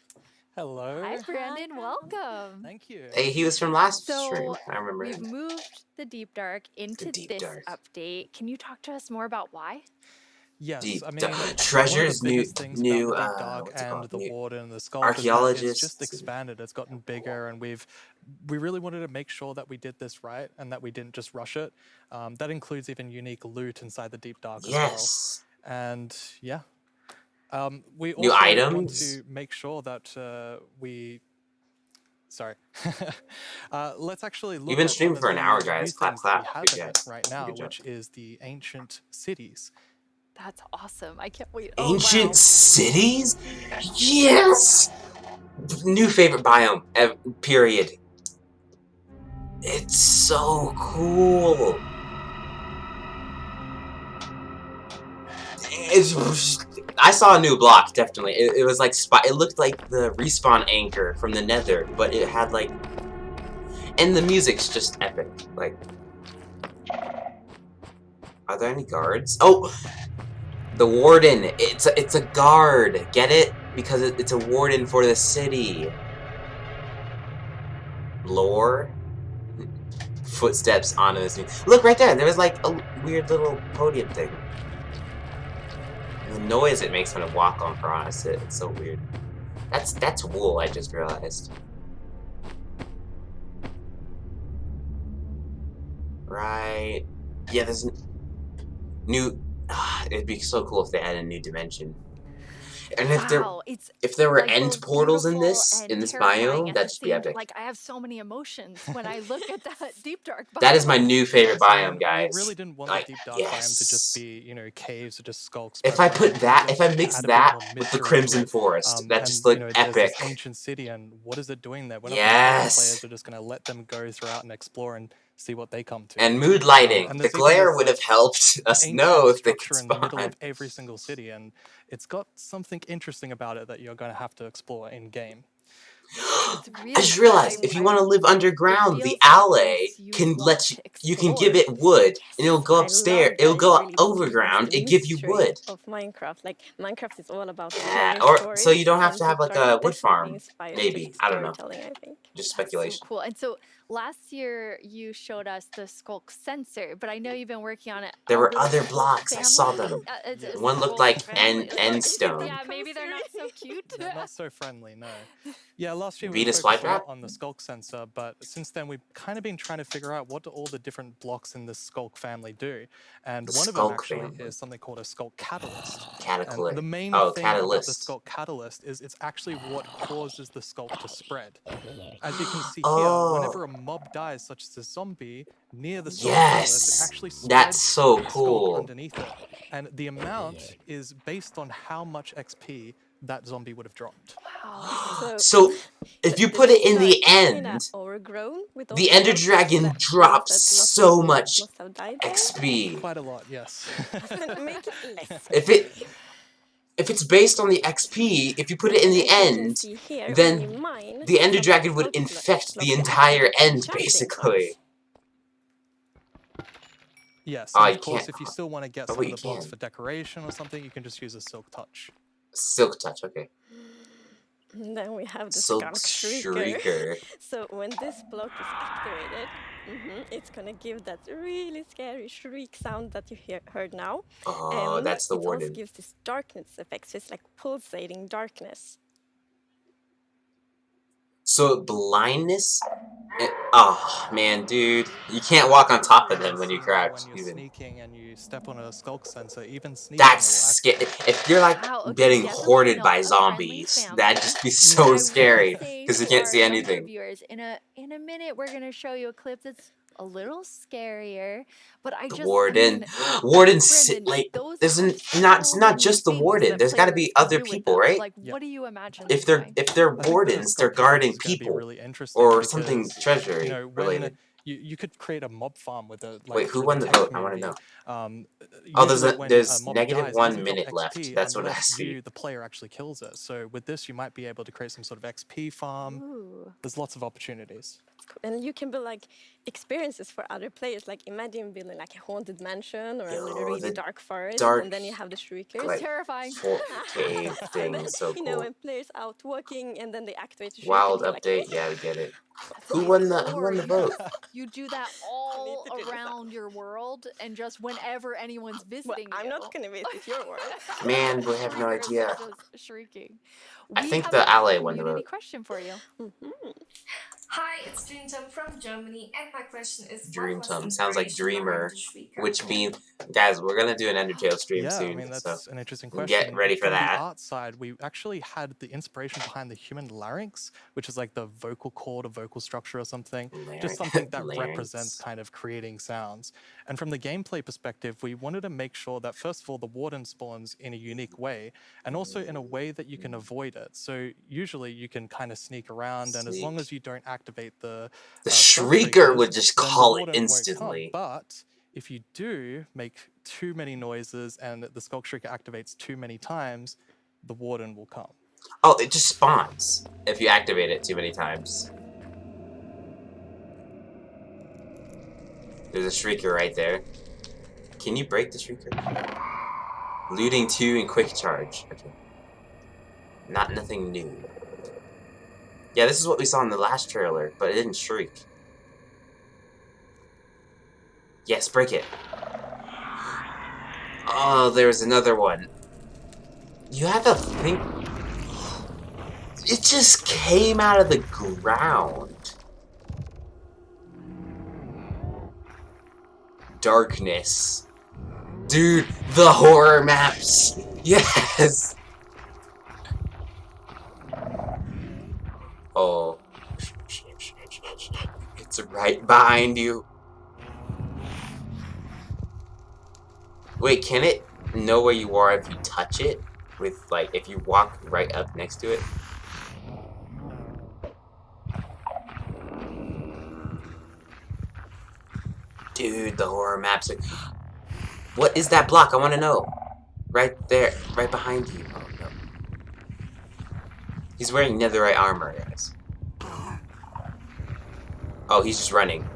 Hello. Hi, Brandon. Welcome. Thank you. Hey, he was from last So stream. I remember we've him. moved the deep dark into deep this dark. update. Can you talk to us more about why? Yes, Deep I mean, dark. one of the Treasures, biggest things about new the Deep Dark what's it and called? the New Warden and the Sculpt is that it's archaeologists just expanded. It's gotten bigger, and we really wanted to make sure that we did this right and that we didn't just rush it. That includes even unique loot inside the Deep Dark Yes. as well. And yeah, We New also items? want to make sure that Sorry. Let's actually look You've been at some streaming of for an the hour, new guys. Clap, things that we clap. have Good in job. it right now, Good job. which is the ancient cities. That's awesome. I can't wait. Ancient cities? Yes! New favorite biome, period. It's so cool. I saw a new block, definitely. It was like it looked like the respawn anchor from the Nether, but it had like, and the music's just epic. Like, are there any guards? Oh, the warden. It's a guard. Get it? Because it's a warden for the city. Lore. Footsteps onto this new. Look right there. There was like a weird little podium thing. The noise it makes when I walk on across it, it's so weird. That's wool, I just realized. Right. Yeah, there's new. It'd be so cool if they had a new dimension. And if there were like end both portals in beautiful and this terrifying biome, at that'd the just be same- epic. Like I have so many emotions when I look at that deep dark biome. That is my new favorite So biome, guys. We really didn't want like, the deep dark biome to just be, you know, caves or just skulks. If but I we put really that, wanted if I to mix add a bit that more with the mystery to Crimson it. Forest, that And, just looked you know, epic. There's this ancient city, and what is it doing there? We're not gonna Yes. players are just going to let them go throughout and explore and see what they come to. And mood lighting. And The there's even glare this, would have helped us ancient know if they could structure in the middle spawn. of every single city, and it's got something interesting about it that you're going to have to explore in game. I just realized if you want to live underground, the Allay can let you can give it wood, and it'll go upstairs. It'll go overground and give you wood. Of Minecraft, like Minecraft is all about Yeah, sharing or stories, so you don't have and to have Deep like Dark a wood definitely farm. inspires Maybe, just I don't know. storytelling, I think. Just So speculation. cool. And so last year you showed us the Skulk sensor, but I know you've been working on it. There were with the other Skulk blocks. I saw family. them. It's a One looked Skulk like family. end stone. Yeah, maybe they're not so cute. They're not so friendly, no. Yeah, last year we Venus focused a flytrap? lot on the Skulk sensor, but since then we've kind of been trying to figure out what do all the different blocks in the Skulk family do. And The one of them Skulk actually family. is something called a Skulk catalyst. Cataclysm. And the main Oh, thing about the catalyst. Skulk catalyst is it's actually what causes the Skulk to spread. As you can see Oh. here, whenever a mob dies, such as a zombie, near the Skulk Yes! catalyst, it actually spreads That's so the Skulk cool. underneath it. And the amount is based on how much XP that zombie would have dropped. So, if you put it in the Dark is kinda end, overgrown with all the Ender monsters Dragon that drops means that lots of so people much must have died there. XP. Quite a lot, yes. Make it less. If it's based on the XP, if you put it in the As you can end, see here, when you then mine, the Ender some Dragon would Skulk infect blocks the are entire actually end, enchanting basically. points. Yes, Oh, and you of course, can't- if you still want to get oh, some wait, of the you blocks can. for decoration or something, you can just use a Silk Touch. Silk Touch, okay. And then we have the Silk Skunk Shrieker. Shrieker. So when this block is activated, it's gonna give that really scary shriek sound that you heard now. Oh, And that's the it also warden. gives this darkness effect, so it's like pulsating darkness. So, blindness? Oh, man, dude. You can't walk on top of them when you crouch, When you're even. sneaking and you step on a Skulk sensor, even sneaking That's will scary. If you're like getting hoarded by zombies, that'd just be so scary because you can't see anything. Viewers, in a minute, we're gonna show you a clip that's a little scarier, but I The just warden, I mean, warden, Brendan, like those there's are it's so not many just the things warden. that There's got to players be can other do with people, them. right? Like, what do you imagine? If them they're doing? I think the wardens, they're Skulk guarding catalyst is gonna be people really interesting or something because, treasury you know, when related. you could create a mob farm with it. Like, Wait, who through won the tech vote? I want to community. know. Oh, Usually when a there's mob negative dies, it 1 doesn't drop minute left. XP That's what I unless see. you, the player, actually kills it. So with this, you might be able to create some sort of XP farm. Ooh. There's lots of opportunities. And you can build like experiences for other players. Like imagine building like a haunted mansion or a really the dark forest, dark, and then you have the shriekers. like, terrifying. Cave thing And then, is so you know, cool. when players out walking and then they activate the Wild shriekers, you're like, update, yeah, we get it. Who won the vote? You do that all around your world, and just whenever anyone's visiting I'm you. not gonna visit your world. Man, we have no Shriekers idea. are just shrieking. I We think have the a Allay won the community vote. question for you. Hi, it's Dreamtum from Germany, and my question is, Dreamtum sounds like dreamer, which means, guys, we're gonna do an Undertale stream Yeah, I soon, mean, so that's an interesting get question. ready for From the that. art side, we actually had the inspiration behind the human larynx, which is like the vocal cord or vocal structure or something, just something that represents kind of creating sounds. And from the gameplay perspective, we wanted to make sure that, first of all, the warden spawns in a unique way, and also in a way that you can avoid it. So usually you can kind of sneak around, and as long as you don't activate the Shrieker would shriekers, just then the call it warden won't come. instantly. But if you do make too many noises and the Skulk Shrieker activates too many times, the warden will come. Oh, it just spawns if you activate it too many times. There's a Shrieker right there. Can you break the Shrieker? Looting 2 and quick charge. Okay. Nothing new. Yeah, this is what we saw in the last trailer, but it didn't shriek. Yes, break it. Oh, there's another one. You have to think... It just came out of the ground. Darkness. Dude, the horror maps. Yes. Oh. It's right behind you. Wait, can it know where you are if you touch it? With, like, if you walk right up next to it? Dude, the horror maps are... What is that block? I want to know. Right there. Right behind you. Oh, no. He's wearing netherite armor, guys. Oh, he's just running.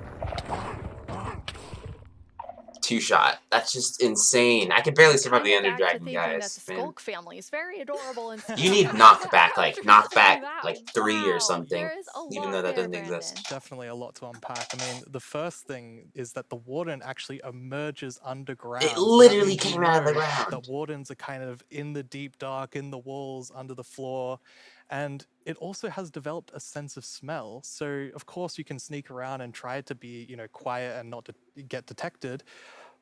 2-shot. That's just insane. I could barely survive the Ender Dragon, guys. The Skulk family is very adorable and You need knockback, like knockback, like 3 or something. Even though that doesn't exist. Definitely a lot to unpack. I mean, the first thing is that the warden actually emerges underground. It literally came out of the ground. The wardens are kind of in the deep dark, in the walls, under the floor. And it also has developed a sense of smell. So, of course, you can sneak around and try to be, quiet and not to get detected.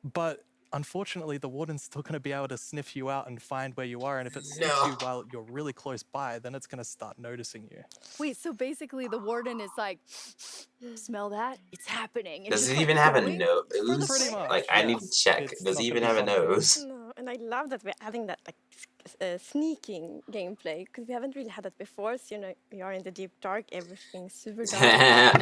But unfortunately, the warden's still going to be able to sniff you out and find where you are. And if it sniffs you while you're really close by, then it's going to start noticing you. Wait, so basically the warden is like, smell that? It's happening. And Does just it even like have a going nose? Pretty much, Like, I need to check. Does he even have a nose? No, and I love that we're adding that sneaking gameplay, because we haven't really had that before. So, we are in the deep dark, everything's super dark.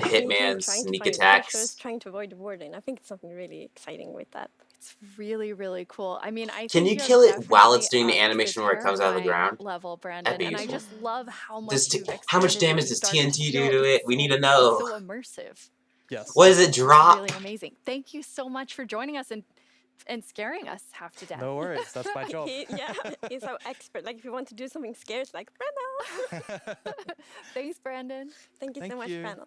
Hitman, sneak attacks. Trying to avoid the warden. I think it's something really exciting with that. It's really, really cool. I mean, I Can think you have kill it while it's doing definitely the upped animation where it comes out of the terrifying ground? level, Brandon, That'd be and I useful. just love how much you've How much expanded damage what does started TNT feel. do to it? It's We need to so know. So immersive. Yes. What does it drop? Really amazing. Thank you so much for joining us and scaring us half to death. No worries, that's my job. He's so expert. Like, if you want to do something scary, it's like, Brandon. Thanks, Brandon. Thank you so much, Brandon.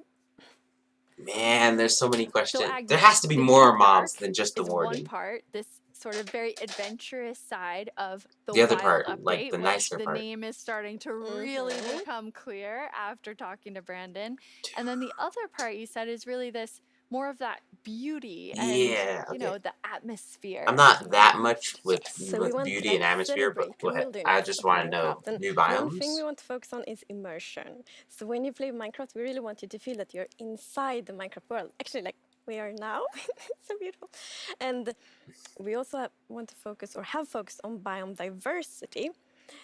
Man, there's so many questions. Agnes, There has to be the more deep mobs dark than just the is warden. one part, this sort of very adventurous side of The other wild part, update, like the which nicer the part. name is starting to really become clear after talking to Brandon. And then the other part you said is really this more of that beauty and the atmosphere. I'm not that much with So we want beauty to, and atmosphere, but celebrate the wilderness I just of want to know Minecraft. And new one thing biomes. we want to focus on is immersion. So when you play Minecraft, we really want you to feel that you're inside the Minecraft world. Actually, like we are now. So beautiful. And we also want to focus, or have focused, on biome diversity.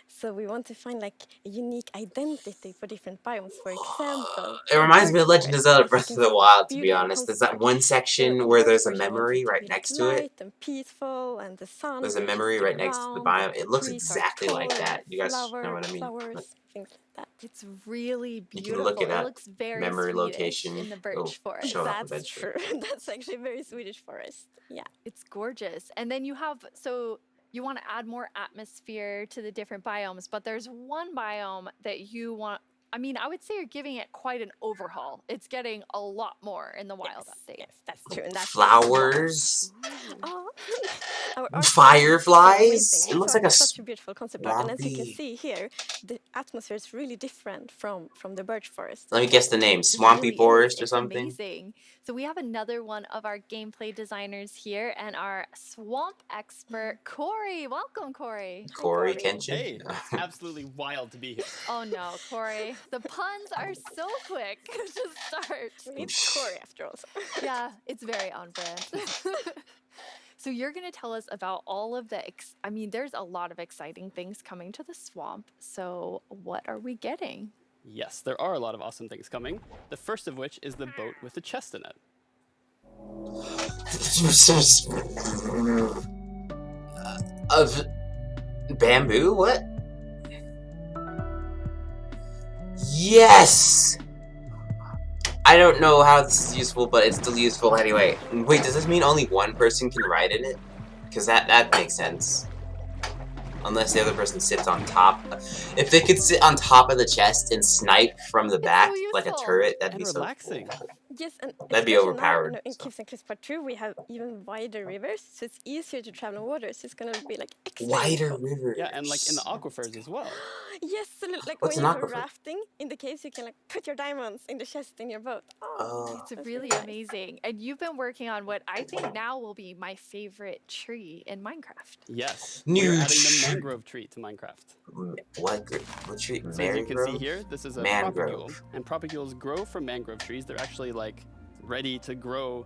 So we want to find like a unique identity for different biomes. For example, It reminds me of Legend of Zelda Breath of the Wild, to be beautiful honest. There's that concept. one So section in where one there's a portion, I want memory it to right be next like to it. light and peaceful, and the sun. There's a hits memory the right next to the ground, biome. It looks trees are exactly like tall, that. You guys know what I mean? Flowers, things like that. It's really You beautiful. can look it up. looks very Memory Swedish location. in the It'll birch forest. show up That's eventually. true. That's actually very Swedish forest. Yeah. It's gorgeous. And then you have, so you want to add more atmosphere to the different biomes, but there's one biome that you want, I mean, I would say you're giving it quite an overhaul. It's getting a lot more in the wild update. Yes, that's true. And that's Flowers. Oh, our art Fireflies. is It looks like a such a beautiful concept art. And as you can swampy- see here, atmosphere is really different from the birch forest. Let me guess the name. It Swampy really Forest is. or It's something? amazing. So we have another one of our gameplay designers here and our swamp expert, Corey. Welcome, Corey. Corey Kenshin? Hey, it's absolutely wild to be here. Oh no, Corey. The puns are so quick to start. It's Corey after all. Yeah, it's very on brand. So you're going to tell us about all of the, I mean, there's a lot of exciting things coming to the swamp. So what are we getting? Yes, there are a lot of awesome things coming. The first of which is the boat with the chest in it. Of bamboo? What? Yes! I don't know how this is useful, but it's still useful anyway. Wait, does this mean only one person can ride in it? Because that makes sense. Unless the other person sits on top. If they could sit on top of the chest and snipe from the back like a turret, that'd be so relaxing. cool. Yes, and That'd be especially overpowered. Now, in Kids and Cliffs Part 2, we have even wider rivers, so it's easier to travel on water. So it's gonna be like extra Wider useful. rivers. Yeah, and like in the aquifers as well. Yes, so like What's when an you go aquifer? rafting in the caves, you can like put your diamonds in the chest in your boat. It's really amazing. And you've been working on what I think now will be my favorite tree in Minecraft. Yes, New we're adding the tree. mangrove tree to Minecraft. What tree? So as you can see Mangrove? here, this is a Mangrove. propagule, and propagules grow from mangrove trees. They're actually like ready to grow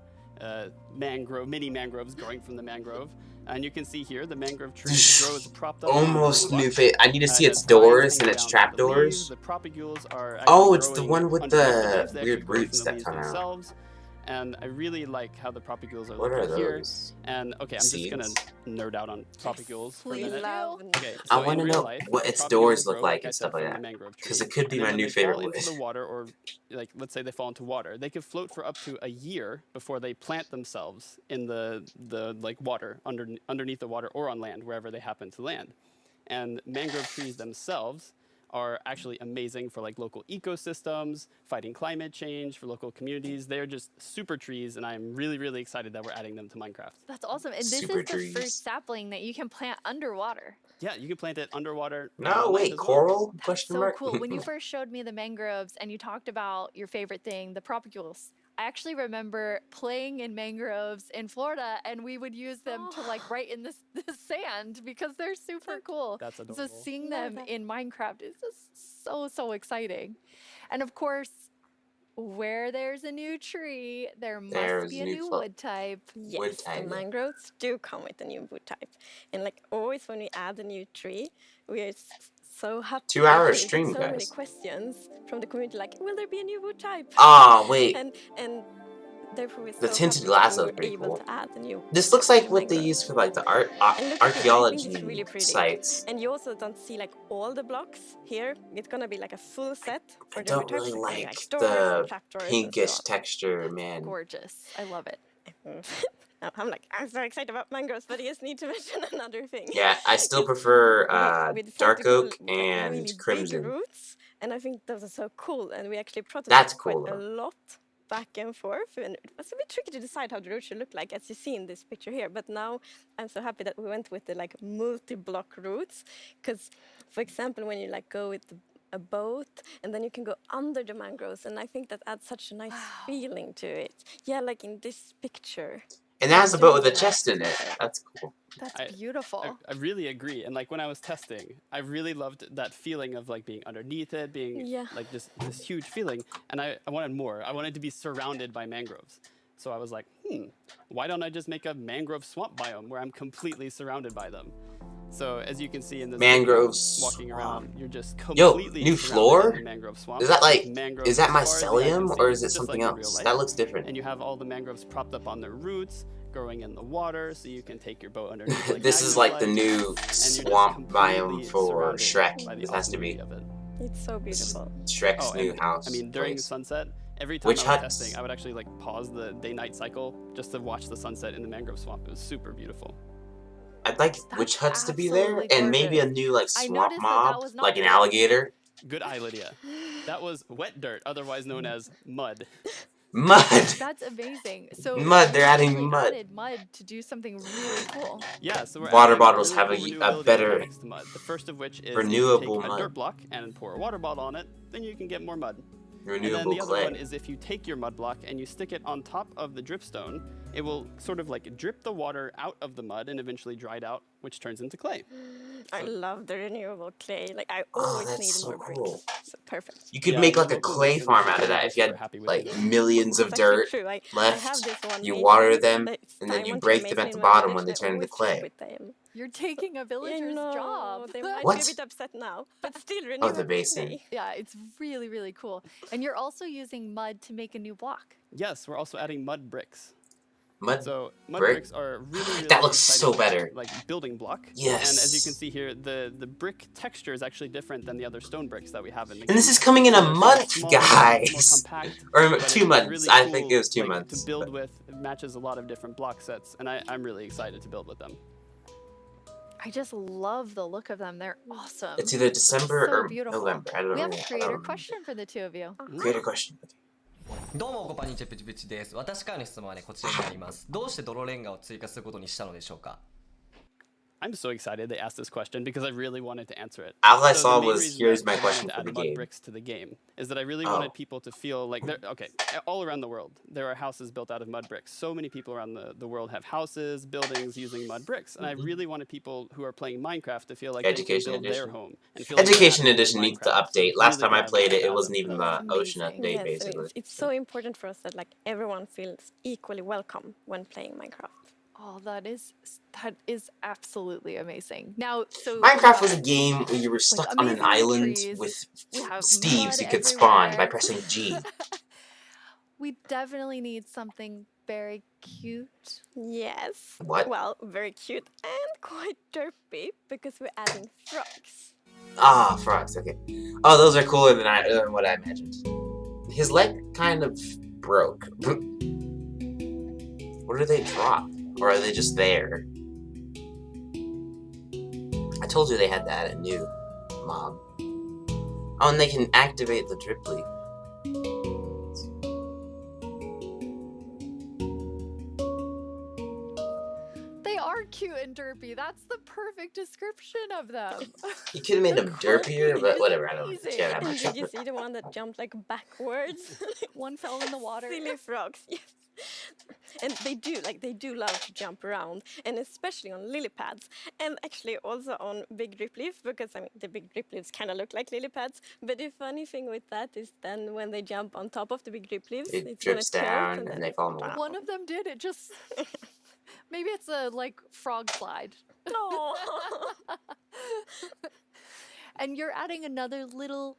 mini mangroves growing from the mangrove. And you can see here the mangrove tree grows propped up. Almost on the new rocks. face. I need to see It its has vines doors hanging and its down trap from the leaves. doors. The propagules are Oh, actually it's the growing one with underneath the leaves. They actually weird grow from roots the that leaves come out. themselves. And I really like how the propagules are What are looking here. those? And okay, I'm just gonna Seeds? nerd out on propagules for a Please minute. do. Okay, I so want in to real know life, what the its propagules doors look grow, like I and said, stuff like from the that. mangrove Because tree. it could be And my then when new they favorite fall wood. into the water, or like let's say they fall into water, they could float for up to a year before they plant themselves in the like water underneath the water or on land wherever they happen to land. And mangrove trees themselves are actually amazing for like local ecosystems, fighting climate change, for local communities. They're just super trees, and I'm really, really excited that we're adding them to Minecraft. That's awesome. And this Super is the trees. first sapling that you can plant underwater. Yeah, you can plant it underwater. and No, on land wait, as well. coral? That's Question so mark? cool. When you first showed me the mangroves and you talked about your favorite thing, the propagules, I actually remember playing in mangroves in Florida, and we would use them to like write in the sand because they're super cool. That's So adorable. seeing them in Minecraft is just so exciting. And of course, where there's a new tree, there must There's be a new new flo- wood type. Yes, Wood the type, yeah. mangroves do come with a new wood type. And like always when we add a new tree, we are so happy. 2 hour We get stream, so many guys. questions from the community like, will there be a new wood type? Ah, wait. And therefore we're The so tinted happy glass that we looks were pretty able cool. to add a new This looks like what they mangrove. use for like the And look at it, I think archaeology it's really pretty. sites. And you also don't see like all the blocks here. It's gonna be like a full set for I the wood don't types. really It's gonna be, like doors and the trapdoors and pinkish so on. texture, man. Gorgeous. I love it. I'm so excited about mangroves, but I just need to mention another thing. Yeah, I still prefer We decided dark to go oak with, like, and really big crimson. roots, and I think those are so cool. And we actually That's prototyped cool, quite a though. lot back and forth, and it was a bit tricky to decide how the roots should look like, as you see in this picture here. But now I'm so happy that we went with the like multi-block roots, because, for example, when you like go with a boat, and then you can go under the mangroves, and I think that adds such a nice feeling to it. Yeah, like in this picture. And that has a boat with a chest in it. That's cool. That's beautiful. I really agree. And like when I was testing, I really loved that feeling of like being underneath it, being Yeah. like this huge feeling. And I wanted more. I wanted to be surrounded by mangroves. So I was like, why don't I just make a mangrove swamp biome where I'm completely surrounded by them? So as you can see in this Mangrove video, walking around, you're just Yo, completely new surrounded floor? in the mangrove swamp. Is that like, with mangroves is that as far as the eye can mycelium see, or is it just something like in real else? life. That looks different. And you have all the mangroves propped up on their roots, growing in the water, so you can take your boat underneath. Like This is like the magnify, new and you're just swamp biome completely for surrounded Shrek. by the This has to awesome be. beauty of it. It's so beautiful. Shrek's Oh, new and, house. I mean, during place. sunset, every time Witch I was huts. testing, I would actually like pause the day-night cycle just to watch the sunset in the mangrove swamp. It was super beautiful. I'd like witch huts to be there, and maybe a new like I swamp noticed that mob, was not like an there. alligator. Good eye, Lydia. That was wet dirt, otherwise known as mud. Mud. That's amazing. So Mud, they're you adding actually mud. added mud to do something really cool. Yeah, so we're Water adding bottles really have cool a renewability better mechanics to mud. The first of which is if you renewable take a mud. dirt block and pour a water bottle on it, then you can get more mud. Renewable and then the clay. other one is if you take your mud block and you stick it on top of the dripstone, it will sort of like drip the water out of the mud and eventually dry it out, which turns into clay. I love the renewable clay. Like I always that's need so more cool. bricks. So perfect. You could Yeah, make the like a local clay masons farm and out of that builders if you were had happy with like it. millions of It's actually dirt true. I left. have this one You made water one them that and then you diamond break them mason at the in my bottom village, when they and I turn into always flip clay. with them. You're taking a villager's job. They might What? be a bit upset now, but still Oh, renewable the basin. clay. Yeah, it's really, really cool. And you're also using mud to make a new block. Yes, we're also adding mud bricks. Mud So mud brick? bricks are really That looks so exciting, better. like building block. Yes. And as you can see here, the brick texture is actually different than the other stone bricks that we have in the game. And this is coming in a They're month, smaller, guys. More compact, Or but 2 it's months. really I cool, think it was 2 like, months. to build with. It matches a lot of different block sets, and I'm really excited to build with them. I just love the look of them. They're awesome. It's either December so or beautiful. November. I don't We have know. a creator question for the two of you. Creator question. どうもこんにちはプチプチです。私からの質問はねこちらになります。どうして泥レンガを追加することにしたのでしょうか。 I'm so excited they asked this question because I really wanted to answer it. All I So saw the main was, reason here's that my I question wanted to for add the mud game. bricks to the game is that I really Oh. wanted people to feel like they're okay. All around the world, there are houses built out of mud bricks. So many people around the world have houses, buildings using mud bricks, and I really wanted people who are playing Minecraft to feel like Education they can build Edition. their home. And feel like they're Education at home in Edition needs to Minecraft. So update. it's Last really time I glad played we it, it added wasn't even the ocean Amazing. update, Yes, basically. it's so important for us that like everyone feels equally welcome when playing Minecraft. Oh, that is absolutely amazing. Now, so Minecraft was a game where you were stuck on an amazing island trees. with We have Steves mud you could spawn by everywhere. pressing G. We definitely need something very cute. Yes. What? Well, very cute and quite derpy because we're adding frogs. Ah, frogs, okay. Oh, those are cooler than what I imagined. His leg kind of broke. What do they drop? Or are they just there? I told you they had to add a new mob. Oh, and they can activate the Dripply. They are cute and derpy. That's the perfect description of them. You could have made them derpier, but whatever, I don't care that And much. did you see the one that jumped like backwards? One fell in the water. Silly frogs, yes. And they do love to jump around, and especially on lily pads, and actually also on big drip leaf, because I mean the big drip leaves kind of look like lily pads. But the funny thing with that is then when they jump on top of the big drip leaves, It it's drips gonna tilt down and and then they fall in the water. One of them did. It just maybe it's a like frog slide. No. And you're adding another little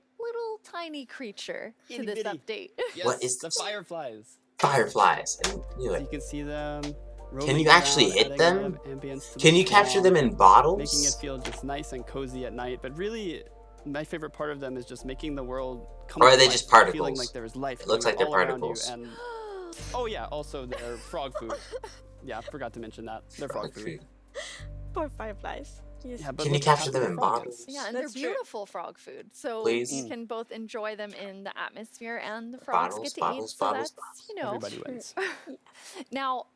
tiny creature to Itty this bitty. update. Yes, What is the fireflies? Fireflies. I knew So it. you can see them. Can roaming you actually around, hit adding them? a lot of ambience to Can the you capture song, them in bottles? making it feel just nice and cozy at night. But really, my favorite part of them is just making the world come Or are to they life, just feeling particles? like there is life. It looks going like they're all around you. particles. And oh yeah, also they're frog food. Yeah, I forgot to mention that. They're frog food. Poor fireflies. Yes. Yeah, but Can you look how capture happy them the in frog bottles? is. Yeah, and That's they're true. beautiful frog food. So Please? you can both enjoy them in the atmosphere and the frogs Bottles, get to bottles, eat. So bottles, that's, you know. Everybody wins. Now,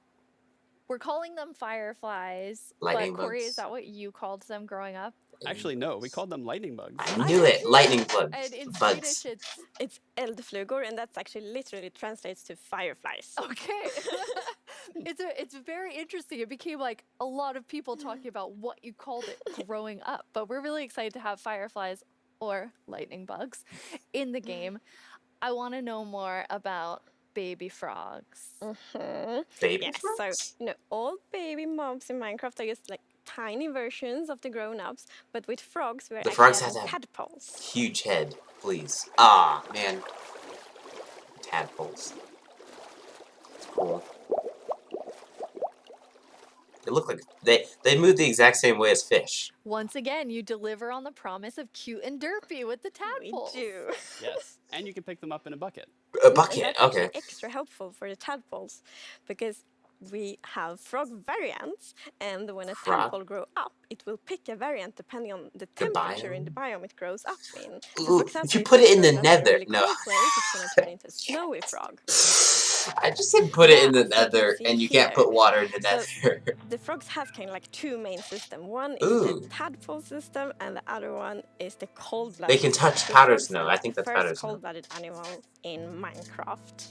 we're calling them fireflies. Lightning but Corey, bugs. is that what you called them growing up? Actually, no, we called them lightning bugs. I knew it. Lightning bugs. And in Bugs. Swedish, It's eldflugor, and that's actually literally translates to fireflies. okay. It's very interesting. It became like a lot of people talking about what you called it growing up. But we're really excited to have fireflies or lightning bugs in the game. I want to know more about baby frogs. Baby Yes, frogs? so all baby mobs in Minecraft are just like tiny versions of the grown-ups, but with frogs we're The actually frogs have adding to have tadpoles. huge head, please. Ah, man. Tadpoles. It's cool. They look like they move the exact same way as fish. Once again, you deliver on the promise of cute and derpy with the tadpoles. We do. Yes, and you can pick them up in a bucket. A And bucket. that's Okay. actually extra helpful for the tadpoles because we have frog variants, and when a Frog. tadpole grows up, it will pick a variant depending on the The temperature in biome. the biome it grows up in. So Ooh, for example, if you put it in the grows up in a nether, really no. cold place, it's going to turn into a snowy frog. I just said put it in the so you can nether, see and you can't here. put water in the So nether. the frogs have kind of like two main systems. One is Ooh. the tadpole system, and the other one is the cold-blooded. They can touch So powder frogs snow. are I like think the that's first powder snow. cold-blooded animal in Minecraft.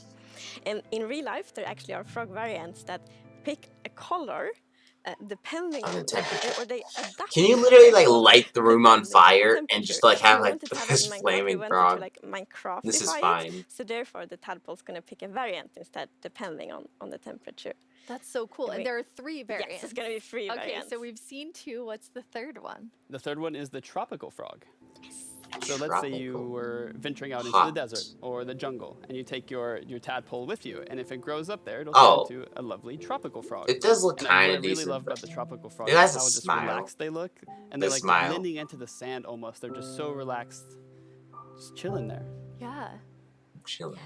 And in real life, there actually are frog variants that pick a color depending On the temperature. or they adapt. Can you literally like their color light the room on depending on fire and temperature. just like So we have like wanted to have this that in Minecraft, we flaming wanted frog? to like Minecraftify This is it. fine. So therefore, the tadpole's gonna pick a variant instead, depending on the temperature. That's so cool. And there are 3 variants. Yes, it's gonna be 3 Okay, variants. so we've seen 2. What's the third one? The third one is the tropical frog. So let's say you were venturing out into Hot. the desert or the jungle, and you take your tadpole with you, and if it grows up there, it'll Oh. turn into a lovely tropical frog. It does look And kinda what I really decent, love about but the tropical frog it is has how a just smile. relaxed they look, and The they're like smile. blending into the sand almost. They're just so relaxed, just chilling there. Yeah. Chilling.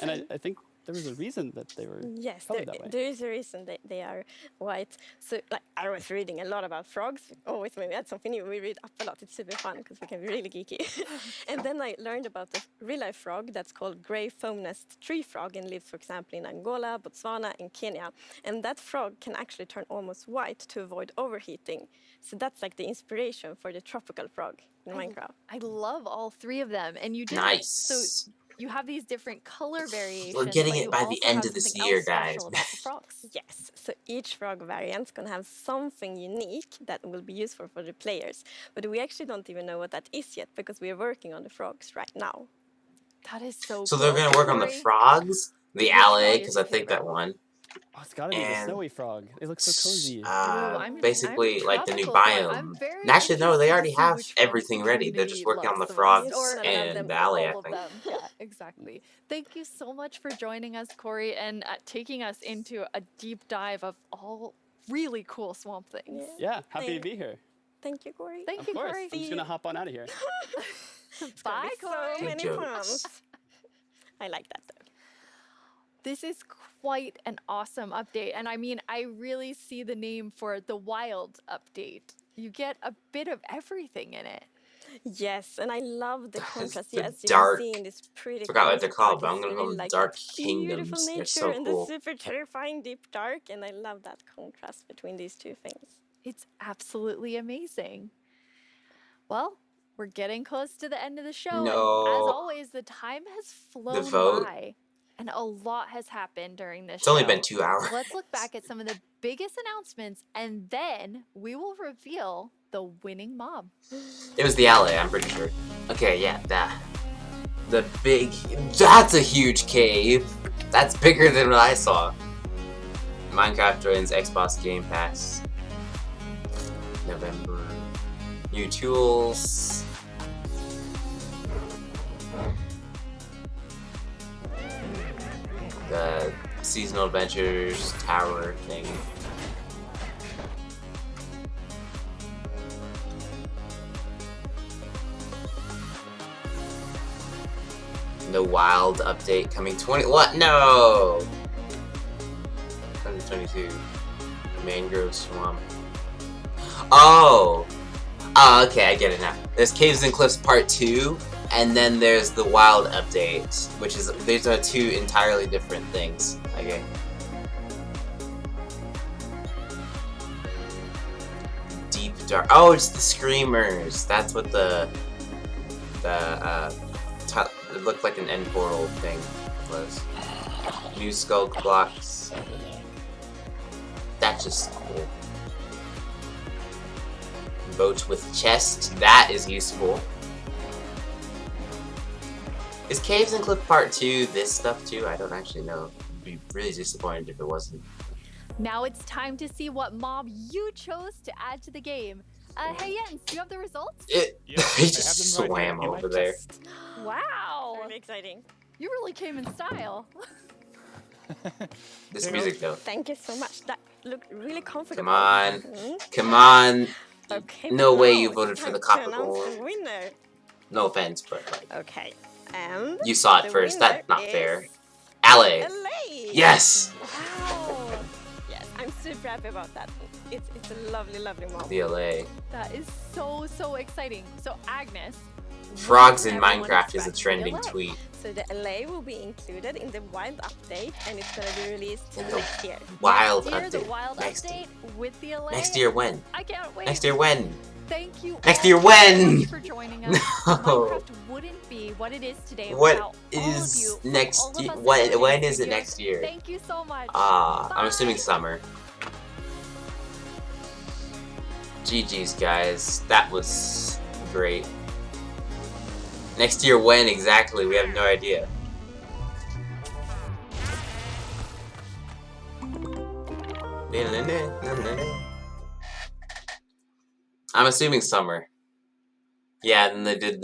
And I think there was a reason that they were Yes, colored that way. there is a reason they are white. So, like, I was reading a lot about frogs. Always when we had something new, we read up a lot. It's super fun because we can be really geeky. And then I learned about the real-life frog that's called gray foam-nest tree frog and lives, for example, in Angola, Botswana, and Kenya. And that frog can actually turn almost white to avoid overheating. So that's like the inspiration for the tropical frog in Minecraft. I love all 3 of them. And you did Nice. So you have these different color variations. We're getting but it you by the also end have of this something year, else special guys. about the frogs. Yes, so each frog variant's gonna have something unique that will be useful for the players. But we actually don't even know what that is yet because we are working on the frogs right now. That is so So cool. they're gonna work on the Corey, frogs, the which Allay, frog is because your I think that one. Oh, it's gotta be the And snowy frog. It looks so cozy. Basically like the new tropical one. I'm biome. very And actually, no, they interested to already see have which frogs everything the ready. They're just community working on the loves frogs most. Or and the Allay, I all of think. them. Yeah, exactly. Thank you so much for joining us, Corey, and taking us into a deep dive of all really cool swamp things. Yeah, happy to be here. Thank you, Corey. Thank Of you, course. Corey. I'm just gonna hop on out of here. Bye, Corey. So many jokes. puns. I like that though. This is quite an awesome update. And I mean, I really see the name for the wild update. You get a bit of everything in it. Yes, and I love the contrast. the Yes, dark- you can see in this pretty. Forgot what they're concept called, art, but I'm it's gonna call really them like dark that beautiful kingdoms. They're nature so and cool. the super terrifying deep dark, and I love that contrast between these two things. It's absolutely amazing. Well, we're getting close to the end of the show. And No. as always, the time has flown vote. by. And a lot has happened during this It's only show. been 2 hours. Let's look back at some of the biggest announcements, and then we will reveal the winning mob. It was the Allay, I'm pretty sure. Okay, yeah, that's a huge cave. That's bigger than what I saw. Minecraft joins Xbox Game Pass. November. New tools. The seasonal adventures tower thing. The wild update coming 20. What? No! 2022. Mangrove swamp. Oh! Oh, okay, I get it now. There's Caves and Cliffs Part 2, and then there's the wild update, which is, these are 2 entirely different things. Okay. Deep dark. Oh, it's the screamers. That's what it looked like an end portal thing was. New skulk blocks. That's just cool. Vote with chest. That is useful. Is Caves and Cliff Part 2 this stuff too? I don't actually know. I'd be really disappointed if it wasn't. Now it's time to see what mob you chose to add to the game. Hey Jens, do you have the results? It just swam over there. Wow. Really exciting. You really came in style. This music though. Thank you so much. That looked really comfortable. Come on. Mhm. Come on. Okay, No but way now you it's voted for time the to copper announce gold. the winner. No offense, but like Okay. And you saw it the first. winner That's not is fair. Allay. Allay. Yes. Wow. Yes, I'm super happy about that. It's a lovely, lovely mob. The Allay. That is so exciting. So Agnes, Frogs in everyone Minecraft is a extract the trending Allay. tweet. So the Allay will be included in the wild update, and it's gonna be released In the next year. wild Next year, update. the wild Next update with the Allay. Next year when? I can't wait. Next year when? Thank you Next all year so when? much for joining us. No. Minecraft wouldn't be what it is today What without all of you. is From next all of year? us at When Allay is it Studios, next year? Thank you so much. I'm assuming Bye. summer. GG's, guys. That was great. Next year when exactly? We have no idea. I'm assuming summer. Yeah, and they did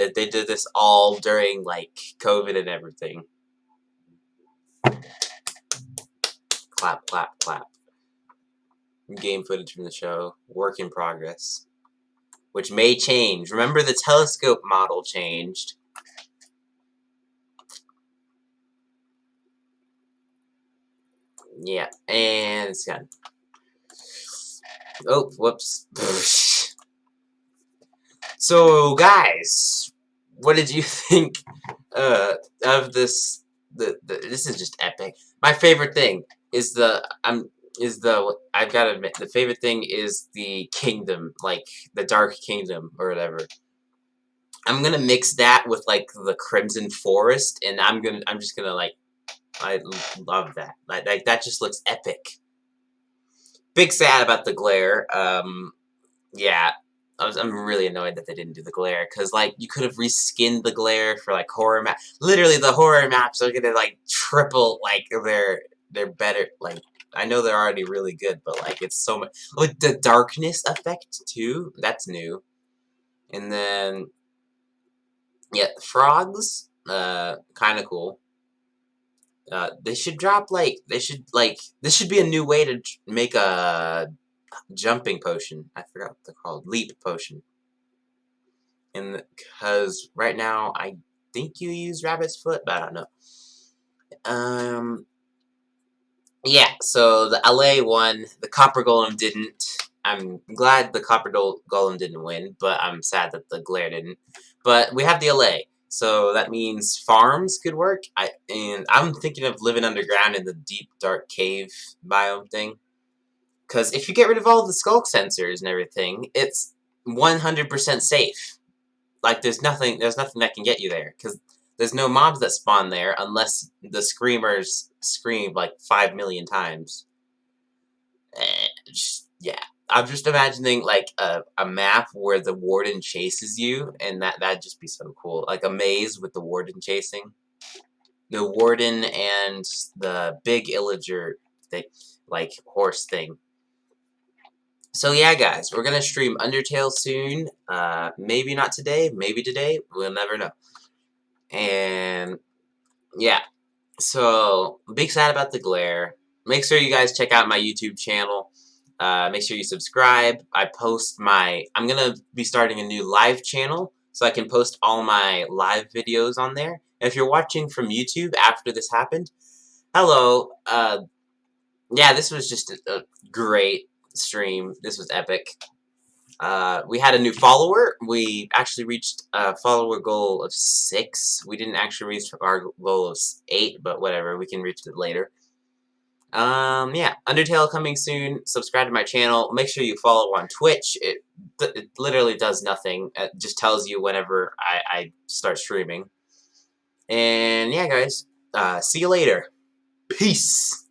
this all during like COVID and everything. Clap, clap, clap. Game footage from the show. Work in progress. Which may change. Remember the telescope model changed. Yeah, and it's gone. Oh, whoops. So, guys, what did you think of this? This is just epic. My favorite thing is I've got to admit, the favorite thing is the kingdom, like the Dark Kingdom or whatever. I'm gonna mix that with like the Crimson Forest, and I'm just gonna like, I love that. Like that just looks epic. Big sad about the glare. Yeah, I'm really annoyed that they didn't do the glare, because like you could have reskinned the glare for like horror map. Literally, the horror maps are gonna like triple. Like they're better. Like I know they're already really good, but like it's so much. With the darkness effect too, that's new. And then yeah, frogs, kind of cool. They should drop like this should be a new way to make a jumping potion. I forgot what they're called. Leap potion. And because right now I think you use rabbit's foot, but I don't know. Yeah. So the LA won. The copper golem didn't. I'm glad the copper golem didn't win, but I'm sad that the glare didn't. But we have the LA. So that means farms could work. I'm thinking of living underground in the deep dark cave biome thing. Because if you get rid of all the skulk sensors and everything, it's 100% safe. Like there's nothing that can get you there. Because there's no mobs that spawn there unless the screamers scream like 5 million times. Yeah. I'm just imagining like a map where the warden chases you, and that'd just be so cool. Like a maze with the warden chasing. The warden and the big illager thing, like horse thing. So yeah, guys, we're gonna stream Undertale soon. Maybe not today, maybe today. We'll never know. And yeah, so big sad about the glare. Make sure you guys check out my YouTube channel. Make sure you subscribe. I'm gonna be starting a new live channel, so I can post all my live videos on there. And if you're watching from YouTube after this happened, hello. Yeah, this was just a great stream. This was epic. We had a new follower. We actually reached a follower goal of 6. We didn't actually reach our goal of 8, but whatever. We can reach it later. Yeah, Undertale coming soon. Subscribe to my channel. Make sure you follow on Twitch. It literally does nothing. It just tells you whenever I start streaming. And yeah, guys, see you later. Peace.